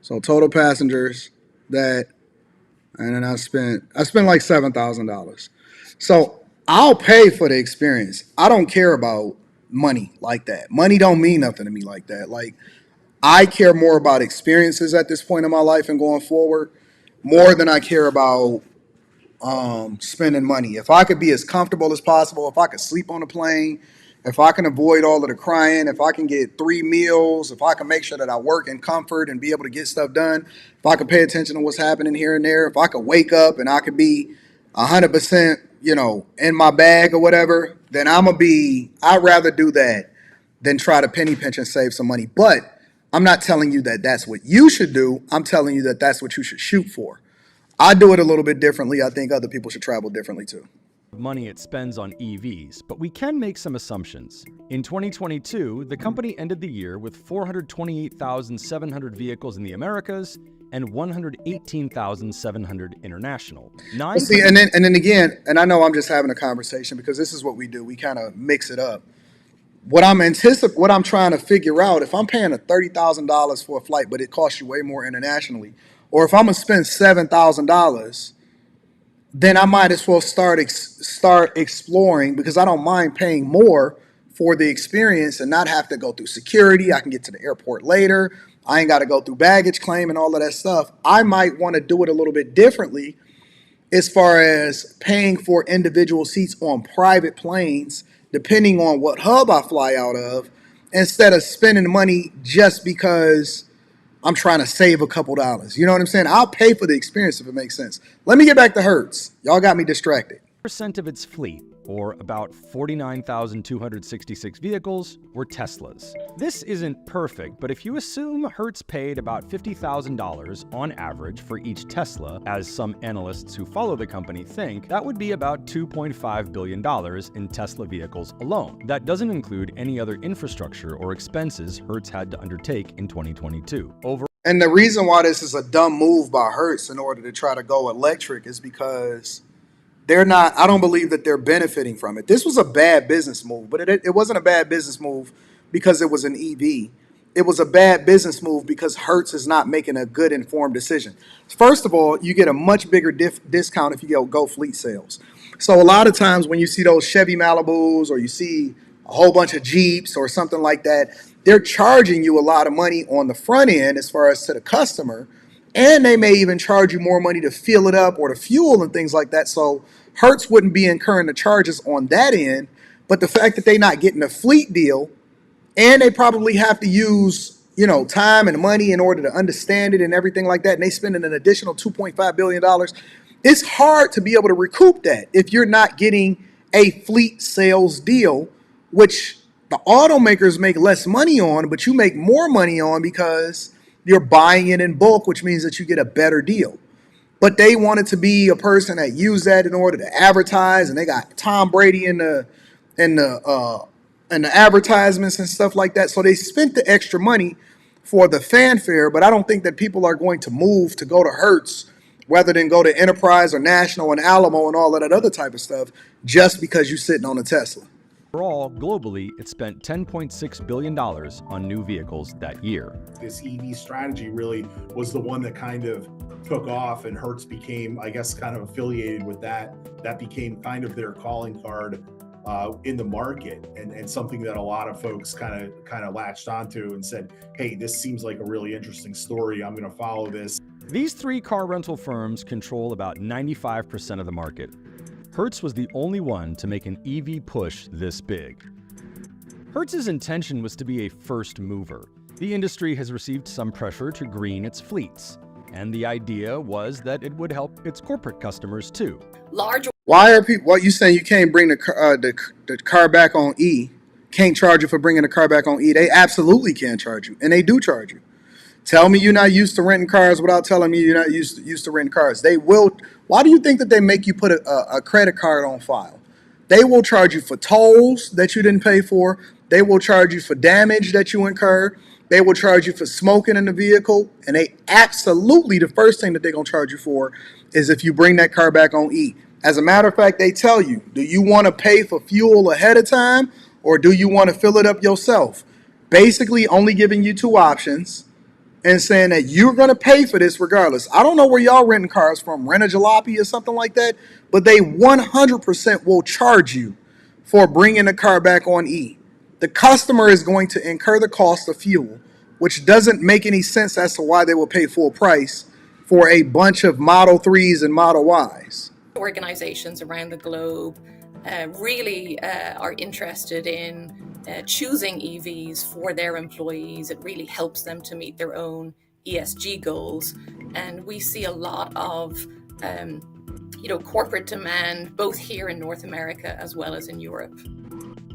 So total passengers and then I spent like $7,000. So I'll pay for the experience. I don't care about money like that. Money don't mean nothing to me like that. Like, I care more about experiences at this point in my life and going forward more than I care about spending money. If I could be as comfortable as possible, if I could sleep on a plane, if I can avoid all of the crying, if I can get 3 meals, if I can make sure that I work in comfort and be able to get stuff done, if I could pay attention to what's happening here and there, if I could wake up and I could be 100%, in my bag or whatever, then I'd rather do that than try to penny pinch and save some money. But I'm not telling you that that's what you should do. I'm telling you that that's what you should shoot for. I do it a little bit differently. I think other people should travel differently too. Money it spends on EVs, but we can make some assumptions. In 2022, the company ended the year with 428,700 vehicles in the Americas and 118,700 international. See, and then again, and I know I'm just having a conversation because this is what we do. We kind of mix it up. What I'm trying to figure out, if I'm paying $30,000 for a flight, but it costs you way more internationally, or if I'm gonna spend $7,000, then I might as well start exploring, because I don't mind paying more for the experience and not have to go through security. I can get to the airport later. I ain't got to go through baggage claim and all of that stuff. I might want to do it a little bit differently as far as paying for individual seats on private planes, depending on what hub I fly out of, instead of spending money just because I'm trying to save a couple dollars. You know what I'm saying? I'll pay for the experience if it makes sense. Let me get back to Hertz. Y'all got me distracted. Percent of its fleet, or about 49,266 vehicles, were Teslas. This isn't perfect, but if you assume Hertz paid about $50,000 on average for each Tesla, as some analysts who follow the company think, that would be about $2.5 billion in Tesla vehicles alone. That doesn't include any other infrastructure or expenses Hertz had to undertake in 2022. And the reason why this is a dumb move by Hertz in order to try to go electric is because I don't believe that they're benefiting from it. This was a bad business move, but it wasn't a bad business move because it was an EV. It was a bad business move because Hertz is not making a good informed decision. First of all, you get a much bigger discount if you go fleet sales. So a lot of times when you see those Chevy Malibus or you see a whole bunch of Jeeps or something like that, they're charging you a lot of money on the front end as far as to the customer. And they may even charge you more money to fill it up or to fuel and things like that. So Hertz wouldn't be incurring the charges on that end. But the fact that they're not getting a fleet deal, and they probably have to use, time and money in order to understand it and everything like that, and they spending an additional $2.5 billion, it's hard to be able to recoup that if you're not getting a fleet sales deal, which the automakers make less money on, but you make more money on because you're buying it in bulk, which means that you get a better deal. But they wanted to be a person that used that in order to advertise, and they got Tom Brady in the advertisements and stuff like that. So they spent the extra money for the fanfare, but I don't think that people are going to move to go to Hertz rather than go to Enterprise or National and Alamo and all of that other type of stuff just because you're sitting on a Tesla. Overall, globally, it spent $10.6 billion on new vehicles that year. This EV strategy really was the one that kind of took off, and Hertz became, I guess, kind of affiliated with that. That became kind of their calling card in the market, and something that a lot of folks kind of latched onto and said, hey, this seems like a really interesting story. I'm going to follow this. These three car rental firms control about 95% of the market. Hertz was the only one to make an EV push this big. Hertz's intention was to be a first mover. The industry has received some pressure to green its fleets, and the idea was that it would help its corporate customers too. Why are people? What you saying? You can't bring the car back on E? Can't charge you for bringing the car back on E? They absolutely can charge you, and they do charge you. Tell me you're not used to renting cars without telling me you're not used to renting cars. They will. Why do you think that they make you put a credit card on file? They will charge you for tolls that you didn't pay for. They will charge you for damage that you incurred. They will charge you for smoking in the vehicle. And they absolutely, the first thing that they're going to charge you for is if you bring that car back on E. As a matter of fact, they tell you, do you want to pay for fuel ahead of time or do you want to fill it up yourself? Basically only giving you two options and saying that you're going to pay for this regardless. I don't know where y'all renting cars from, Rent-A-Jalopy or something like that, but they 100% will charge you for bringing the car back on E. The customer is going to incur the cost of fuel, which doesn't make any sense as to why they will pay full price for a bunch of Model 3s and Model Ys. Organizations around the globe really are interested in choosing EVs for their employees. It really helps them to meet their own ESG goals. And we see a lot of corporate demand, both here in North America as well as in Europe.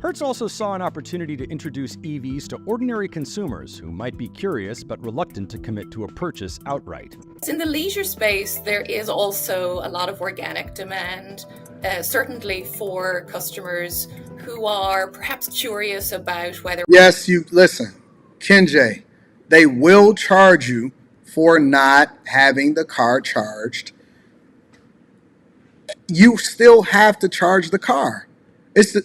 Hertz also saw an opportunity to introduce EVs to ordinary consumers who might be curious but reluctant to commit to a purchase outright. In the leisure space, there is also a lot of organic demand, certainly for customers who are perhaps curious about whether... Yes, you listen, Kenjay, they will charge you for not having the car charged. You still have to charge the car.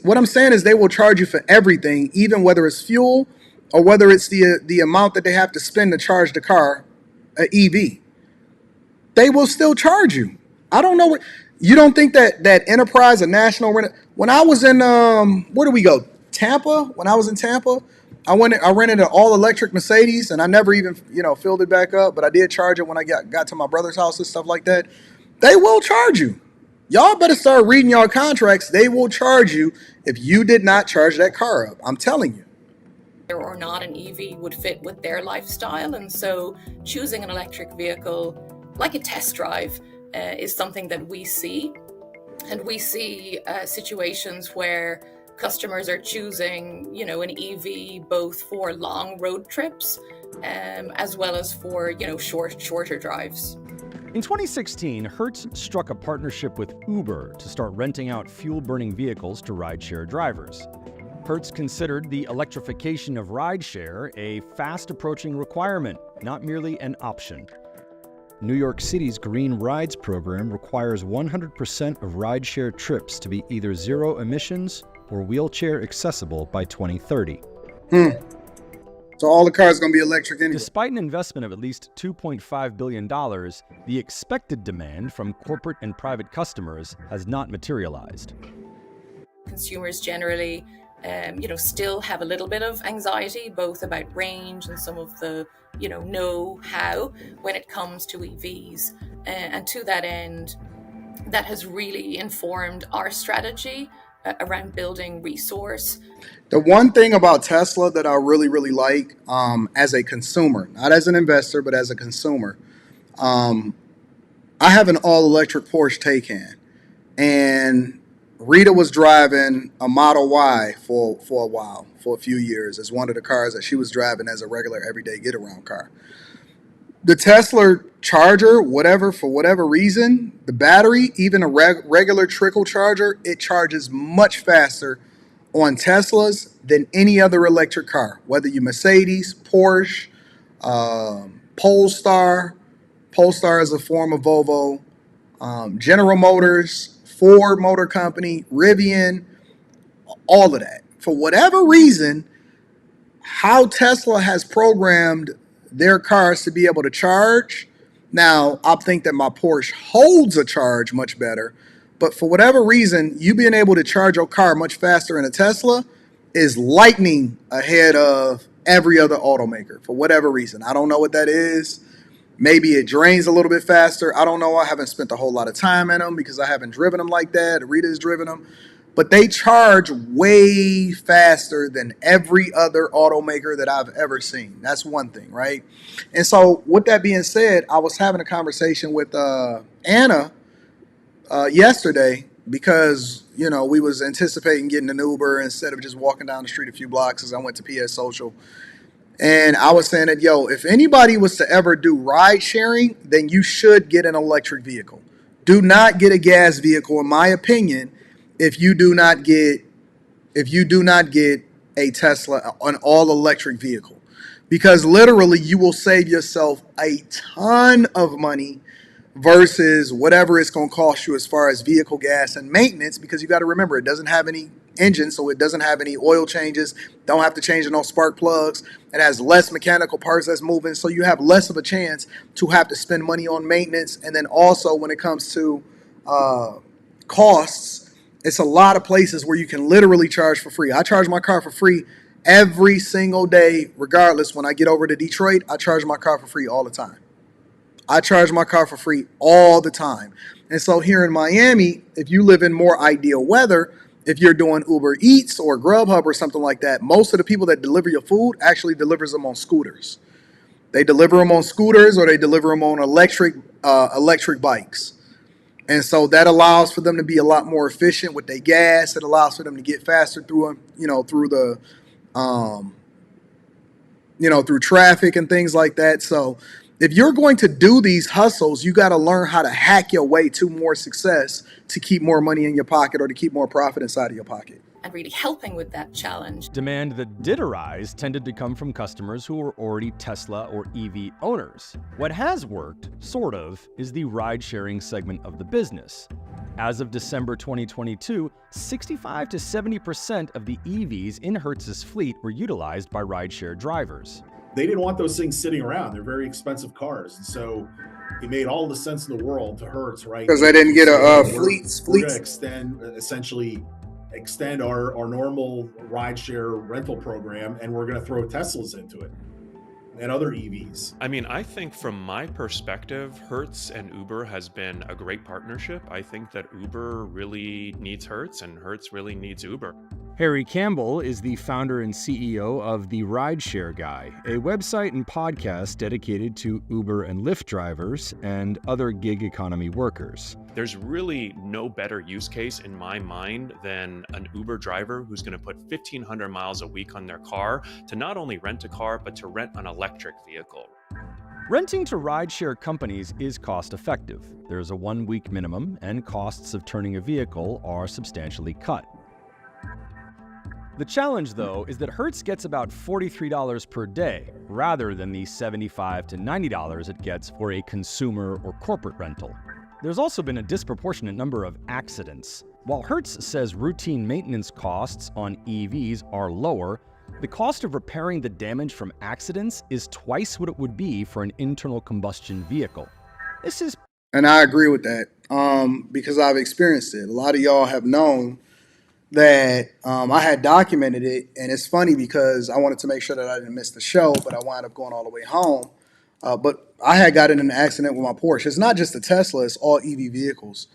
What I'm saying is they will charge you for everything, even whether it's fuel or whether it's the amount that they have to spend to charge the car, an EV. They will still charge you. I don't know what you don't think that enterprise, a national rent. When I was in where do we go? Tampa. When I was in Tampa, I rented an all electric Mercedes, and I never even filled it back up, but I did charge it when I got to my brother's house and stuff like that. They will charge you. Y'all better start reading your contracts. They will charge you if you did not charge that car up. I'm telling you. Or not an EV would fit with their lifestyle, and so choosing an electric vehicle like a test drive is something that we see. And we see situations where customers are choosing, an EV both for long road trips as well as for, shorter drives. In 2016, Hertz struck a partnership with Uber to start renting out fuel-burning vehicles to rideshare drivers. Hertz considered the electrification of rideshare a fast-approaching requirement, not merely an option. New York City's Green Rides program requires 100% of rideshare trips to be either zero emissions or wheelchair accessible by 2030. So all the cars are going to be electric anyway. Despite an investment of at least $2.5 billion, the expected demand from corporate and private customers has not materialized. Consumers generally, still have a little bit of anxiety, both about range and some of the, know-how when it comes to EVs. And to that end, that has really informed our strategy around building resource. The one thing about Tesla that I really, really like as a consumer, not as an investor, but as a consumer, I have an all-electric Porsche Taycan, and Rita was driving a Model Y for a while, for a few years, as one of the cars that she was driving as a regular everyday get-around car. The Tesla charger, for whatever reason, the battery, even a regular trickle charger, it charges much faster on Teslas than any other electric car, whether you're Mercedes, Porsche, Polestar. Polestar is a form of Volvo, General Motors, Ford Motor Company, Rivian, all of that. For whatever reason, how Tesla has programmed their cars to be able to charge. Now, I think that my Porsche holds a charge much better, but for whatever reason, you being able to charge your car much faster in a Tesla is lightning ahead of every other automaker for whatever reason. I don't know what that is. Maybe it drains a little bit faster. I don't know. I haven't spent a whole lot of time in them because I haven't driven them like that. Rita's driven them. But they charge way faster than every other automaker that I've ever seen. That's one thing, right? And so with that being said, I was having a conversation with Anna yesterday because, we was anticipating getting an Uber instead of just walking down the street a few blocks as I went to PS Social. And I was saying that, if anybody was to ever do ride sharing, then you should get an electric vehicle. Do not get a gas vehicle, in my opinion, if you do not get a Tesla, an all electric vehicle, because literally you will save yourself a ton of money versus whatever it's going to cost you as far as vehicle gas and maintenance, because you got to remember it doesn't have any engine, so it doesn't have any oil changes, don't have to change no spark plugs, it has less mechanical parts that's moving, so you have less of a chance to have to spend money on maintenance. And then also when it comes to costs, it's a lot of places where you can literally charge for free. I charge my car for free every single day, regardless. When I get over to Detroit, I charge my car for free all the time. I charge my car for free all the time. And so here in Miami, if you live in more ideal weather, if you're doing Uber Eats or Grubhub or something like that, most of the people that deliver your food actually delivers them on scooters. They deliver them on scooters or they deliver them on electric bikes. And so that allows for them to be a lot more efficient with their gas. It allows for them to get faster through, through the, through traffic and things like that. So if you're going to do these hustles, you got to learn how to hack your way to more success to keep more money in your pocket or to keep more profit inside of your pocket. And really helping with that challenge. Demand that did arise tended to come from customers who were already Tesla or EV owners. What has worked, sort of, is the ride-sharing segment of the business. As of December 2022, 65 to 70% of the EVs in Hertz's fleet were utilized by rideshare drivers. They didn't want those things sitting around. They're very expensive cars. And so it made all the sense in the world to Hertz, right? Because they didn't get a fleet. We're going to extend our normal rideshare rental program, and we're going to throw Teslas into it and other EVs. I mean, I think from my perspective, Hertz and Uber has been a great partnership. I think that Uber really needs Hertz and Hertz really needs Uber. Harry Campbell is the founder and CEO of The Rideshare Guy, a website and podcast dedicated to Uber and Lyft drivers and other gig economy workers. There's really no better use case in my mind than an Uber driver who's going to put 1,500 miles a week on their car to not only rent a car, but to rent an electric vehicle. Renting to rideshare companies is cost-effective. There's a 1-week minimum, and costs of turning a vehicle are substantially cut. The challenge, though, is that Hertz gets about $43 per day, rather than the $75 to $90 it gets for a consumer or corporate rental. There's also been a disproportionate number of accidents. While Hertz says routine maintenance costs on EVs are lower, the cost of repairing the damage from accidents is twice what it would be for an internal combustion vehicle. And I agree with that because I've experienced it. A lot of y'all have known that I had documented it, and it's funny because I wanted to make sure that I didn't miss the show, but I wound up going all the way home. But I had gotten in an accident with my Porsche. It's not just a Tesla, it's all EV vehicles.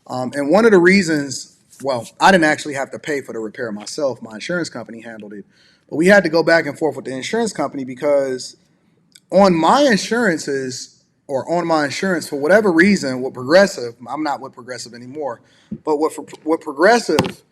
And one of the reasons, well, I didn't actually have to pay for the repair myself. My insurance company handled it. But we had to go back and forth with the insurance company because on my insurance, for whatever reason, with Progressive, I'm not with Progressive anymore, but with Progressive,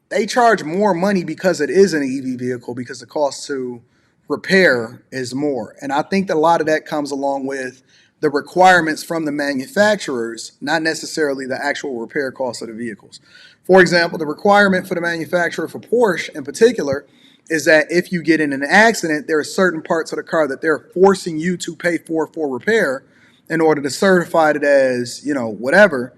they charge more money because it is an EV vehicle because the cost to repair is more. And I think that a lot of that comes along with the requirements from the manufacturers, not necessarily the actual repair cost of the vehicles. For example, the requirement for the manufacturer for Porsche in particular is that if you get in an accident, there are certain parts of the car that they're forcing you to pay for repair in order to certify it as, whatever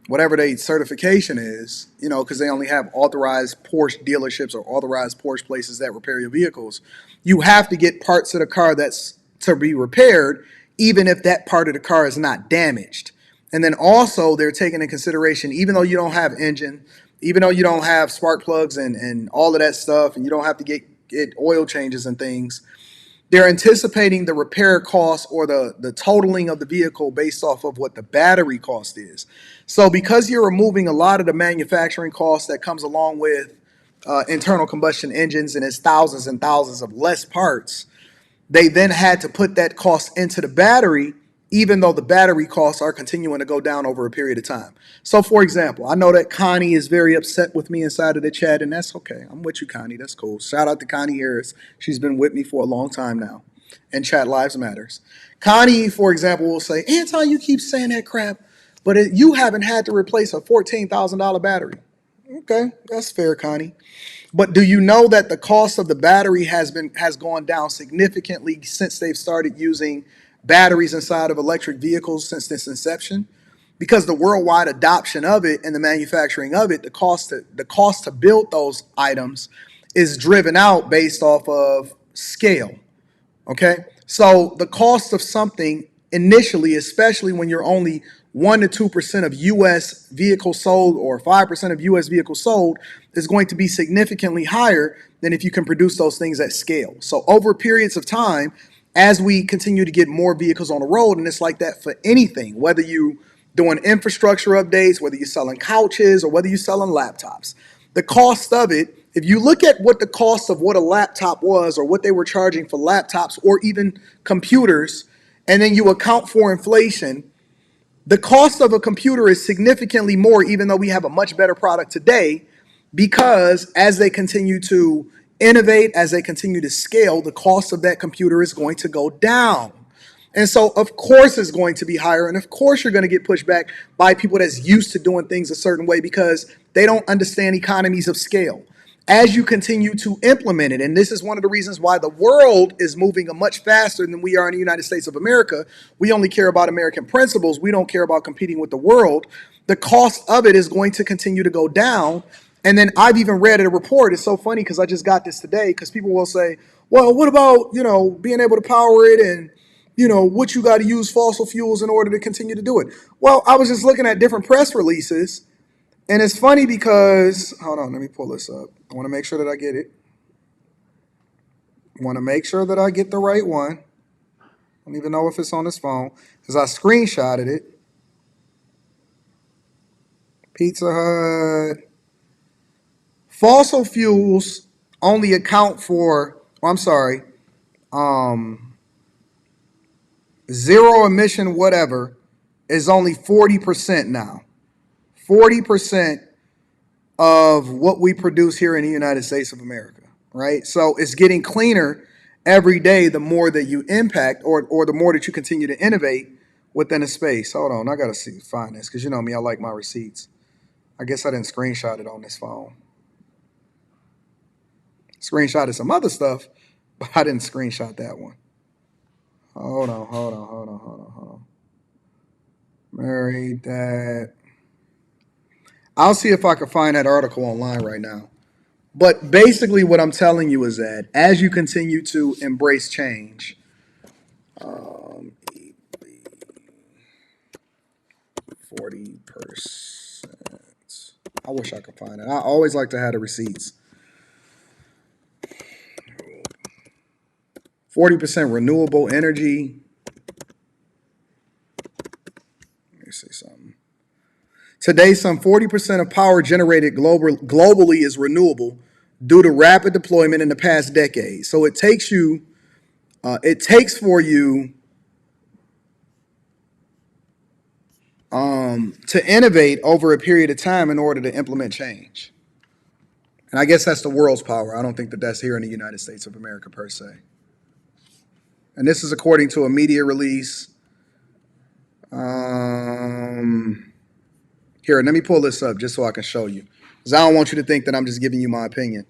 their certification is, because they only have authorized Porsche dealerships or authorized Porsche places that repair your vehicles. You have to get parts of the car that's to be repaired, even if that part of the car is not damaged. And then also they're taking into consideration, even though you don't have engine, even though you don't have spark plugs and all of that stuff, and you don't have to get oil changes and things, they're anticipating the repair cost or the totaling of the vehicle based off of what the battery cost is. So because you're removing a lot of the manufacturing costs that comes along with internal combustion engines, and it's thousands and thousands of less parts, they then had to put that cost into the battery, even though the battery costs are continuing to go down over a period of time. So for example, I know that Connie is very upset with me inside of the chat, and that's okay. I'm with you, Connie. That's cool. Shout out to Connie Harris. She's been with me for a long time now. And Chat Lives Matters. Connie, for example, will say, Anton, you keep saying that crap, but you haven't had to replace a $14,000 battery. Okay, that's fair, Connie. But do you know that the cost of the battery has gone down significantly since they've started using batteries inside of electric vehicles since this inception? Because the worldwide adoption of it and the manufacturing of it, the cost to build those items is driven out based off of scale. Okay, so the cost of something initially, especially when you're only 1% to 2% of U.S. vehicles sold or 5% of U.S. vehicles sold, is going to be significantly higher than if you can produce those things at scale. So over periods of time, as we continue to get more vehicles on the road, and it's like that for anything, whether you doing infrastructure updates, whether you're selling couches or whether you're selling laptops, the cost of it, if you look at what the cost of what a laptop was or what they were charging for laptops or even computers, and then you account for inflation, The cost of a computer is significantly more, even though we have a much better product today, because as they continue to innovate, as they continue to scale, the cost of that computer is going to go down. And so, of course, it's going to be higher. And of course, you're going to get pushed back by people that's used to doing things a certain way because they don't understand economies of scale. As you continue to implement it, and this is one of the reasons why the world is moving much faster than we are in the United States of America. We only care about American principles. We don't care about competing with the world. The cost of it is going to continue to go down. And then I've even read a report. It's so funny because I just got this today because people will say, well, what about, being able to power it and, what you got to use fossil fuels in order to continue to do it? Well, I was just looking at different press releases. And it's funny because, hold on, let me pull this up. I want to make sure that I get it. I want to make sure that I get the right one. I don't even know if it's on this phone because I screenshotted it. Pizza Hut. Fossil fuels only account for, zero emission whatever is only 40% now. 40% of what we produce here in the United States of America, right? So it's getting cleaner every day the more that you impact or the more that you continue to innovate within a space. Hold on, I got to find this because you know me, I like my receipts. I guess I didn't screenshot it on this phone. Screenshotted some other stuff, but I didn't screenshot that one. Hold on. Married that. I'll see if I can find that article online right now. But basically what I'm telling you is that as you continue to embrace change, 40%. I wish I could find it. I always like to have the receipts. 40% renewable energy. Let me see something. Today, some 40% of power generated globally is renewable due to rapid deployment in the past decade. So it takes for you to innovate over a period of time in order to implement change. And I guess that's the world's power. I don't think that that's here in the United States of America per se. And this is according to a media release. Here, let me pull this up just so I can show you. Because I don't want you to think that I'm just giving you my opinion.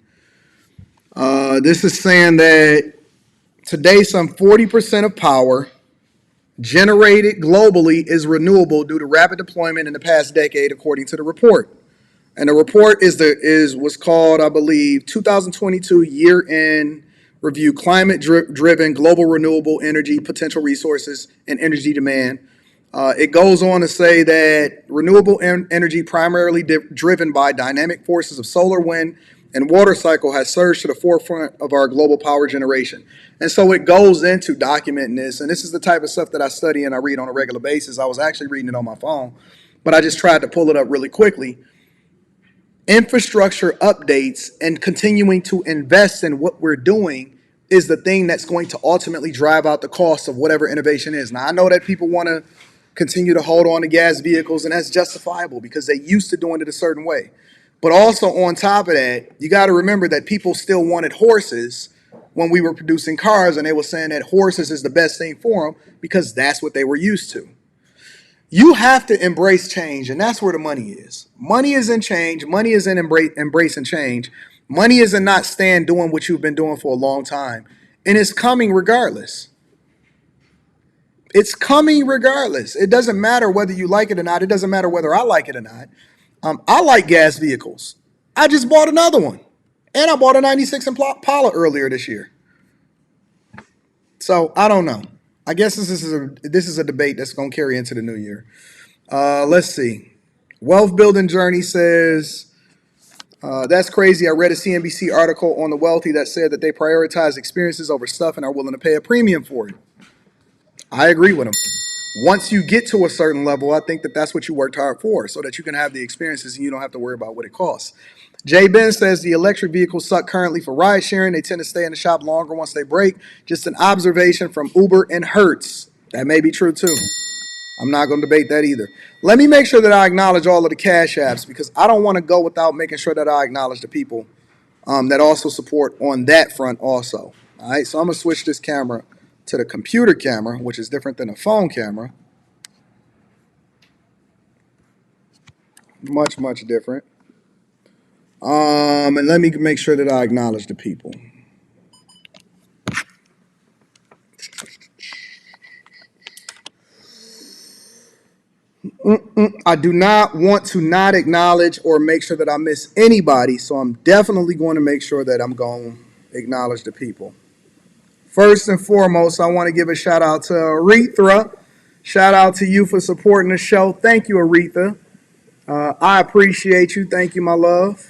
This is saying that today some 40% of power generated globally is renewable due to rapid deployment in the past decade, according to the report. And the report is what's called, I believe, 2022 Year-End Review, Climate-Driven Global Renewable Energy Potential Resources and Energy Demand. It goes on to say that renewable energy, primarily driven by dynamic forces of solar, wind, and water cycle, has surged to the forefront of our global power generation. And so it goes into documenting this. And this is the type of stuff that I study and I read on a regular basis. I was actually reading it on my phone, but I just tried to pull it up really quickly. Infrastructure updates and continuing to invest in what we're doing is the thing that's going to ultimately drive out the cost of whatever innovation is. Now, I know that people want to continue to hold on to gas vehicles, and that's justifiable because they used to doing it a certain way. But also on top of that, you got to remember that people still wanted horses when we were producing cars, and they were saying that horses is the best thing for them because that's what they were used to. You have to embrace change, and that's where the money is. Money is in change. Money is in embracing change. Money is in not staying doing what you've been doing for a long time. And it's coming regardless. It's coming regardless. It doesn't matter whether you like it or not. It doesn't matter whether I like it or not. I like gas vehicles. I just bought another one. And I bought a 96 Impala earlier this year. So I don't know. I guess this is a debate that's going to carry into the new year. Let's see. Wealth Building Journey says, that's crazy. I read a CNBC article on the wealthy that said that they prioritize experiences over stuff and are willing to pay a premium for it. I agree with them. Once you get to a certain level, I think that that's what you worked hard for, so that you can have the experiences and you don't have to worry about what it costs. Jay Ben says the electric vehicles suck currently for ride sharing. They tend to stay in the shop longer once they break. Just an observation from Uber and Hertz. That may be true too. I'm not going to debate that either. Let me make sure that I acknowledge all of the Cash Apps because I don't want to go without making sure that I acknowledge the people that also support on that front also. All right, so I'm going to switch this camera to the computer camera, which is different than a phone camera. Much, much different. And let me make sure that I acknowledge the people. I do not want to not acknowledge or make sure that I miss anybody, so I'm definitely going to make sure that I'm going to acknowledge the people. First and foremost, I want to give a shout out to Aretha. Shout out to you for supporting the show. Thank you, Aretha. I appreciate you. Thank you, my love.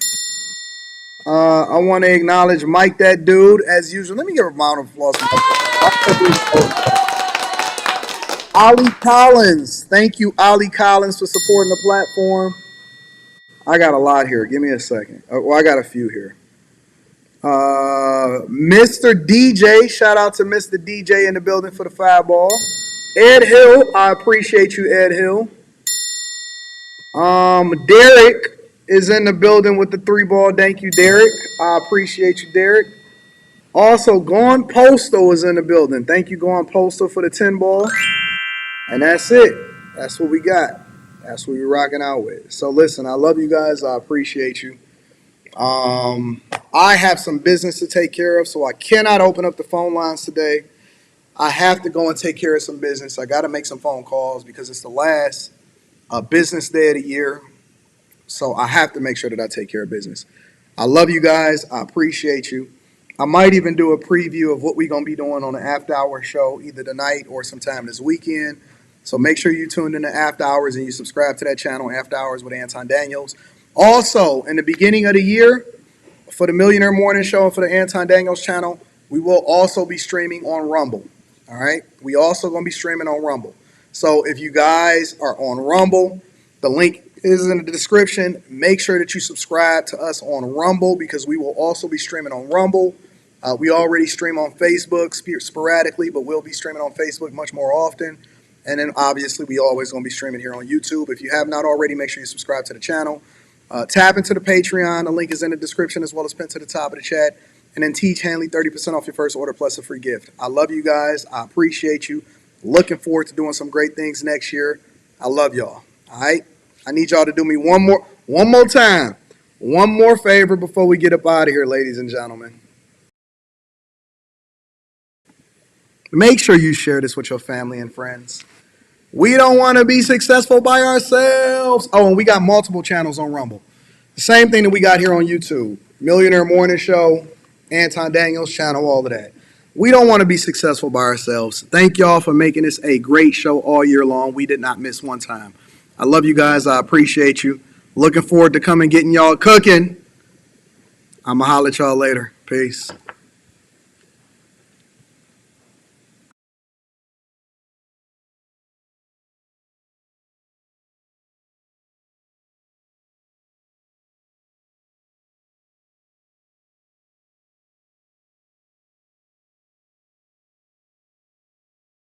I want to acknowledge Mike, that dude, as usual. Let me give a round of applause. Ollie Collins. Thank you, Ollie Collins, for supporting the platform. I got a lot here. Give me a second. Well, I got a few here. Mr. DJ. Shout out to Mr. DJ in the building for the fireball. Ed Hill. I appreciate you, Ed Hill. Derek is in the building with the 3-ball. Thank you, Derek. I appreciate you, Derek. Also, Gone Postal is in the building. Thank you, Gone Postal, for the 10-ball. And that's it. That's what we got. That's what we're rocking out with. So listen, I love you guys. I appreciate you. I have some business to take care of, so I cannot open up the phone lines today. I have to go and take care of some business. I got to make some phone calls because it's the last business day of the year. So I have to make sure that I take care of business. I love you guys. I appreciate you. I might even do a preview of what we're going to be doing on the After Hours show either tonight or sometime this weekend. So make sure you tune in to After Hours and you subscribe to that channel, After Hours with Anton Daniels. Also, in the beginning of the year, for the Millionaire Morning Show and for the Anton Daniels channel, we will also be streaming on Rumble. All right? We also going to be streaming on Rumble. So if you guys are on Rumble, the link is in the description. Make sure that you subscribe to us on Rumble because we will also be streaming on Rumble. We already stream on Facebook sporadically, but we'll be streaming on Facebook much more often. And then obviously we always going to be streaming here on YouTube. If you have not already, make sure you subscribe to the channel. Tap into the Patreon. The link is in the description as well as pinned to the top of the chat. And then teach Hanley 30% off your first order plus a free gift. I love you guys. I appreciate you. Looking forward to doing some great things next year. I love y'all. All right? I need y'all to do me one more time. One more favor before we get up out of here, ladies and gentlemen. Make sure you share this with your family and friends. We don't want to be successful by ourselves. Oh, and we got multiple channels on Rumble. The same thing that we got here on YouTube. Millionaire Morning Show, Anton Daniels channel, all of that. We don't want to be successful by ourselves. Thank y'all for making this a great show all year long. We did not miss one time. I love you guys. I appreciate you. Looking forward to coming getting y'all cooking. I'm going to holler at y'all later. Peace.